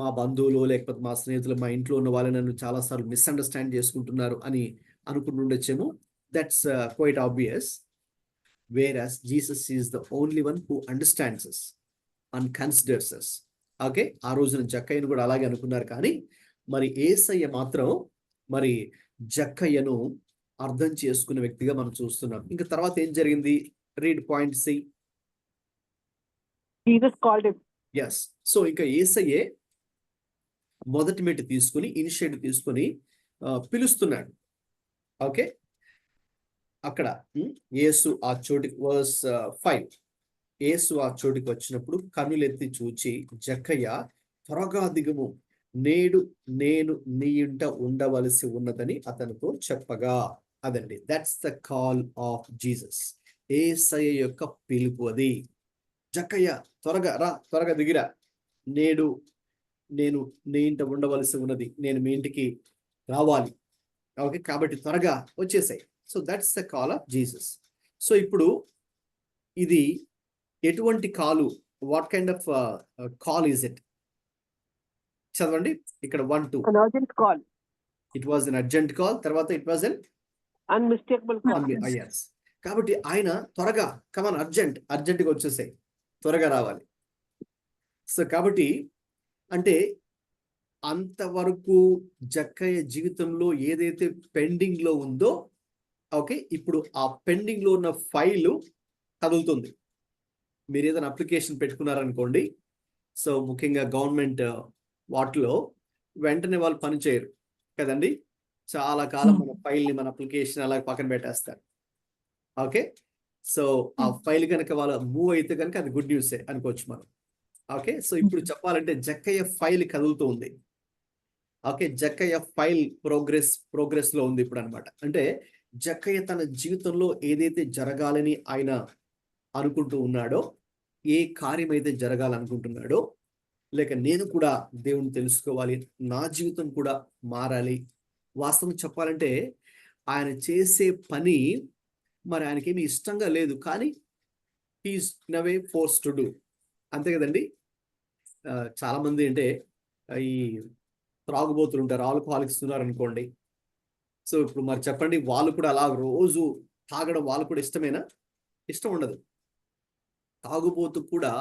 Speaker 1: మా బంధువులు లేకపోతే మా స్నేహితులు, మా ఇంట్లో ఉన్న వాళ్ళు నన్ను చాలాసార్లు మిస్అండర్స్టాండ్ చేసుకుంటున్నారు అని అనుకుంటుండొచ్చేమో. That's quite obvious. Whereas Jesus is the only one who understands us and considers us. Okay, ఆ రోజున జక్కయ్యను కూడా అలాగే అనుకున్నారు, కానీ మరి యేసయ్య మాత్రం మరి జక్కయ్యను అర్థం చేసుకునే వ్యక్తిగా మనం చూస్తున్నాం. ఇంకా తర్వాత ఏం జరిగింది? Read point C.
Speaker 3: Jesus called him.
Speaker 1: Yes, so ఇంకా యేసయ్యే మొదటి మెట్టు తీసుకుని, ఇనిషియేటివ్ తీసుకుని పిలుస్తున్నాడు. ఓకే, అక్కడ యేసు ఆ చోటికి, వర్స్ 5, యేసు ఆ చోటికి వచ్చినప్పుడు కన్నులెత్తి చూచి, జక్కయ్య త్వరగా దిగుము, నేడు నేను నీ ఇంట ఉండవలసి ఉన్నదని అతనితో చెప్పగా. అదండి, that's the call of Jesus. యేసయ్య యొక్క పిలుపు అది. జక్కయ్య త్వరగా రా, త్వరగా దిగిరా, నేడు నేను నీ ఇంట ఉండవలసి ఉన్నది, నేను మీ ఇంటికి రావాలి. ఓకే, కాబట్టి త్వరగా వచ్చేసాయి. So that's the call of Jesus. So ఇప్పుడు ఇది ఎటువంటి call? What kind of call is it? చదవండి ఇక్కడ 1, 2.
Speaker 3: An urgent call.
Speaker 1: It was an urgent call. తర్వాత it was an
Speaker 3: Unmistakable call.
Speaker 1: yes. కాబట్టి ఆయన త్వరగా, కమాన్, అర్జెంట్గా వచ్చేసాయి, త్వరగా రావాలి. సో కాబట్టి అంటే అంతవరకు జక్కయ్య జీవితంలో ఏదైతే పెండింగ్ లో ఉందో, ఓకే, ఇప్పుడు ఆ పెండింగ్ లో ఉన్న ఫైలు కదులుతుంది. మీరు ఏదైనా అప్లికేషన్ పెట్టుకున్నారనుకోండి, సో ముఖ్యంగా గవర్నమెంట్ వాటిలో వెంటనే వాళ్ళు పని చేయరు కదండి. చాలా కాలం మన ఫైల్ని, మన అప్లికేషన్ అలా పక్కన పెట్టేస్తారు. ఓకే, సో ఆ ఫైల్ కనుక వాళ్ళు మూవ్ అయితే కనుక అది గుడ్ న్యూసే అనుకోవచ్చు మనం. ఓకే, సో ఇప్పుడు చెప్పాలంటే జక్కయ్య ఫైల్ కదులుతూ ఉంది. ఓకే, జక్కయ్య ఫైల్ ప్రోగ్రెస్ లో ఉంది ఇప్పుడు అనమాట. అంటే జక్కయ్య తన జీవితంలో ఏదైతే జరగాలని ఆయన అనుకుంటూ ఉన్నాడో, ఏ కార్యం అయితే జరగాలనుకుంటున్నాడో, లేక నేను కూడా దేవుని తెలుసుకోవాలి, నా జీవితం కూడా మారాలి. వాస్తవం చెప్పాలంటే ఆయన చేసే పని మరి ఆయనకేమి ఇష్టంగా లేదు, కానీ he is in a way force to do. అంతే కదండి. చాలా మంది అంటే ఈ త్రాగుబోతులు ఉంటారు, ఆల్కహాలిక్స్ ఉన్నారు అనుకోండి. సో ఇప్పుడు మరి చెప్పండి, వాళ్ళు కూడా అలా రోజు తాగడం వాళ్ళు కూడా ఇష్టమేనా? ఇష్టం ఉండదు. తాగుబోతు కూడా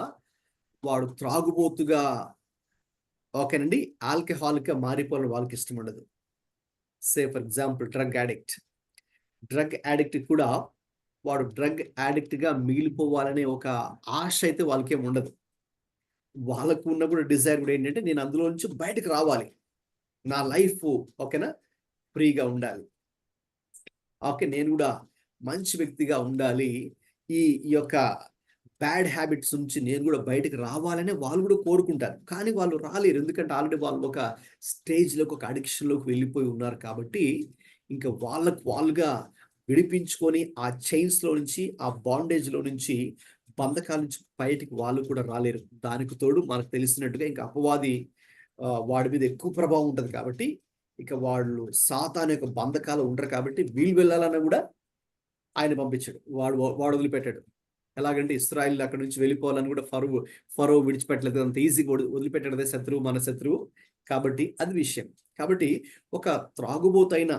Speaker 1: వాడు త్రాగుబోతుగా, ఓకేనండి, ఆల్కహాలిక్గా మారిపోవాలని వాళ్ళకి ఇష్టం ఉండదు. సే ఫర్ ఎగ్జాంపుల్ డ్రగ్ యాడిక్ట్ కూడా వాడు డ్రగ్ యాడిక్ట్గా మిగిలిపోవాలనే ఒక ఆశ అయితే వాళ్ళకేం ఉండదు. వాళ్ళకు ఉన్న కూడా డిజైర్ కూడా ఏంటంటే, నేను అందులో నుంచి బయటకు రావాలి, నా లైఫ్ ఓకేనా ఫ్రీగా ఉండాలి, ఓకే, నేను కూడా మంచి వ్యక్తిగా ఉండాలి, ఈ యొక్క బ్యాడ్ హ్యాబిట్స్ నుంచి నేను కూడా బయటకు రావాలని వాళ్ళు కూడా కోరుకుంటారు. కానీ వాళ్ళు రాలేరు, ఎందుకంటే ఆల్రెడీ వాళ్ళు ఒక స్టేజ్లోకి, ఒక అడిక్షన్లోకి వెళ్ళిపోయి ఉన్నారు. కాబట్టి ఇంకా వాళ్ళుగా విడిపించుకొని ఆ చైన్స్లో నుంచి, ఆ బాండేజ్లో నుంచి, బంధకాల నుంచి బయటికి వాళ్ళు కూడా రాలేరు. దానికి తోడు మనకు తెలిసినట్టుగా ఇంకా అపవాది వాడి మీద ఎక్కువ ప్రభావం ఉంటుంది. కాబట్టి ఇక వాళ్ళు సాతాను యొక్క బంధకాలు ఉంటారు. కాబట్టి వీళ్ళు వెళ్ళాలన్నా కూడా ఆయన పంపించాడు, వాడు వదిలిపెట్టాడు. ఎలాగంటే ఇశ్రాయేలు అక్కడ నుంచి వెళ్ళిపోవాలని కూడా ఫరో విడిచిపెట్టలేదు, అంత ఈజీగా వదిలిపెట్టాడు. అదే శత్రువు, మన శత్రువు కాబట్టి అది విషయం. కాబట్టి ఒక త్రాగుబోతైన,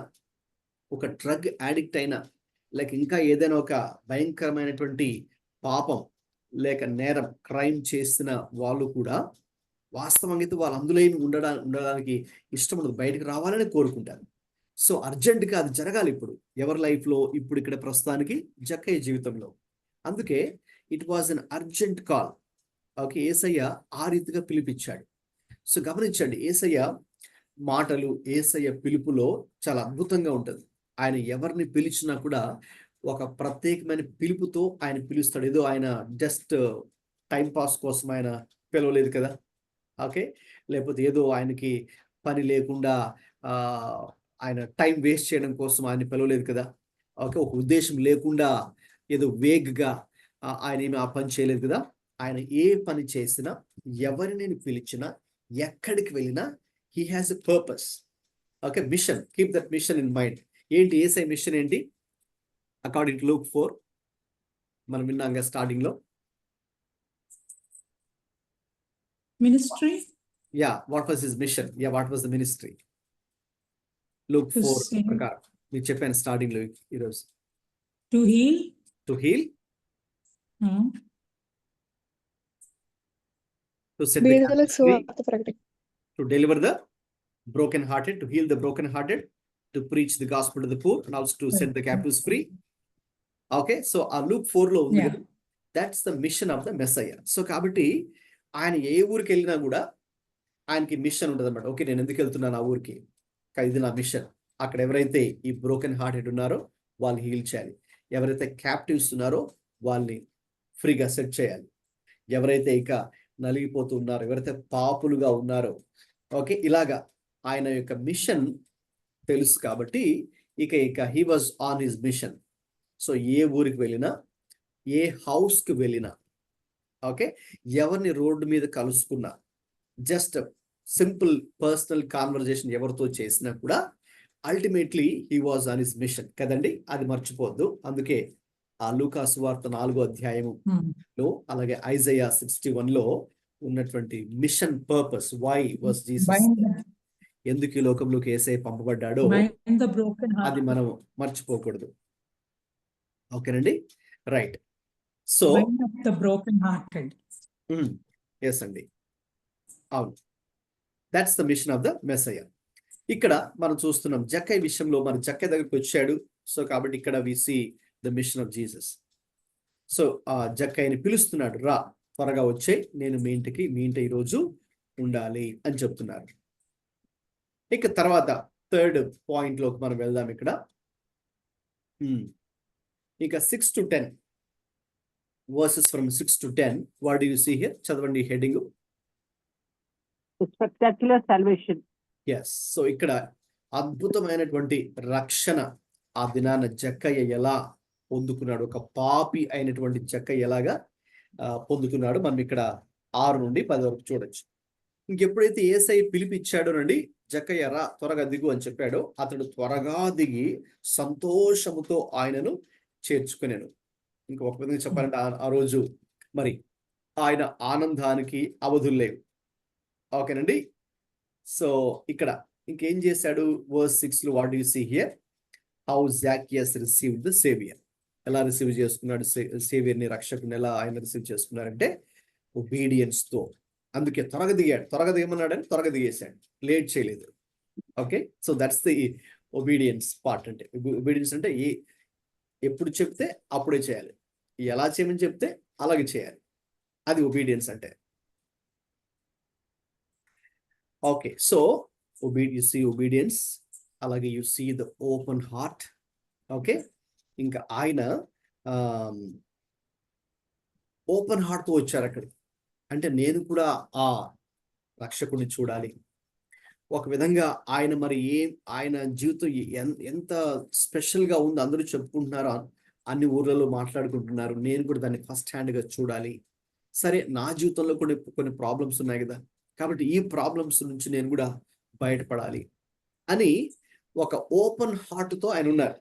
Speaker 1: ఒక డ్రగ్ యాడిక్ట్ అయిన, లేక ఇంకా ఏదైనా ఒక భయంకరమైనటువంటి పాపం లేక నేరం, క్రైమ్ చేసిన వాళ్ళు కూడా వాస్తవంగా అయితే వాళ్ళు అందులో ఉండడానికి ఇష్టం ఉండదు, బయటకు రావాలని కోరుకుంటారు. సో అర్జెంటుగా అది జరగాలి ఇప్పుడు ఎవరి లైఫ్లో, ఇప్పుడు ఇక్కడ ప్రస్తుతానికి జక్కయ్య జీవితంలో. అందుకే it was an urgent call. Okay, యేసయ్య ఆ రీతిగా పిలిపించాడు. సో గమనించండి, యేసయ్య మాటలు, యేసయ్య పిలుపులో చాలా అద్భుతంగా ఉంటుంది. ఆయన ఎవరిని పిలిచినా కూడా ఒక ప్రత్యేకమైన పిలుపుతో ఆయన పిలుస్తాడు. ఏదో ఆయన జస్ట్ టైం పాస్ కోసం ఆయన పిలవలేదు కదా. ఓకే, లేకపోతే ఏదో ఆయనకి పని లేకుండా ఆయన టైం వేస్ట్ చేయడం కోసం ఆయన పిలవలేదు కదా. ఓకే, ఒక ఉద్దేశం లేకుండా ఏదో వేగ్గా ఆయన ఏమి ఆ పని చేయలేదు కదా. ఆయన ఏ పని చేసినా, ఎవరిని పిలిచినా, ఎక్కడికి వెళ్ళినా he has a purpose. Okay, mission. Keep that mission in mind. ఏంటి యేసయ్య మిషన్ ఏంటి? అకార్డింగ్ టు Luke 4 మనం విన్నాం స్టార్టింగ్ లో.
Speaker 2: Ministry?
Speaker 1: Yeah, what was his mission? Yeah, what was the ministry? Luke
Speaker 2: To
Speaker 1: 4
Speaker 2: sing.
Speaker 1: ప్రకారం మీరు చెప్పాను స్టార్టింగ్ లో ఈరోజు.
Speaker 2: To heal?
Speaker 1: To heal,
Speaker 2: Hmm.
Speaker 1: to set the
Speaker 6: బీదలకు
Speaker 1: captives free,
Speaker 6: సువార్త ప్రకటి
Speaker 1: to deliver the broken-hearted, to heal the broken-hearted, to preach the gospel to the poor, and also to set the captives free. Okay, so ఆ Luke 4 లో ఉంది
Speaker 2: Yeah.
Speaker 1: కదా, that's the mission of the Messiah. So కాబట్టి ఆయన ఏ ఊరికి వెళ్ళినా కూడా ఆయనకి మిషన్ ఉంటుంది అనమాట. ఓకే, నేను ఎందుకు వెళ్తున్నాను ఆ ఊరికి, ఇది నా మిషన్. అక్కడ ఎవరైతే ఈ బ్రోకెన్ హార్టెడ్ ఉన్నారో వాళ్ళని హీల్ చేయాలి, ఎవరైతే క్యాప్టివ్స్ ఉన్నారో వాళ్ళని ఫ్రీగా సెట్ చేయాలి, ఎవరైతే ఇక నలిగిపోతూ ఉన్నారో, ఎవరైతే పాపులుగా ఉన్నారో. ఓకే, ఇలాగా ఆయన యొక్క మిషన్ తెలుసు కాబట్టి ఇక he was on his mission. So ఏ ఊరికి వెళ్ళినా, ఏ హౌస్కి వెళ్ళినా, ఓకే, ఎవరిని రోడ్డు మీద కలుసుకున్నా, జస్ట్ సింపుల్ పర్సనల్ కాన్వర్జేషన్ ఎవరితో చేసినా కూడా ultimately he was on his mission కదండి. అది మర్చిపోవద్దు. అందుకే ఆ లూకా సువార్త 4వ అధ్యాయములో, అలాగే ఐజయా 61 లో ఉన్నటువంటి mission purpose, why was Jesus, ఎందుకు ఈ లోకంలోకి యేసయ్య పంపబడ్డాడో
Speaker 2: Bind the broken
Speaker 1: అది
Speaker 2: heart.
Speaker 1: మనం మర్చిపోకూడదు. ఓకేనండి, right. So
Speaker 2: Bind up the broken hearted.
Speaker 1: Yes అండి, అవును, that's the mission of the Messiah. ఇక్కడ మనం చూస్తున్నాం జక్కయ్య విషయంలో, మన జక్కయ్య దగ్గరికి వచ్చాడు. సో కాబట్టి ఇక్కడ we see the mission of Jesus. So ఆ జక్కయ్యని పిలుస్తున్నాడు, రా త్వరగా వచ్చే, నేను మీ ఇంట ఈరోజు ఉండాలి అని చెప్తున్నారు. ఇక తర్వాత థర్డ్ పాయింట్ లోకి మనం వెళ్దాం. ఇక్కడ ఇక 6 to 10 verses from 6 to 10. What do you see here? చదవండి heading.
Speaker 3: Spectacular salvation.
Speaker 1: Yes. So ఇక్కడ అద్భుతమైనటువంటి రక్షణ ఆ దినాన జక్కయ్య ఎలా పొందుకున్నాడు, ఒక పాపి అయినటువంటి జక్కయ్య ఎలాగా పొందుకున్నాడు, మనం ఇక్కడ 6 నుండి 10 వరకు చూడొచ్చు. ఇంకెప్పుడైతే యేసయ్య పిలిపిచ్చాడోనండి, జక్కయ్య రా త్వరగా దిగు అని చెప్పాడో, అతడు త్వరగా దిగి సంతోషముతో ఆయనను చేర్చుకునేను. ఇంకా ఒక విధంగా చెప్పాలంటే ఆ రోజు మరి ఆయన ఆనందానికి అవధులు లేవు. ఓకేనండి. సో ఇక్కడ ఇంకేం చేశాడు? వర్స్ 6 లో what do you see here? How Zacchaeus received the saviour. ఎలా రిసీవ్ చేసుకున్నాడు సేవియర్ని, రక్షకుని ఎలా ఆయన రిసీవ్ చేసుకున్నారంటే ఒబీడియన్స్ తో. అందుకే త్వరగా దిగాడు. త్వరగా దిగమన్నాడని త్వరగా దిగేశాడు, లేట్ చేయలేదు. Okay, so that's the obedience part. అంటే ఒబీడియన్స్ అంటే ఎప్పుడు చెప్తే అప్పుడే చేయాలి, ఎలా చేయమని చెప్తే అలాగే చేయాలి, అది ఒబీడియన్స్ అంటే. Okay, so you see obedience, అలాగే you see the open heart. Okay, ఇంకా ఆయన ఓపెన్ హార్ట్తో వచ్చారు అక్కడ. అంటే నేను కూడా ఆ రక్షకుడిని చూడాలి. ఒక విధంగా ఆయన మరి ఆయన జీవితం ఎంత స్పెషల్గా ఉంది, అందరూ చెప్పుకుంటున్నారు, అన్ని ఊర్లలో మాట్లాడుకుంటున్నారు, నేను కూడా దాన్ని ఫస్ట్ హ్యాండ్గా చూడాలి. సరే, నా జీవితంలో కూడా కొన్ని ప్రాబ్లమ్స్ ఉన్నాయి కదా, కాబట్టి ఈ ప్రాబ్లమ్స్ నుంచి నేను కూడా బయటపడాలి అని ఒక ఓపెన్ హార్ట్తో ఆయన ఉన్నారు.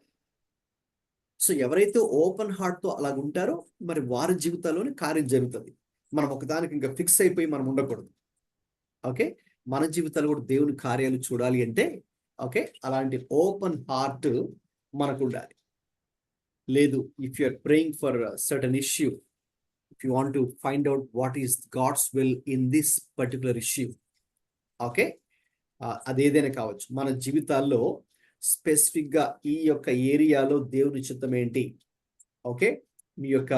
Speaker 1: సో ఎవరైతే ఓపెన్ హార్ట్తో అలాగ ఉంటారో మరి వారి జీవితాల్లోనే కార్యం జరుగుతుంది. మనం ఒకదానికి ఇంకా ఫిక్స్ అయిపోయి మనం ఉండకూడదు. ఓకే, మన జీవితాలు కూడా దేవుని కార్యాలు చూడాలి అంటే ఓకే అలాంటి ఓపెన్ హార్ట్ మనకు ఉండాలి. లేదు, if you are praying for certain issue, if you want to find out what is God's will in this particular issue, okay అదేదైనా కావచ్చు, మన జీవితాల్లో స్పెసిఫిక్గా ఈ యొక్క ఏరియాలో దేవుని చిత్తం ఏంటి, ఓకే మీ యొక్క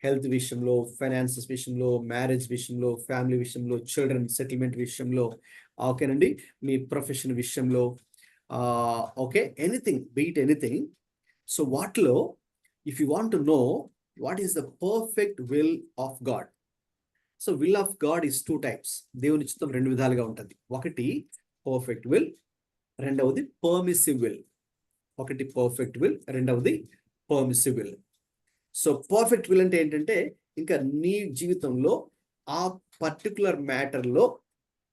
Speaker 1: హెల్త్ విషయంలో, ఫైనాన్సెస్ విషయంలో, మ్యారేజ్ విషయంలో, ఫ్యామిలీ విషయంలో, చిల్డ్రన్ సెటిల్మెంట్ విషయంలో, ఓకేనండి, మీ ప్రొఫెషన్ విషయంలో, okay anything, be it anything. So వాటిలో if you want to know what is the perfect will of God. So will of God is 2 types. దేవుని చిత్తం 2 విధాలుగా ఉంటుంది. ఒకటి పర్ఫెక్ట్ విల్, రెండవది పర్మిసివ్ విల్. ఒకటి పర్ఫెక్ట్ విల్, రెండవది permissive will. So perfect will అంటే ఏంటంటే ఇంకా నీ జీవితంలో ఆ పర్టికులర్ మ్యాటర్లో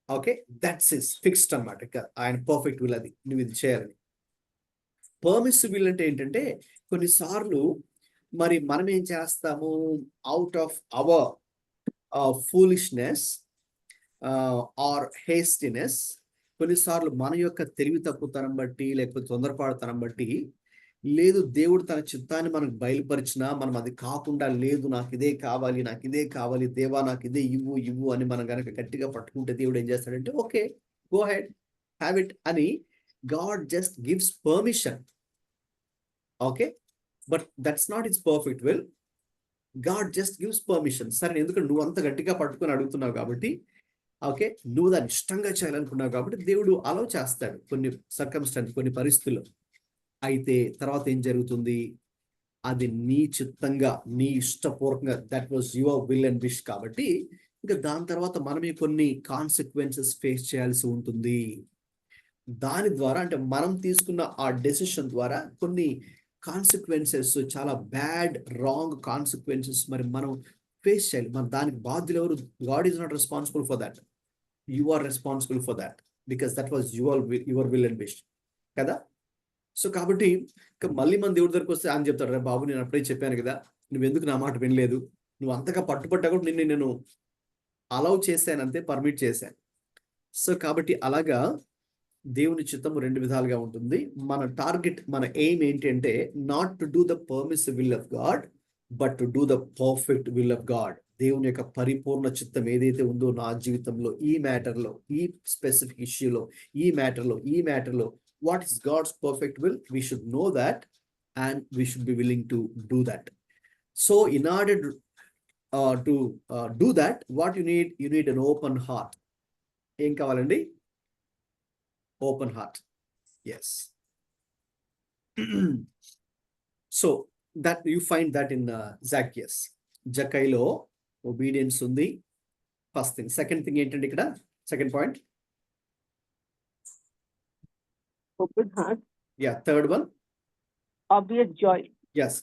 Speaker 1: ఓకే దట్స్ ఇస్ ఫిక్స్డ్ అన్నమాట. ఇంకా ఆయన పర్ఫెక్ట్ విల్, అది నువ్వు ఇది చేయాలని. పర్మిసివ్ విల్ అంటే ఏంటంటే కొన్నిసార్లు మరి మనం ఏం చేస్తాము, out of our foolishness or hastiness, కొన్నిసార్లు మన యొక్క తెలివి తక్కువతనం బట్టి లేకపోతే తొందరపాటుతనం బట్టి, లేదు దేవుడు తన చిత్తాన్ని మనకు బయలుపరిచినా మనం అది కాకుండా, లేదు నాకు ఇదే కావాలి, నాకు ఇదే కావాలి, దేవా నాకు ఇదే ఇవ్వు ఇవ్వు అని మనం కనుక గట్టిగా పట్టుకుంటే దేవుడు ఏం చేస్తాడంటే okay go ahead have it అని God just gives permission. Okay but that's not its perfect will. God just gives permission. సరే, ఎందుకంటే నువ్వు అంత గట్టిగా పట్టుకొని అడుగుతున్నావు కాబట్టి, ఓకే నువ్వు దాన్ని ఇష్టంగా చేయాలనుకున్నావు కాబట్టి దేవుడు అలౌ చేస్తాడు కొన్ని సర్కమ్స్టాన్స్, కొన్ని పరిస్థితుల్లో. అయితే తర్వాత ఏం జరుగుతుంది, అది నీ చిత్తంగా, నీ ఇష్టపూర్వకంగా, that was your will and wish కాబట్టి ఇంకా దాని తర్వాత మనమే కొన్ని కాన్సిక్వెన్సెస్ ఫేస్ చేయాల్సి ఉంటుంది. దాని ద్వారా అంటే మనం తీసుకున్న ఆ డెసిషన్ ద్వారా కొన్ని కాన్సిక్వెన్సెస్, చాలా బ్యాడ్ రాంగ్ కాన్సిక్వెన్సెస్ మరి మనం ఫేస్ చేయాలి. మన దానికి బాధ్యులు ఎవరు? God is not responsible for that, you are responsible for that because that was your will and wish కదా. సో కాబట్టి మళ్ళీ మన దేవుడి దగ్గరికి వస్తే ఆయన చెప్తాడు, రే బాబు నేను అప్పుడే చెప్పాను కదా, నువ్వెందుకు నా మాట వినలేదు, నువ్వు అంతగా పట్టుపట్టా కూడా నేను అలౌ చేశాను, అంతే పర్మిట్ చేశాను. సో కాబట్టి అలాగా దేవుని చిత్తము 2 విధాలుగా ఉంటుంది. మన టార్గెట్, మన ఎయిమ్ ఏంటి అంటే not to do the permissive will of God but to do the perfect will of God. దేవుని యొక్క పరిపూర్ణ చిత్తం ఏదైతే ఉందో నా జీవితంలో, ఈ మ్యాటర్లో, ఈ స్పెసిఫిక్ ఇష్యూలో, ఈ మ్యాటర్లో what is God's perfect will, we should know that and we should be willing to do that. So in order to do that, what you need an open heart. Em kavalandi? Open heart. Yes. So that you find that in Zacchaeus. Jakkaiలో obedience ఉంది. First thing. Second thing ఏంటంటే ఇక్కడ second point.
Speaker 3: Open heart.
Speaker 1: Yeah, third one.
Speaker 3: Obvious joy.
Speaker 1: Yes.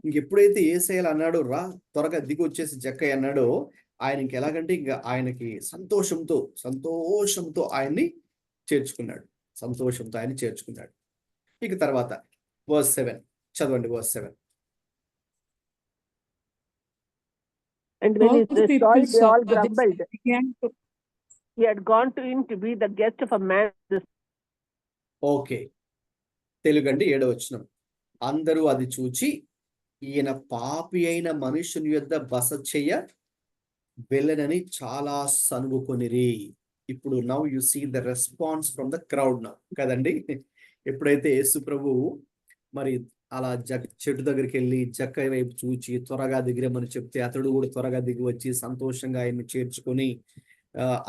Speaker 1: ఇంకెప్పుడైతే యేసయ్య అన్నాడో రా త్వరగా దిగి వచ్చేసి జక్కయ్య అన్నాడో, ఆయన ఇంకెలాగంటే ఇంకా ఆయనకి సంతోషంతో ఆయన్ని చేర్చుకున్నాడు. ఇక తర్వాత verse 7 చదవండి. verse 7.
Speaker 3: And when
Speaker 2: All the
Speaker 3: he saw
Speaker 2: people
Speaker 3: it, they
Speaker 2: saw
Speaker 3: all
Speaker 2: this,
Speaker 3: grumbled.
Speaker 2: they began to
Speaker 3: He had gone to him to be the guest of a man.
Speaker 1: Okay, తెలుగండి 7వ వచనం. అందరూ అది చూచి ఈయన పాపి అయిన మనుషుని యొద్ద బస చెయ్య వెళ్ళనని చాలా సనుగుకొనిరి. ఇప్పుడు now you see the response from the crowd now కదండి. ఎప్పుడైతే యేసు ప్రభు మరి అలా చెట్టు దగ్గరికి వెళ్ళి జక్కయ్య వైపు చూచి త్వరగా దిగిరమని చెప్తే అతడు కూడా త్వరగా దిగి వచ్చి సంతోషంగా ఆయన్ని చేర్చుకొని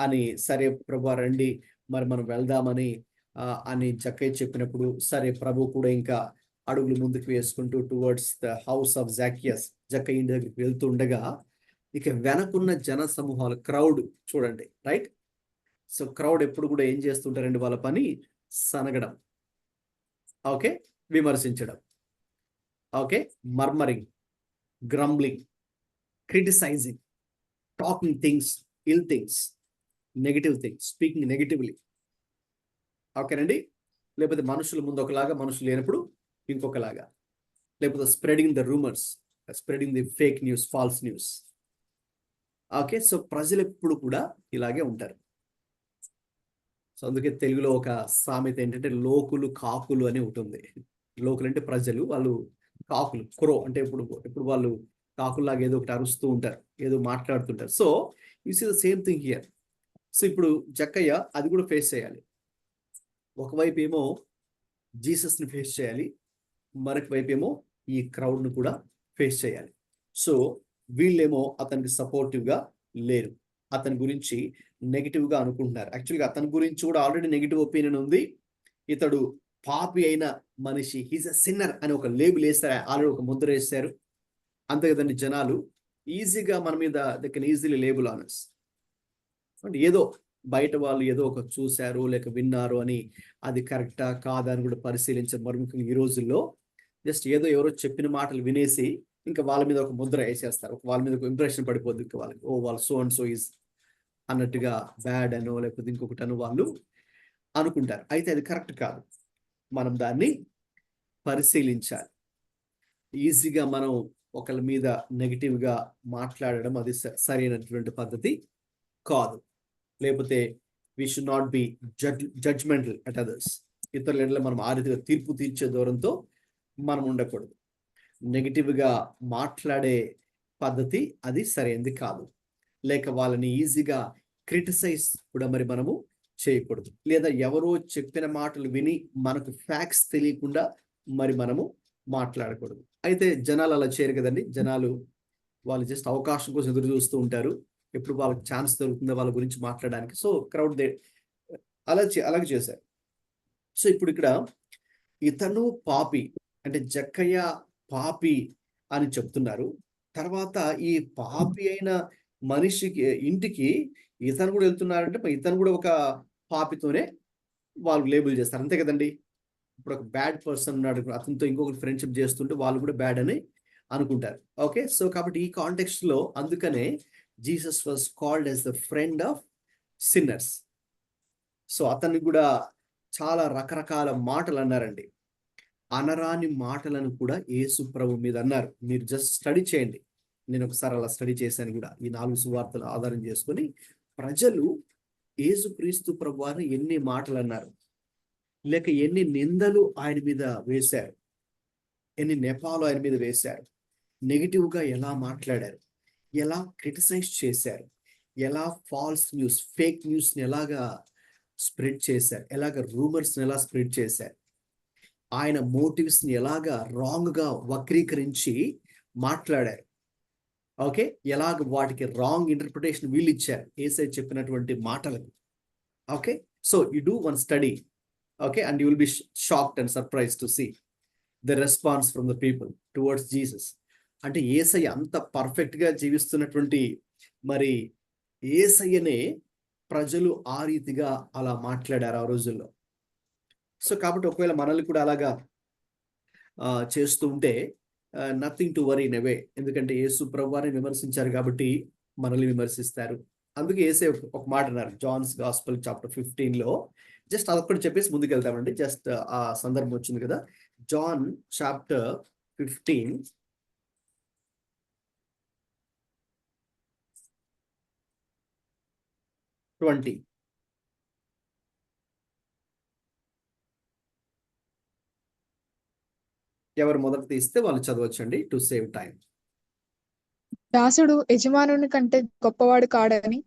Speaker 1: అని, సరే ప్రభు రండి మరి మనం వెళ్దామని అని జక్కయ్య చెప్పినప్పుడు, సరే ప్రభు కూడా ఇంకా అడుగులు ముందుకు వేసుకుంటూ టువర్డ్స్ ద హౌస్ ఆఫ్ జాకియస్, జక్కయ్య ఇంటి దగ్గరికి వెళ్తూ ఉండగా ఇక వెనకున్న జన సమూహాలు, క్రౌడ్ చూడండి, రైట్. సో క్రౌడ్ ఎప్పుడు కూడా ఏం చేస్తుంటారండి, వాళ్ళ పని సనగడం, ఓకే, విమర్శించడం, okay, murmuring, grumbling, criticising, talking things, ill things, negative things, speaking negatively, ఓకేనండి. లేకపోతే మనుషుల ముందు ఒకలాగా, మనుషులు లేనప్పుడు ఇంకొకలాగా, లేకపోతే spreading the rumours, spreading the fake news, false news. Okay, so ప్రజలు ఎప్పుడు కూడా ఇలాగే ఉంటారు. సో అందుకే తెలుగులో ఒక సామెత ఏంటంటే లోకులు కాకులు అని ఉంటుంది. లోకులు అంటే ప్రజలు, వాళ్ళు కాకులు, క్రో అంటే ఇప్పుడు వాళ్ళు కాకుల్లాగా ఏదో ఒకటి అరుస్తూ ఉంటారు, ఏదో మాట్లాడుతుంటారు. So it's the same thing here. So ఇప్పుడు జక్కయ్య అది కూడా ఫేస్ చేయాలి. ఒకవైపు ఏమో జీసస్ని ఫేస్ చేయాలి, మరొక వైపు ఏమో ఈ క్రౌడ్ను కూడా ఫేస్ చేయాలి. సో వీళ్ళేమో అతనికి సపోర్టివ్గా లేరు, అతని గురించి నెగిటివ్గా అనుకుంటున్నారు. యాక్చువల్గా అతని గురించి కూడా ఆల్రెడీ నెగిటివ్ ఒపీనియన్ ఉంది. ఇతడు పాపి అయిన మనిషి, హీజ్ అ సిన్నర్ అని ఒక లేబుల్ వేస్తారు, ఆల్రెడీ ఒక ముద్ర వేస్తారు. అంతే కదండి, జనాలు ఈజీగా మన మీద they can easily label on us. అంటే ఏదో బయట వాళ్ళు ఏదో ఒక చూశారు లేక విన్నారు అని అది కరెక్టా కాదా అని కూడా పరిశీలించే, మరి ముఖ్యంగా ఈ రోజుల్లో జస్ట్ ఏదో ఎవరో చెప్పిన మాటలు వినేసి ఇంకా వాళ్ళ మీద ఒక ముద్ర వేసేస్తారు, వాళ్ళ మీద ఒక ఇంప్రెషన్ పడిపోద్ది. ఇంకా వాళ్ళకి ఓ వాళ్ళు సో అండ్ సో ఈజ్ అన్నట్టుగా బ్యాడ్ అనో లేకపోతే ఇంకొకటి అనో వాళ్ళు అనుకుంటారు. అయితే అది కరెక్ట్ కాదు, మనం దాన్ని పరిశీలించాలి. ఈజీగా మనం ఒకరి మీద నెగిటివ్గా మాట్లాడడం అది సరైనటువంటి పద్ధతి కాదు. లేకపోతే we should not be judgemental at others. ఇతరుల ఎడల మనం ఆ రీతిగా తీర్పు తీర్చే దూరంతో మనం ఉండకూడదు. నెగిటివ్గా మాట్లాడే పద్ధతి అది సరైనది కాదు. లేక వాళ్ళని ఈజీగా క్రిటిసైజ్ కూడా మరి మనము చేయకూడదు. లేదా ఎవరో చెప్పిన మాటలు విని మనకు ఫ్యాక్ట్స్ తెలియకుండా మరి మనము మాట్లాడకూడదు. అయితే జనాలు అలా చేయరు కదండి. జనాలు వాళ్ళు జస్ట్ అవకాశం కోసం ఎదురు చూస్తూ ఉంటారు, ఎప్పుడు వాళ్ళకి ఛాన్స్ దొరుకుతుందో వాళ్ళ గురించి మాట్లాడడానికి. సో క్రౌడ్ అలాగే చేశారు. సో ఇప్పుడు ఇక్కడ ఇతను పాపి అంటే జక్కయ్య పాపి అని చెప్తున్నారు. తర్వాత ఈ పాపి అయిన మనిషికి ఇంటికి ఇతను కూడా వెళ్తున్నారంటే ఇతను కూడా ఒక పాపితోనే వాళ్ళు లేబుల్ చేస్తారు, అంతే కదండి. ఇప్పుడు ఒక బ్యాడ్ పర్సన్ ఉన్నాడు, అతనితో ఇంకొకరు ఫ్రెండ్షిప్ చేస్తుంటే వాళ్ళు కూడా బ్యాడ్ అని అనుకుంటారు. ఓకే, సో కాబట్టి ఈ కాంటెక్స్ట్ లో అందుకనే Jesus was called as the friend of sinners. So అతన్ని కూడా చాలా రకరకాల మాటలు అన్నారండి. అనరాని మాటలను కూడా యేసు ప్రభు మీద అన్నారు. మీరు జస్ట్ స్టడీ చేయండి, నేను ఒకసారి అలా స్టడీ చేశాను కూడా. ఈ 4 సువార్తలు ఆధారం చేసుకొని ప్రజలు యేసుక్రీస్తు ప్రభు వారిని ఎన్ని మాటలు అన్నారు, లేక ఎన్ని నిందలు ఆయన మీద వేశారు, ఎన్ని నెపాలు ఆయన మీద వేశారు, నెగిటివ్గా ఎలా మాట్లాడారు, ఎలా క్రిటిసైజ్ చేశారు, ఎలా ఫాల్స్ న్యూస్ ఫేక్ న్యూస్ని ఎలాగా స్ప్రెడ్ చేశారు, ఎలాగ రూమర్స్ని ఎలా స్ప్రెడ్ చేశారు, ఆయన మోటివ్స్ని ఎలాగా రాంగ్గా వక్రీకరించి మాట్లాడారు. ఓకే, ఎలాగ వాటికి రాంగ్ ఇంటర్ప్రిటేషన్ వీళ్ళు ఇచ్చారు యేసయ్య చెప్పినటువంటి మాటలకు. Okay, so you do one study, okay, and you will be shocked and surprised to see the response from the people towards Jesus. అంటే యేసయ్య అంత పర్ఫెక్ట్గా జీవిస్తున్నటువంటి మరి యేసయ్యనే ప్రజలు ఆ రీతిగా అలా మాట్లాడారు ఆ రోజుల్లో. సో కాబట్టి ఒకవేళ మనల్ని కూడా అలాగా చేస్తూ ఉంటే nothing to worry in a way. ఎందుకంటే యేసు ప్రభువారిని విమర్శించారు కాబట్టి మనల్ని విమర్శిస్తారు. అందుకే యేసే ఒక మాట అన్నారు జాన్స్ గాస్పెల్ చాప్టర్ 15లో. జస్ట్ అదొక్కటి చెప్పేసి ముందుకు వెళ్తామండి. జస్ట్ ఆ సందర్భం వచ్చింది కదా. John chapter 15 20. ఎవరు మొదట తీస్తే వాళ్ళు చదవచ్చండి, టు సేవ్ టైం.
Speaker 6: దాసుడు యజమానుని కంటే గొప్పవాడు కాడని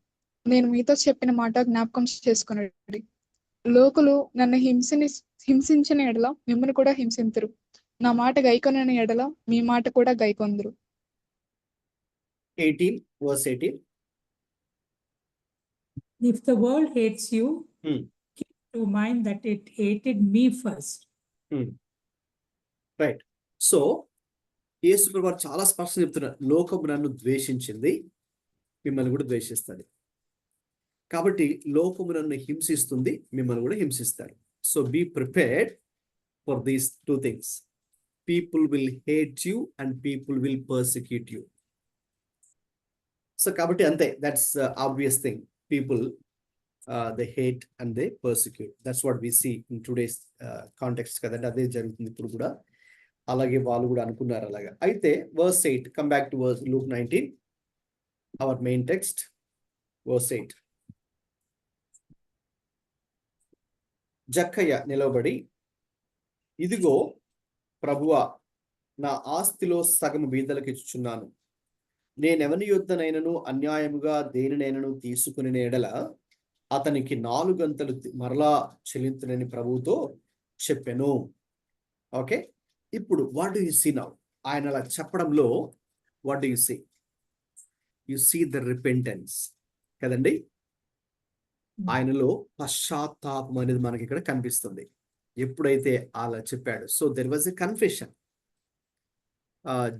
Speaker 6: నేను మీతో చెప్పిన మాట జ్ఞాపకం చేసుకున్నాడు. లోకులు నన్ను హింసించిన ఎడల మిమ్మల్ని కూడా హింసింతురు. నా మాట గైకొనని ఎడల మీ మాట కూడా గైకొందురు.
Speaker 1: 18 verse 18.
Speaker 2: If the world hates you, keep to mind that it hated me first.
Speaker 1: Right. So యేసు ప్రభువు చాలా స్పష్టంగా చెప్తున్నారు, లోకం నన్ను ద్వేషించింది, మిమ్మల్ని కూడా ద్వేషిస్తుంది. కాబట్టి లోకము నన్ను హింసిస్తుంది, మిమ్మల్ని కూడా హింసిస్తారు. So be prepared for these 2 things. People will hate you and people will persecute you. So కాబట్టి అంతే, that's obvious thing. People they hate and they persecute. That's what we see in today's context కదండి. అదే జరుగుతుంది ఇప్పుడు కూడా. అలాగే వాళ్ళు కూడా అనుకున్నారు అలాగా. అయితే verse 8, come back to Luke 19, our main text, verse 8. జక్కయ్య నిలబడి, ఇదిగో ప్రభువా, నా ఆస్తిలో సగము బీదలకు ఇచ్చుచున్నాను. నేనెవని యొద్దనైనను అన్యాయముగా దేనినైనను తీసుకుని ఎడల అతనికి 4 గంతలు మరలా చెల్లించునని ప్రభువుతో చెప్పెను. ఓకే, ఇప్పుడు what do you see now? ఆయన అలా చెప్పడంలో what do you see? You see the repentance కదండి. ఆయనలో పశ్చాత్తాపం అనేది మనకి ఇక్కడ కనిపిస్తుంది ఎప్పుడైతే అలా చెప్పాడు. So there was a confession.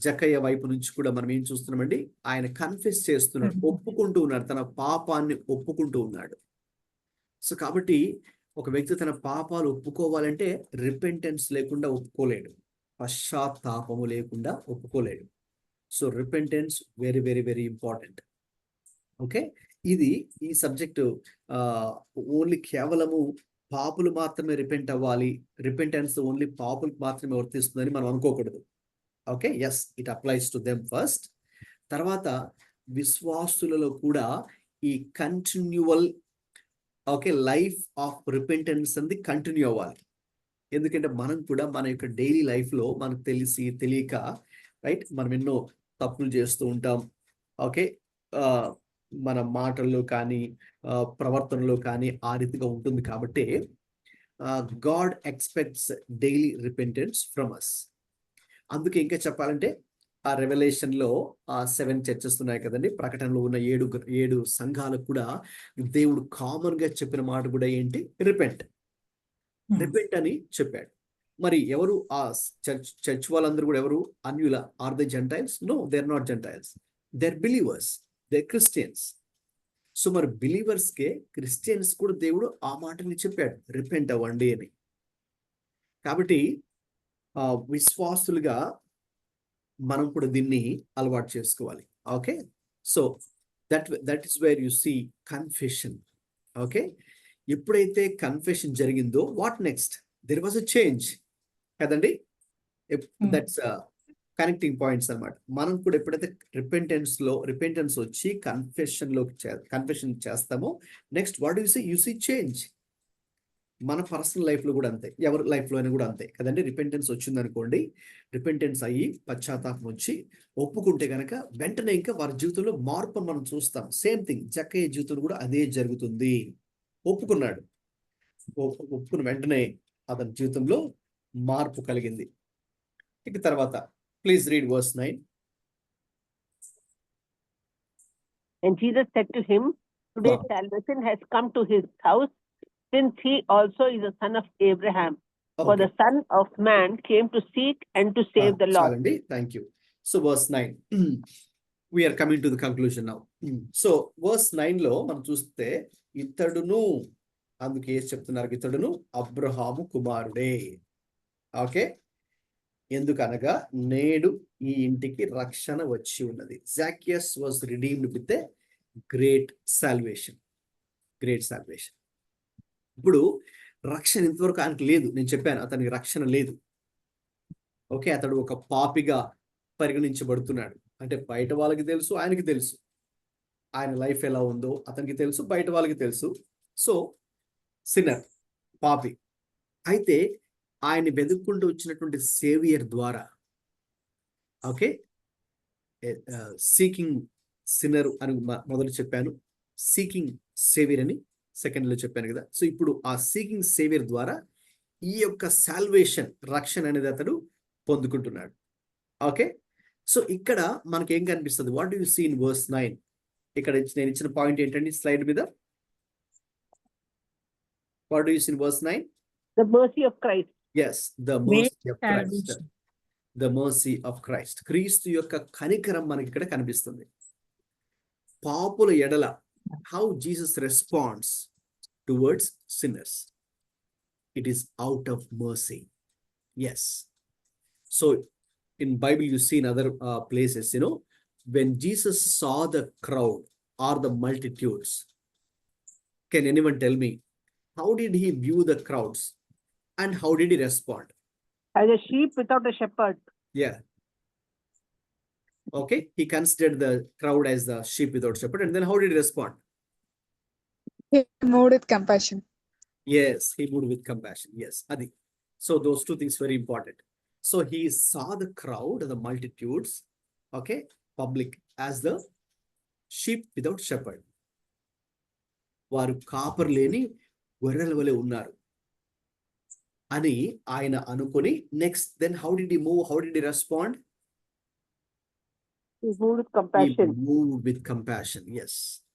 Speaker 1: జక్కయ్య వైపు నుంచి కూడా మనం ఏం చూస్తున్నామండి? ఆయన కన్ఫెస్ చేస్తున్నాడు, ఒప్పుకుంటూ ఉన్నాడు, తన పాపాన్ని ఒప్పుకుంటూ ఉన్నాడు. సో కాబట్టి ఒక వ్యక్తి తన పాపాలు ఒప్పుకోవాలంటే రిపెంటెన్స్ లేకుండా ఒప్పుకోలేడు, పశ్చాత్తాపము లేకుండా ఒప్పుకోలేడు. So repentance very very very important. Okay, ఇది ఈ సబ్జెక్టు ఓన్లీ కేవలము పాపులు మాత్రమే రిపెంట్ అవ్వాలి, రిపెంటెన్స్ ఓన్లీ పాపులకు మాత్రమే వర్తిస్తుందని మనం అనుకోకూడదు. Okay, yes, it applies to them first. తర్వాత విశ్వాసులలో కూడా ఈ కంటిన్యూవల్ లైఫ్ ఆఫ్ రిపెంటెన్స్ అనేది కంటిన్యూ అవ్వాలి. ఎందుకంటే మనం కూడా మన యొక్క డైలీ లైఫ్లో మనకు తెలిసి తెలియక రైట్ మనం ఎన్నో తప్పులు చేస్తూ ఉంటాం. ఓకే, మన మాటల్లో కానీ ప్రవర్తనలో కానీ ఆ రీతిగా ఉంటుంది. కాబట్టి God expects daily repentance from us. అందుకే ఇంకా చెప్పాలంటే ఆ రెవల్యూషన్లో 7 చర్చెస్ ఉన్నాయి కదండి, ప్రకటనలో ఉన్న 7 సంఘాలకు కూడా దేవుడు కామన్ గా చెప్పిన మాట కూడా ఏంటి? రిపెంట్ అని చెప్పాడు. మరి ఎవరు ఆ చర్చ్ వాళ్ళందరూ కూడా ఎవరు? అన్యుల? Are they Gentiles? No, they are not Gentiles, they are believers, they are Christians. So మరి బిలీవర్స్ కే క్రిస్టియన్స్ కూడా దేవుడు ఆ మాటని చెప్పాడు, రిపెంట్ అవ్వండి అని. కాబట్టి విశ్వాసులుగా మనం కూడా దీన్ని అలవాటు చేసుకోవాలి. Okay, so that is where you see confession. Okay, ఎప్పుడైతే కన్ఫెషన్ జరిగిందో what next? There was a change కదండి. దట్స్ కనెక్టింగ్ పాయింట్స్ అన్నమాట. మనం కూడా ఎప్పుడైతే రిపెంటెన్స్ వచ్చి కన్ఫెషన్ చేస్తామో next what you see? You see change. మన పర్సనల్ లైఫ్లో కూడా అంతే, ఎవరి లైఫ్లో అయినా కూడా అంతే కదండి. రిపెంటెన్స్ వచ్చింది అనుకోండి, రిపెంటెన్స్ అయ్యి పశ్చాత్తాపం వచ్చి ఒప్పుకుంటే కనుక వెంటనే ఇంకా వారి జీవితంలో మార్పు మనం చూస్తాం. సేమ్ థింగ్ జక్కయ్య జీవితంలో కూడా అదే జరుగుతుంది. ఒప్పుకున్నాడు, ఒప్పుకున్న వెంటనే అతని జీవితంలో మార్పు కలిగింది. ఇక తర్వాత please read verse 9.
Speaker 3: And Jesus said to him, today salvation has come to his house, since he also is a son of Abraham. For the Son of Man came to seek and to save the lost.
Speaker 1: చాలండి, thank you. So verse 9, we're coming to the conclusion now. So verse 9 లో మనం చూస్తే ఇతడును, అందుకే చెప్తున్నారు, ఇతడును అబ్రహాము కుమారుడే. Okay, ఎందుకనగా నేడు ఈ ఇంటికి రక్షణ వచ్చి ఉన్నది. Zacchaeus was redeemed with a great salvation. ఇప్పుడు రక్షణ ఇంతవరకు ఆయనకు లేదు. నేను చెప్పాను, అతనికి రక్షణ లేదు. ఓకే, అతడు ఒక పాపిగా పరిగణించబడుతున్నాడు. అంటే బయట వాళ్ళకి తెలుసు, ఆయనకి తెలుసు, ఆయన లైఫ్ ఎలా ఉందో అతనికి తెలుసు, బయట వాళ్ళకి తెలుసు. సో సిన్నర్, పాపి. అయితే ఆయన వెతుక్కుంటూ వచ్చినటువంటి సేవియర్ ద్వారా, ఓకే, సీకింగ్ సిన్నర్ అని మొదలు చెప్పాను, సీకింగ్ సేవియర్ అని సెకండ్లో చెప్పాను కదా. సో ఇప్పుడు ఆ సీకింగ్ సేవియర్ ద్వారా ఈ యొక్క సాల్వేషన్, రక్షణ అనేది అతడు పొందుకుంటున్నాడు. ఓకే, సో ఇక్కడ మనకి ఏం కనిపిస్తుంది? What do you see in verse 9? ఇక్కడ నేను ఇచ్చిన పాయింట్ ఏంటండి స్లైడ్ మీద? What do you see in verse 9?
Speaker 3: The mercy of Christ.
Speaker 1: Yes, the mercy of Christ. The mercy of Christ. క్రీస్తు యొక్క కనికరం మనకి ఇక్కడ కనిపిస్తుంది. పాపుల ఎడల how Jesus responds towards sinners. It is out of mercy. Yes. So in Bible you see in other places, when Jesus saw the crowd or the multitudes, can anyone tell me how did he view the crowds and how did he respond?
Speaker 3: As a sheep without a shepherd.
Speaker 1: Yeah. Okay, he considered the crowd as the sheep without shepherd, and then how did he respond?
Speaker 6: He moved with compassion.
Speaker 1: Yes, he moved with compassion. Yes, Adi. So those two things very important. So he saw the crowd, the multitudes, okay, public, as the sheep without shepherd. వారు కాపర్ లేని గొర్రెల వలె ఉన్నారు అని ఆయన అనుకొని next then how did he move, how did he respond?
Speaker 3: He moved with compassion.
Speaker 1: He moved with compassion. Yes.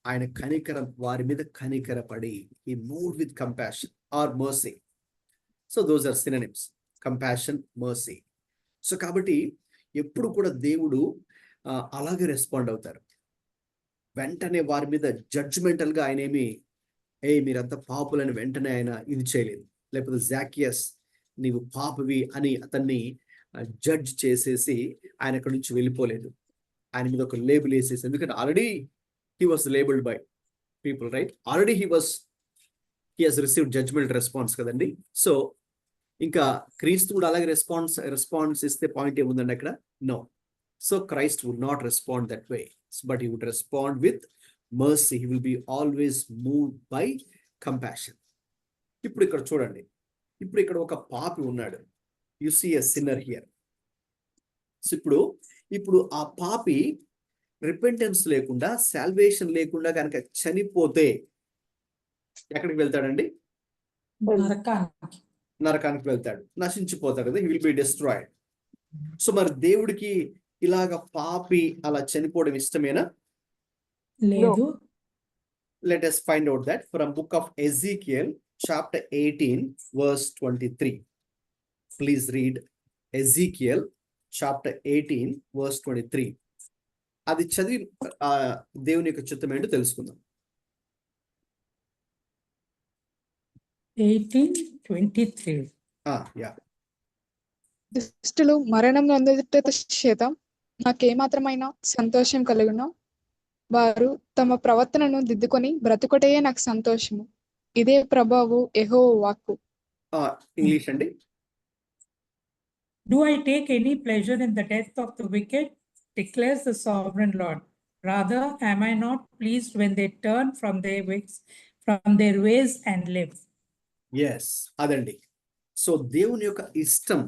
Speaker 1: ఆయన కనికరం, వారి మీద కనికరపడి, he moved with compassion or mercy. So those are synonyms. Compassion, mercy. So కాబట్టి ఎప్పుడు కూడా దేవుడు అలాగే respond అవుతారు. వెంటనే వారి మీద జడ్జిమెంటల్ గా ఆయన ఏమి మీరంతా పాపులని వెంటనే ఆయన ఇది చేయలేదు. లేకపోతే జాకియస్ నీవు పాపవి అని అతన్ని జడ్జ్ చేసేసి ఆయన అక్కడి నుంచి వెళ్ళిపోలేదు. ఆయన మీద ఒక లేబుల్ వేసేసి, ఎందుకంటే already he was labeled by people, right? Already he has received judgment response కదండి. సో ఇంకా క్రీస్తు కూడా అలాగే రెస్పాన్స్ ఇస్తే పాయింట్ ఏముందండి అక్కడ? No. So Christ would not respond that way, but he would respond with mercy. He will be always moved by compassion. ఇప్పుడు ఇక్కడ చూడండి, ఇప్పుడు ఇక్కడ ఒక పాపి ఉన్నాడు. You see a sinner here. So ఇప్పుడు ఆ పాపి రిపెంటెన్స్ లేకుండా, సాల్వేషన్ లేకుండా కనుక చనిపోతే ఎక్కడికి వెళ్తాడండి? నరకానికి వెళ్తాడు, నశించిపోతాడు కదా. He will be destroyed. So మరి దేవుడికి ఇలాగ పాపి అలా చనిపోవడం ఇష్టమేనా?
Speaker 2: లేదు.
Speaker 1: Let us find out that from book of Ezekiel chapter 18 verse 23. Please read Ezekiel chapter 18 verse 23. అది చదివి దేవుని యొక్క చిత్తం ఏంటో తెలుసుకుందాం.
Speaker 2: 18:23.
Speaker 6: దుష్టులు మరణం నందుట చేత నాకేమాత్రమైన సంతోషం కలుగునో వారు తమ ప్రవర్తనను దిద్దుకొని బ్రతుకుటయే నాకు సంతోషము. ఇదే ప్రభావు యెహోవా వాక్కు.
Speaker 1: ఇంగ్లీష్ అండి.
Speaker 2: Do I take any pleasure in the death of the wicked? Declares the sovereign Lord. Rather, am I not pleased when they turn from their ways and live?
Speaker 1: Yes, అదండి. సో దేవుని యొక్క ఇష్టం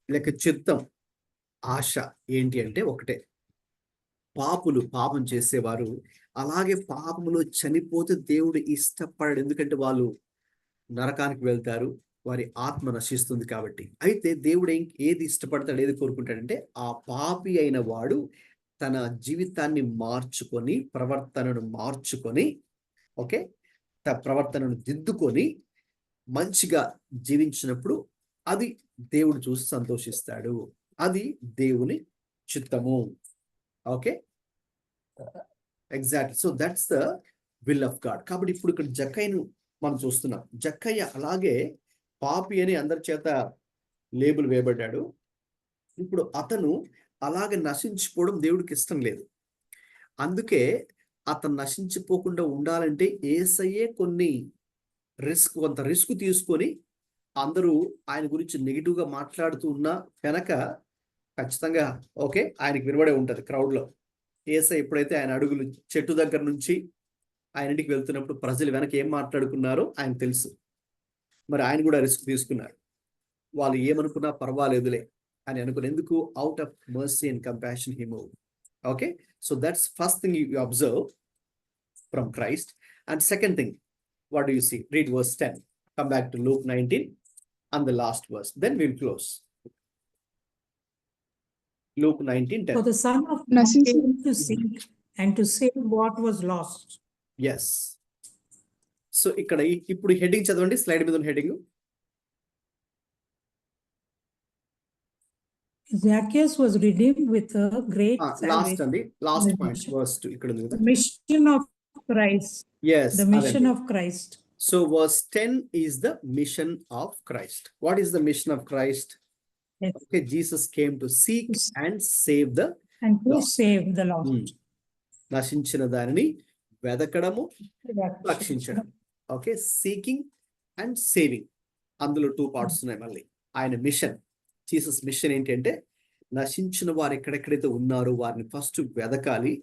Speaker 1: లేక చిత్తం, ఆశ ఏంటి అంటే ఒకటే, పాపం చేసేవారు అలాగే పాపములో చనిపోతే దేవుడు ఇష్టపడడు. ఎందుకంటే వాళ్ళు నరకానికి వెళ్తారు, వారి ఆత్మ నశిస్తుంది కాబట్టి. అయితే దేవుడు ఏది ఇష్టపడతాడు, ఏది కోరుకుంటాడంటే ఆ పాపి అయిన వాడు తన జీవితాన్ని మార్చుకొని, ప్రవర్తనను మార్చుకొని, ఓకే, ప్రవర్తనను దిద్దుకొని మంచిగా జీవించినప్పుడు అది దేవుడు చూసి సంతోషిస్తాడు. అది దేవుని చిత్తము. Okay, exactly. So that's the will of God. కాబట్టి ఇప్పుడు ఇక్కడ జక్కయ్యను మనం చూస్తున్నాం. జక్కయ్య అలాగే పాపి అని అందరి చేత లేబుల్ వేయబడ్డాడు. ఇప్పుడు అతను అలాగే నశించిపోవడం దేవుడికి ఇష్టం లేదు. అందుకే అతను నశించిపోకుండా ఉండాలంటే యేసయ్యే కొంత రిస్క్ తీసుకొని, అందరూ ఆయన గురించి నెగిటివ్ గా మాట్లాడుతూ ఉన్నా వెనక ఖచ్చితంగా ఓకే ఆయనకి వినబడే ఉంటది క్రౌడ్ లో. యేసయ్య ఎప్పుడైతే ఆయన అడుగులు చెట్టు దగ్గర నుంచి ఆయన ఇంటికి వెళ్తున్నప్పుడు ప్రజలు వెనక ఏం మాట్లాడుకున్నారో ఆయన తెలుసు. మరి ఆయన కూడా రిస్క్ తీసుకున్నారు. వాళ్ళు ఏమనుకున్నా పర్వాలేదులే అని అనుకుని, ఎందుకు? Out of mercy and compassion he move. Okay, so that's first thing you observe from Christ. And second thing, what do you see? Read verse 10. Come back to Luke 19 and the last verse. Then we'll close. Luke 19:10.
Speaker 2: For the Son of Man came to seek and to save what was lost.
Speaker 1: Yes. So ఇక్కడ ఇప్పుడు heading చదవండి, slide మీద ఉన్న heading.
Speaker 2: Zacchaeus was redeemed with a great
Speaker 1: last అండి, last point
Speaker 2: salvation.
Speaker 1: verse 2 ఇక్కడ ఉంది కదా.
Speaker 2: Mission of Christ.
Speaker 1: Yes,
Speaker 2: The mission of Christ.
Speaker 1: So verse 10 is the mission of Christ. What is the mission of Christ?
Speaker 2: Yes.
Speaker 1: Okay, Jesus came to seek and save the
Speaker 2: And to
Speaker 1: lost.
Speaker 2: save the lost.
Speaker 1: నశించిన దానిని వెదకడము, రక్షించడం. Okay, seeking and saving, అందులో 2 parts ఉన్నాయి. మళ్ళీ ఆయన machine, Jesus machine ఏంటంటే నశించిన వారు ఎక్కడెక్కడైతే ఉన్నారో వారిని ఫస్ట్ వెదకాలి.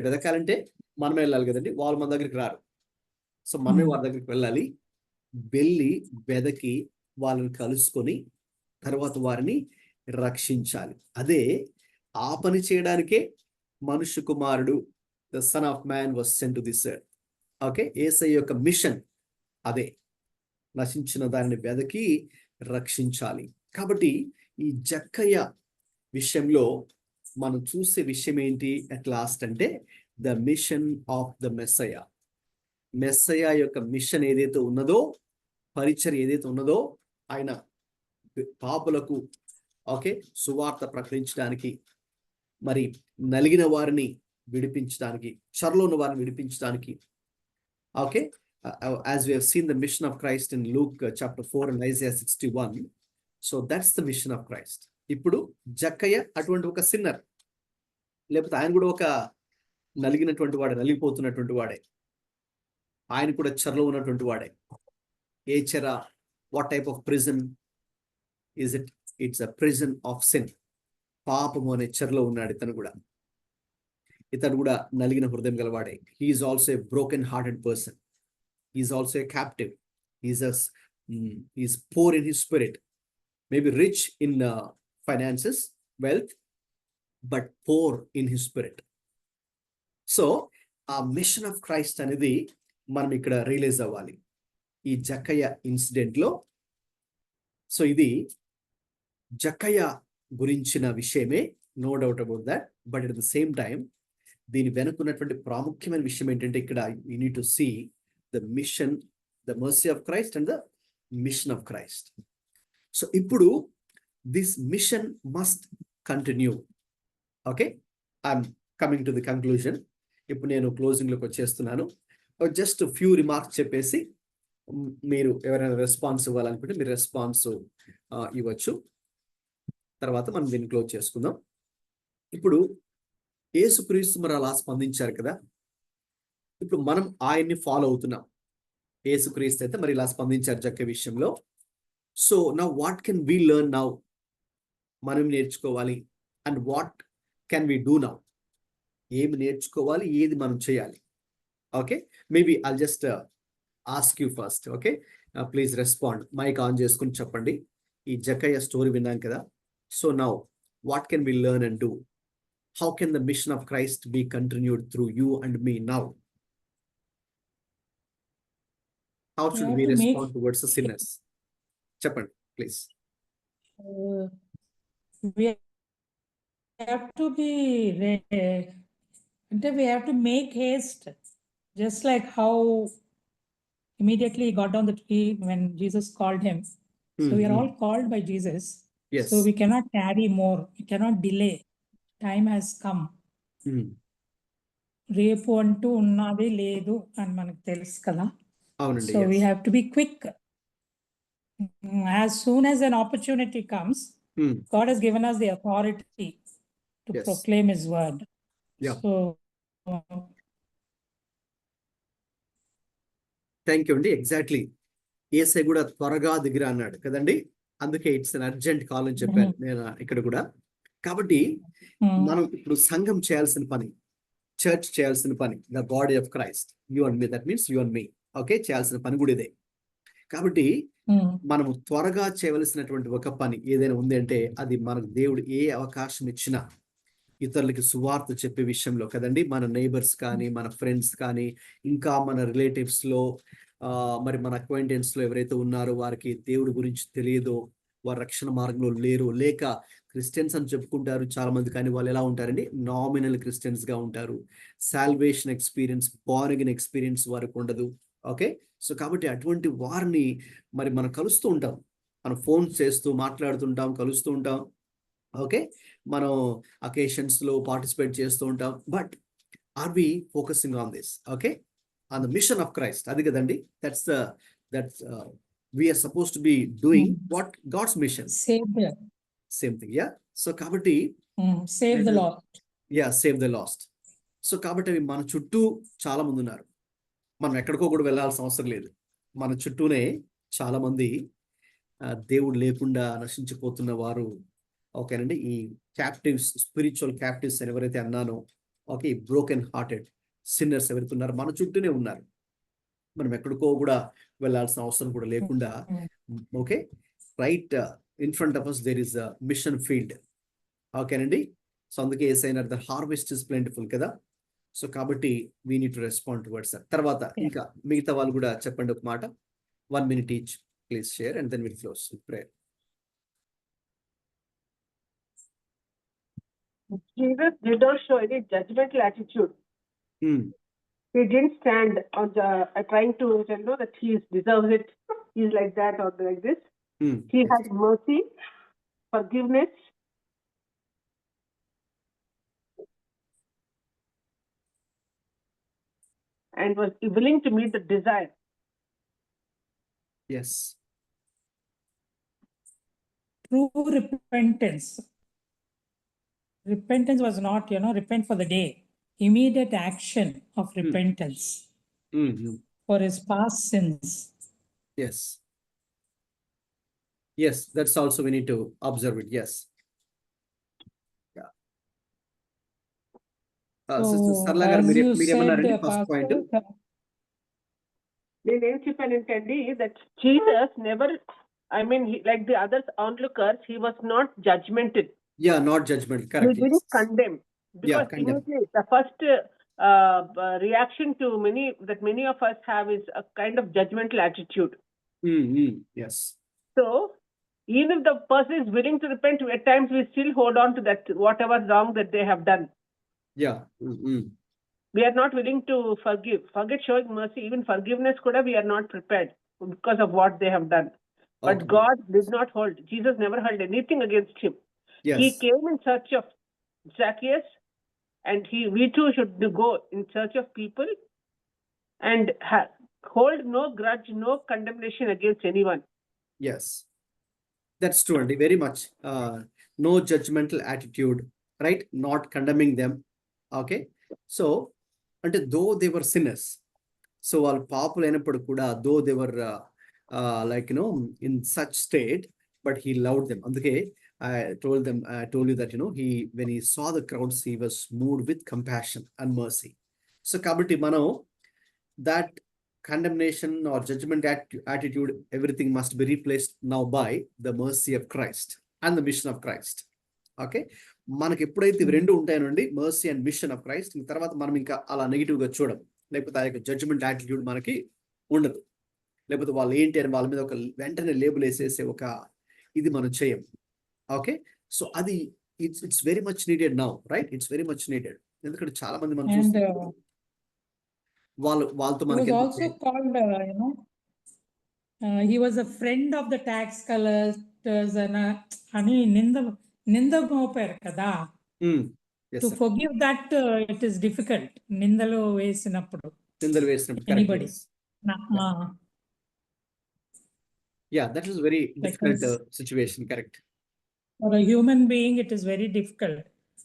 Speaker 1: వెదకాలంటే మనమే వెళ్ళాలి కదండి, వాళ్ళు మన దగ్గరికి రారు. సో మనమే వారి దగ్గరికి వెళ్ళాలి, వెళ్ళి వెదకి వాళ్ళని కలుసుకొని తర్వాత వారిని రక్షించాలి. అదే ఆ పని చేయడానికే మనుష్య కుమారుడు, the Son of Man was sent to this earth. Okay, యేసయ్య యొక్క మిషన్ అదే, నశించిన దానిని వెదకి రక్షించాలి. కాబట్టి ఈ జక్కయ్య విషయంలో మనం చూసే విషయం ఏంటి అట్ లాస్ట్ అంటే the mission of the Messiah. Messiah యొక్క మిషన్ ఏదైతే ఉన్నదో, పరిచర్య ఏదైతే ఉన్నదో, ఆయన పాపులకు ఓకే సువార్త ప్రకటించడానికి, మరి నలిగిన వారిని విడిపించడానికి, చెరలో ఉన్న వారిని విడిపించడానికి. Okay, as we have seen the mission of Christ in Luke chapter 4 and Isaiah 61, so that's the mission of Christ. ఇప్పుడు జక్కయ్య అటువంటి ఒక సిన్నర్, లేకపోతే ఆయన కూడా ఒక నలిగినటువంటి వాడే, నలిగిపోతున్నటువంటి వాడే, ఆయన కూడా చెరలో ఉన్నటువంటి వాడే. ఏ చెర? What type of prison is it? It's a prison of sin. పాపము అనే చెరలో ఉన్నాడు ఇతను కూడా. ఇతను కూడా నలిగిన హృదయం గలవాడే. He's also a broken hearted person. He's also a captive. He's poor in his spirit. Maybe rich in finances, wealth, but poor in his spirit. So, a mission of Christ అనేది మనం ఇక్కడ రియలైజ్ అవ్వాలి ఈ జక్కయ్య incident లో. So ఇది జక్కయ్య గురించిన విషయమే, no doubt about that. But at the same time దీని వెనుకున్నటువంటి ప్రాముఖ్యమైన విషయం ఏంటంటే ఇక్కడ you need to see the mission, the mercy of Christ and the mission of Christ. So ఇప్పుడు this mission must continue. Okay, I'm coming to the conclusion. ఇప్పుడు నేను closing లోకి వచ్చేస్తున్నాను. జస్ట్ ఫ్యూ రిమార్క్స్ చెప్పేసి మీరు ఎవరైనా రెస్పాన్స్ ఇవ్వాలనుకుంటే మీరు రెస్పాన్స్ ఇవ్వచ్చు. తర్వాత మనం దీన్ని క్లోజ్ చేసుకుందాం. ఇప్పుడు యేసుక్రీస్తు మరి అలా స్పందించారు కదా, ఇప్పుడు మనం ఆయన్ని ఫాలో అవుతున్నాం. యేసుక్రీస్తు అయితే మరి ఇలా స్పందించారు జక్కయ్య విషయంలో. So now what can we learn now? మనం నేర్చుకోవాలి. And what can we do now? ఏమి నేర్చుకోవాలి, ఏది మనం చేయాలి? Okay, maybe I'll just ask you first. Okay, please respond. Mic on చేసుకుని చెప్పండి. ఈ జక్కయ్య స్టోరీ విన్నాం కదా. So now what can we learn and do? How can the mission of Christ be continued through you and me now? How should we respond towards the sinners? Chappan, please.
Speaker 2: We have to be, we have to make haste, just like how immediately he got down the tree when Jesus called him. So we are all called by Jesus.
Speaker 1: Yes.
Speaker 2: So we cannot tarry more. We cannot delay. Time has come. రేపు అంటూ ఉన్నది లేదు అని మనకు తెలుసు కదా. So we have to be quick. As soon as an opportunity comes, God has given us the authority to proclaim His word.
Speaker 1: Yeah.
Speaker 2: So,
Speaker 1: thank you అండి. Exactly, యేసయ్య కూడా త్వరగా దిగిరా అన్నాడు కదండి. అందుకే ఇట్స్ అన్ అర్జెంట్ కాల్ అని చెప్పాను నేను ఇక్కడ కూడా. కాబట్టి మనం ఇప్పుడు సంఘం చేయాల్సిన పని, చర్చ్ చేయాల్సిన పని, the body of Christ, you and me, that means you and me. Okay, చేయాల్సిన పని కూడా ఇదే. కాబట్టి మనము త్వరగా చేయవలసినటువంటి ఒక పని ఏదైనా ఉంది అంటే అది మనకు దేవుడు ఏ అవకాశం ఇచ్చినా ఇతరులకి సువార్త చెప్పే విషయంలో కదండి. మన నైబర్స్ కానీ, మన ఫ్రెండ్స్ కానీ, ఇంకా మన రిలేటివ్స్ లో, మరి మన అక్వైంటెన్స్ లో ఎవరైతే ఉన్నారో వారికి దేవుడి గురించి తెలియదో, వారు రక్షణ మార్గంలో లేరు, లేక క్రిస్టియన్స్ అని చెప్పుకుంటారు చాలా మంది, కానీ వాళ్ళు ఎలా ఉంటారండి? నామినల్ క్రిస్టియన్స్ గా ఉంటారు. Salvation experience, born again experience వారికి ఉండదు. ఓకే, సో కాబట్టి అటువంటి వారిని మరి మనం కలుస్తూ ఉంటాం, మనం ఫోన్ చేస్తూ మాట్లాడుతుంటాం, కలుస్తూ ఉంటాం. ఓకే, మనం అకేషన్స్ లో పార్టిసిపేట్ చేస్తూ ఉంటాం. But are we focusing on this? Okay, on the mission of Christ. అది కదండి, that's we are supposed to be doing what God's mission. Same thing, yeah. So కాబట్టి
Speaker 2: save the lost.
Speaker 1: Yeah, save the lost. So కాబట్టి మన చుట్టూ చాలా మంది ఉన్నారు. మనం ఎక్కడికో కూడా వెళ్ళాల్సిన అవసరం లేదు. మన చుట్టూనే చాలా మంది దేవుడు లేకుండా నశించిపోతున్న వారు, ఓకేనండి, ఈ క్యాప్టివ్స్, స్పిరిచువల్ క్యాప్టివ్స్ అని ఎవరైతే అన్నానో, ఓకే, బ్రోకెన్ హార్టెడ్ సిన్నర్స్ ఎవరైతే ఉన్నారో మన చుట్టూనే ఉన్నారు. మనం ఎక్కడికో కూడా వెళ్ళాల్సిన అవసరం కూడా లేకుండా, okay, right in front of us there is a mission field. ఓకేనండి. సో అందుకే Yesayya the harvest is plentiful కదా. సో కాబట్టి we need to respond towards that. తర్వాత ఇంకా మిగతా వాళ్ళు కూడా చెప్పండి ఒక మాట. 1 minute each please share and then will close with prayer.
Speaker 3: Jesus did not show any judgmental attitude. He didn't stand on the trying to know that he deserves it. He's like that or like this. He had mercy, forgiveness, and was willing to meet the desire.
Speaker 1: Yes.
Speaker 2: True repentance. Repentance was not, repent for the day. Immediate action of repentance for his past sins.
Speaker 1: Yes. Yes, that's also we need to observe it. Yes. Yeah. Sister Sarla garu
Speaker 2: as you
Speaker 1: మీరేమన్నారండి
Speaker 2: said,
Speaker 1: first point?
Speaker 3: నేనేం చెప్పానంటే that Jesus never, I mean, like the other onlookers, he was not judgmental.
Speaker 1: Yeah, not judgment. Correct.
Speaker 3: He didn't condemn. Because
Speaker 1: condemn.
Speaker 3: immediately the first reaction to many of us have is a kind of judgmental attitude.
Speaker 1: Yes.
Speaker 3: So even if the person is willing to repent, at times we still hold on to that whatever wrong that they have done.
Speaker 1: Yeah.
Speaker 3: We are not willing to forgive. Forget showing mercy. Even forgiveness we are not prepared because of what they have done. But
Speaker 1: Okay.
Speaker 3: God did not hold. Jesus never held anything against him.
Speaker 1: Yes.
Speaker 3: He came in search of Zacchaeus, and we too should go in search of people and hold no grudge, no condemnation against anyone.
Speaker 1: Yes. That's true, Andy. Very much. No judgmental attitude, right? Not condemning them. Okay. So, until though they were sinners, so all పాపులు అయినప్పుడు కూడా though they were like in such state, but he loved them. అందుకే I told you that he when he saw the crowds, he was moved with compassion and mercy. So కాబట్టి మనం that condemnation or judgment attitude, everything must be replaced now by the mercy of Christ and the mission of Christ. Okay, మనకి ఎప్పుడైతే ఇవి రెండు ఉంటాయనండి, mercy and mission of Christ, తర్వాత మనం ఇంకా అలా నెగిటివ్ గా చూడం, లేకపోతే ఆ యొక్క జడ్జ్మెంట్ యాటిట్యూడ్ మనకి ఉండదు, లేకపోతే వాళ్ళు ఏంటి అని వాళ్ళ మీద ఒక వెంటనే లేబుల్ వేసేసే ఒక ఇది మనం చేయం. ఓకే, సో అది it's very much needed now, right? It's very much needed. ఎందుకంటే చాలా మంది మనం చూస్తున్నాం వాళ్ళతో మనకి
Speaker 2: he was also called, he was a friend of the tax collectors అని నింద మోపారు కదా. To forgive that, it is difficult. నిందలు వేసినప్పుడు anybody.
Speaker 1: Yeah, that is very difficult situation. Correct.
Speaker 2: For a human being, it is very difficult.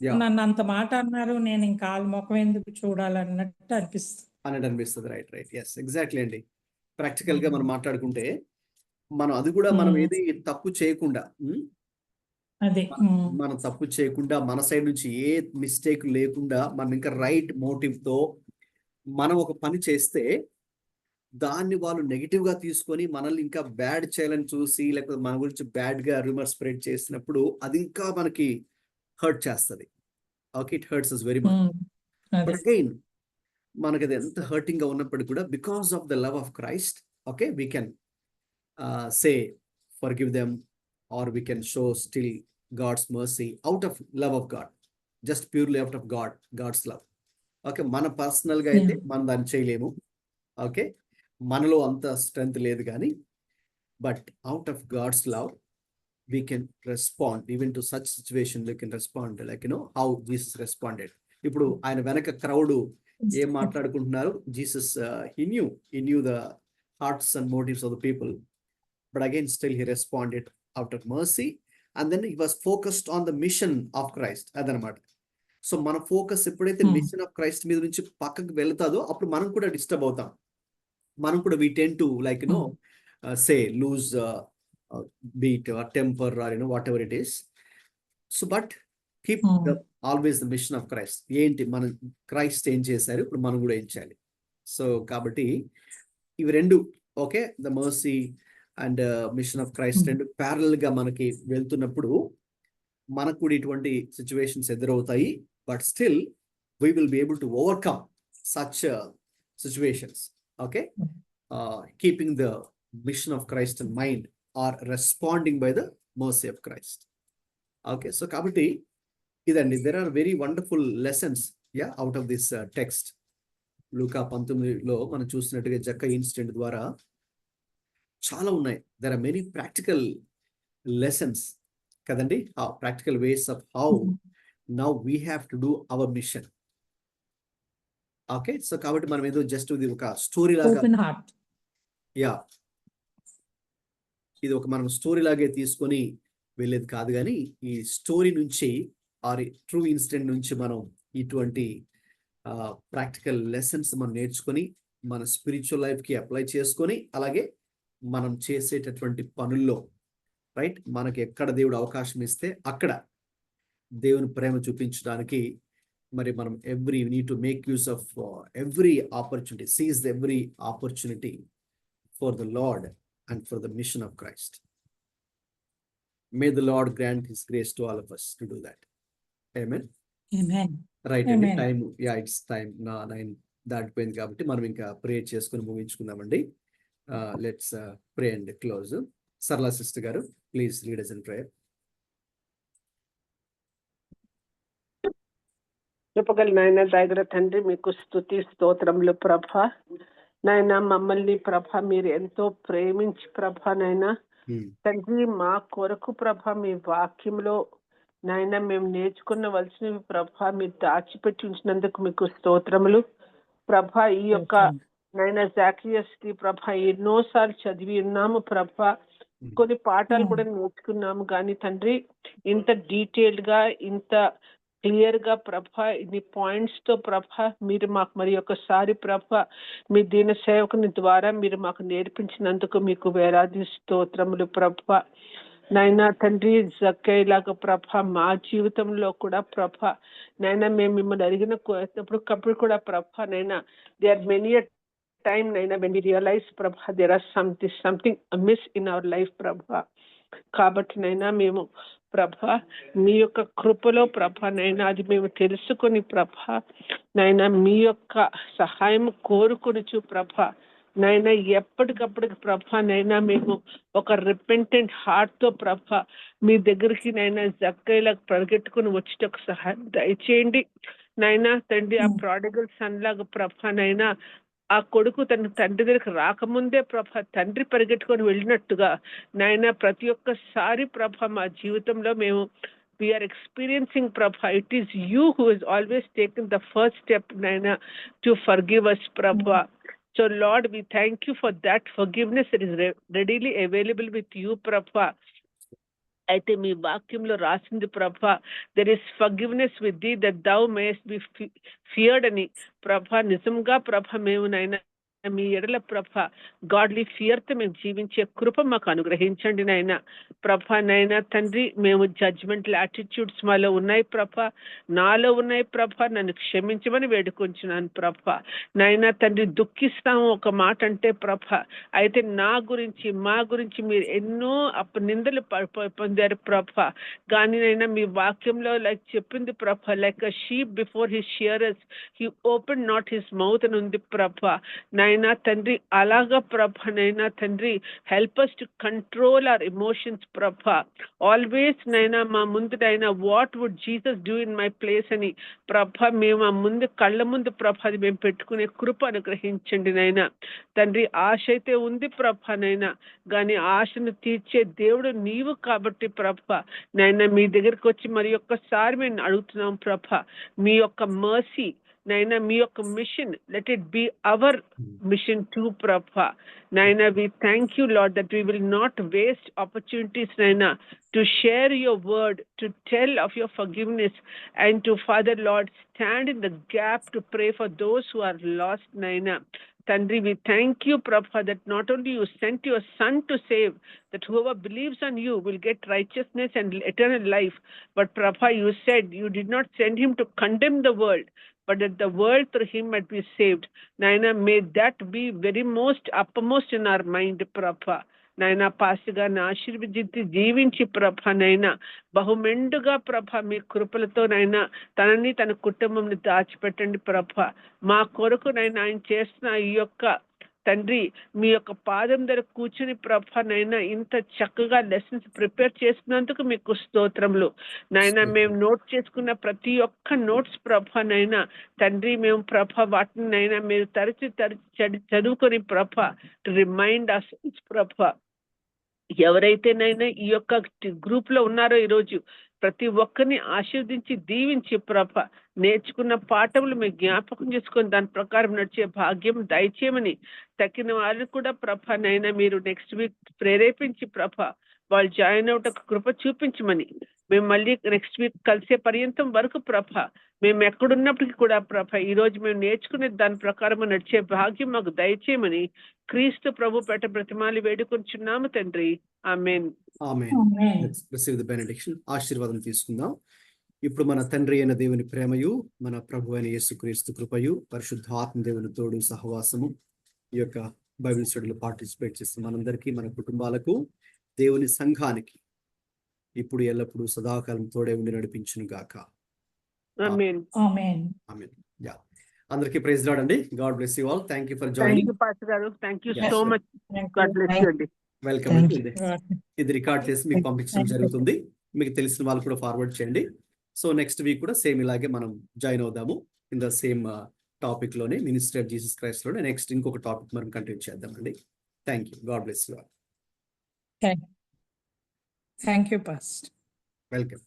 Speaker 1: Yeah.
Speaker 2: నన్ను అంత మాట అన్నారు, నేను ఇంకా వాళ్ళ ముఖం ఎందుకు చూడాలన్నట్టు
Speaker 1: అనిపిస్తుంది. రైట్. ఎస్, ఎగ్జాక్ట్లీ అండి. ప్రాక్టికల్ గా మనం మాట్లాడుకుంటే మనం అది కూడా మనం ఏది తప్పు చేయకుండా,
Speaker 2: అదే
Speaker 1: మనం తప్పు చేయకుండా, మన సైడ్ నుంచి ఏ మిస్టేక్ లేకుండా, మనం ఇంకా రైట్ మోటివ్ తో మనం ఒక పని చేస్తే దాన్ని వాళ్ళు నెగిటివ్ గా తీసుకొని మనల్ని ఇంకా బ్యాడ్ చేయాలని చూసి, లేకపోతే మన గురించి బ్యాడ్ గా రూమర్ స్ప్రెడ్ చేసినప్పుడు అది ఇంకా మనకి హర్ట్ చేస్తుంది. Okay, it hurts us very much. But again, మనకి అది ఎంత హర్టింగ్ గా ఉన్నప్పటికీ కూడా, because of the love of Christ, okay, we can say forgive them, or we can show still God's mercy out of love of God, just purely out of God's love. Okay, మన personal గా అయితే మనం దాన్ని చేయలేము. Okay, మనలో అంత strength లేదు కానీ, but out of God's love we can respond even to such situation. We can respond like how Jesus responded. ఇప్పుడు ఆయన వెనక క్రౌడ్ ఏం మాట్లాడుకుంటున్నారు, Jesus he knew the hearts and motives of the people, but again still he responded out of mercy, and then he was focused on the mission of Christ. అదనమాట. So మన focus ఎప్పుడైతే machine of Christ మీద నుంచి పక్కకు వెళ్తాదో అప్పుడు మనం కూడా disturb అవుతాం. మనం కూడా we tend to like say lose beat or temper or whatever it is. So but keep always the mission of Christ. ఏంటి మన క్రైస్ట్ ఏం చేశారు, ఇప్పుడు మనం కూడా ఏం చేయాలి. సో కాబట్టి ఇవి రెండు okay, the mercy and mission of Christ రెండు ప్యారల్ గా మనకి వెళ్తున్నప్పుడు మనకు కూడా ఇటువంటి సిచ్యువేషన్స్ ఎదురవుతాయి. But still we will be able to overcome such situations. Okay, keeping the mission of Christ in mind or responding by the mercy of Christ. Okay, so కాబట్టి ఇదండి, there are very wonderful lessons out of this text. లూకా 19లో మనం చూసినట్టుగా జక్కయ్య incident ద్వారా చాలా ఉన్నాయి. There are many practical lessons కదండి, practical ways of how now we have to do our machine. Okay, so కాబట్టి మనం ఏదో జస్ట్ ఇది ఒక స్టోరీ లాగా, ఇది ఒక మనం స్టోరీ లాగే తీసుకొని వెళ్ళేది కాదు, కానీ ఈ స్టోరీ నుంచి ఆర్ ట్రూ ఇన్సిడెంట్ నుంచి మనం ఇటువంటి ప్రాక్టికల్ లెసన్స్ మనం నేర్చుకొని మన స్పిరిచువల్ లైఫ్కి అప్లై చేసుకొని, అలాగే మనం చేసేటటువంటి పనుల్లో రైట్, మనకి ఎక్కడ దేవుడు అవకాశం ఇస్తే అక్కడ దేవుని ప్రేమ చూపించడానికి మరి మనం need to make use of every opportunity, seize every opportunity for the lord and for the mission of Christ. May the Lord grant His grace to all of us to do that. Amen.
Speaker 2: Amen.
Speaker 1: Right.
Speaker 2: Amen.
Speaker 1: Time, it's time. 9 దాటిపోయింది కాబట్టి మనం ఇంకా pray చేసుకుని ముగించుకుందామండి. Let's pray and close. Sarala sister గారు, please lead us in prayer.
Speaker 3: కృపగల నాయన, దయగల తండ్రి, మీకు స్తుతి స్తోత్రములు ప్రభా. నాయన మమ్మల్ని ప్రభా మీరు ఎంతో ప్రేమించి ప్రభా నాయన తండ్రి మా కొరకు ప్రభా మీ వాక్యంలో నాయన మేము నేర్చుకున్నవలసినవి ప్రభా మీరు దాచిపెట్టి ఉంచినందుకు మీకు స్తోత్రములు ప్రభా. ఈ యొక్క నాయన జాకియస్ కి ప్రభా ఎన్నోసార్లు చదివి ఉన్నాము ప్రభా, కొన్ని పాఠాలు కూడా నేర్చుకున్నాము, కానీ తండ్రి ఇంత డీటెయిల్డ్ గా ఇంత క్లియర్ గా ప్రభా ఇన్ని పాయింట్స్ తో ప్రభా మీరు మాకు మరి ఒకసారి ప్రభా మీ దీన సేవకుని ద్వారా మీరు మాకు నేర్పించినందుకు మీకు వేలాది స్తోత్రములు ప్రభా. నైనా తండ్రి జక్కయ్యలాగా ప్రభా మా జీవితంలో కూడా ప్రభా నైనా మేము మిమ్మల్ని అడిగినప్పుడు కూడా ప్రభా నైనా there are many time naina when we realize prabha there are something amiss in our life prabha. కాబట్టి నైనా మేము ప్రభా మీ యొక్క కృపలో ప్రభా నైనా అది మేము తెలుసుకొని ప్రభా నైనా మీ యొక్క సహాయం కోరుకొనుచు ప్రభా నైనా ఎప్పటికప్పటికి ప్రభా నైనా మేము ఒక రిపెంటెంట్ హార్ట్ తో ప్రభా మీ దగ్గరికి నైనా జక్కయ్యలాగా పరిగెట్టుకుని వచ్చేటకు సహాయం దయచేయండి నైనా తండ్రి. ఆ ప్రాడిగల్ సన్ లాగా ప్రభా నైనా ఆ కొడుకు తన తండ్రి దగ్గరికి రాకముందే ప్రభ తండ్రి పరిగెట్టుకొని వెళ్ళినట్టుగా నాయన ప్రతి ఒక్కసారి ప్రభ మా జీవితంలో మేము వీఆర్ ఎక్స్పీరియన్సింగ్ ప్రభ it is you who is always taken the first step నాయన టు ఫర్గివ్ us ప్రభ. So Lord we thank you for that forgiveness. It is readily available with you ప్రభ. అయితే మీ వాక్యంలో రాసింది ప్రభా there is forgiveness with the that thou mayest be feared అని ప్రభా. నిజంగా ప్రభ మేము నైనా మీ ఎడల ప్రభ గాడ్లీ ఫియర్ తో మేము జీవించే కృప మాకు అనుగ్రహించండి నాయన ప్రభ. నైనా తండ్రి మేము జడ్జ్మెంటల్ యాటిట్యూడ్స్ మాలో ఉన్నాయి ప్రభ, నాలో ఉన్నాయి ప్రభ, నన్ను క్షమించమని వేడుకొంచున్నాను ప్రభ. నైనా తండ్రి దుఃఖిస్తాము ఒక మాట అంటే ప్రభ, అయితే నా గురించి మా గురించి మీరు ఎన్నో నిందలు పొందారు ప్రభ. కానీ నైనా మీ వాక్యంలో లైక్ చెప్పింది ప్రభ, like a sheep before his shearers he open not his mouth అని ఉంది ప్రభ. నైనా తండ్రి అలాగా ప్రభ నైనా తండ్రి help us to control our emotions ప్రభ. ఆల్వేస్ నైనా మా ముందు నైనా what would Jesus do in my place అని ప్రభ మేము ఆ ముందు కళ్ళ ముందు ప్రభ అది మేము పెట్టుకునే కృప అనుగ్రహించండి నైనా తండ్రి. ఆశ అయితే ఉంది ప్రభ నైనా, కానీ ఆశను తీర్చే దేవుడు నీవు కాబట్టి ప్రభ నైనా మీ దగ్గరికి వచ్చి మరి ఒక్కసారి మేము అడుగుతున్నాం ప్రభ మీ యొక్క మర్సీ నైనా మీ యొక్క mission let it be our mission to ప్రభ. నైనా we thank you Lord that we will not waste opportunities నైనా to share your word, to tell of your forgiveness and to father Lord stand in the gap to pray for those who are lost నైనా తండ్రి. We thank you, Prabha, that not only you sent your son to save, that whoever believes on you will get righteousness and eternal life, but Prabha, you said you did not send him to condemn the world, but that the world through him might be saved. Naina, may that be very most uppermost in our mind, Prabha. నాయన pastor గారిని ఆశీర్వదించి జీవించి ప్రభ నైనా బహుమెండుగా ప్రభ మీ కృపలతో నైనా తనని తన కుటుంబంని దాచిపెట్టండి ప్రభ. మా కొరకు నైనా ఆయన చేస్తున్న ఈ యొక్క తండ్రి మీ యొక్క పాదం దగ్గర కూర్చుని ప్రభ నైనా ఇంత చక్కగా లెసన్స్ ప్రిపేర్ చేసినందుకు మీకు స్తోత్రములు నైనా. మేము నోట్ చేసుకున్న ప్రతి ఒక్క నోట్స్ ప్రభ నైనా తండ్రి మేము ప్రభ వాటిని నైనా మీరు తరచి చదువుకొని ప్రభ టు రిమైండ్ అస్ ప్రభ. ఎవరైతేనైనా ఈ యొక్క గ్రూప్ లో ఉన్నారో ఈరోజు ప్రతి ఒక్కరిని ఆశీర్వదించి దీవించి ప్రభ నేర్చుకున్న పాఠములు మీరు జ్ఞాపకం చేసుకొని దాని ప్రకారం నడిచే భాగ్యం దయచేయమని తక్కిన వారిని కూడా ప్రభ నైనా మీరు నెక్స్ట్ వీక్ ప్రేరేపించి ప్రభ వాళ్ళు జాయిన్ అవుట్ కృప చూపించమని మేము మళ్ళీ నెక్స్ట్ వీక్ కలిసే పర్యంతం వరకు ప్రభ మేము ఎక్కడున్నప్పటికీ కూడా ప్రభ ఈ రోజు మేము నేర్చుకునే దాని ప్రకారం నడిచే భాగ్యం మాకు దయచేయమని క్రీస్తు ప్రభు పేట బ్రతిమాలి వేడుకొంచున్నాము తండ్రి. ఆమేన్.
Speaker 1: ఆశీర్వాదం తీసుకుందాం. ఇప్పుడు మన తండ్రి అయిన దేవుని ప్రేమయు మన ప్రభు అయిన యేసుక్రీస్తు కృపయు పరిశుద్ధాత్మ దేవుని తోడు సహవాసము ఈ యొక్క బైబిల్ స్టడీలో పార్టిసిపేట్ చేస్తున్న మనందరికీ మన కుటుంబాలకు దేవుని సంఘానికి ఇప్పుడు ఎల్లప్పుడూ సదాకాలం తోడే ఉండి నడిపించును గాక.
Speaker 3: ఆమేన్.
Speaker 2: Amen.
Speaker 1: ఆమేన్. యా, అందరికీ ప్రైజ్ లార్డ్ అండి. God bless you all. Thank you for
Speaker 3: thank
Speaker 1: joining.
Speaker 3: You pastor గారు. Thank you
Speaker 1: Yes,
Speaker 3: so
Speaker 1: sir.
Speaker 3: Much.
Speaker 2: Thank
Speaker 3: God
Speaker 2: you.
Speaker 3: Bless you అండి.
Speaker 1: వెల్కమ్
Speaker 2: Thank
Speaker 1: అండి.
Speaker 2: you.
Speaker 1: ఇది రికార్డ్ చేసి మీకు పంపించడం
Speaker 2: Thank you.
Speaker 1: జరుగుతుంది. మీకు తెలిసిన వాళ్ళు కూడా ఫార్వర్డ్ చేయండి. సో నెక్స్ట్ వీక్ కూడా సేమ్ ఇలాగే మనం జాయిన్ అవుదాము ఇన్ ద సేమ్ టాపిక్ లోనే, మినిస్ట్రీ ఆఫ్ జీసస్ క్రైస్ట్ లోనే నెక్స్ట్ ఇంకొక టాపిక్ మనం కంటిన్యూ చేద్దామండి. Thank you. God bless you all.
Speaker 2: Thank you, Pastor.
Speaker 1: Welcome.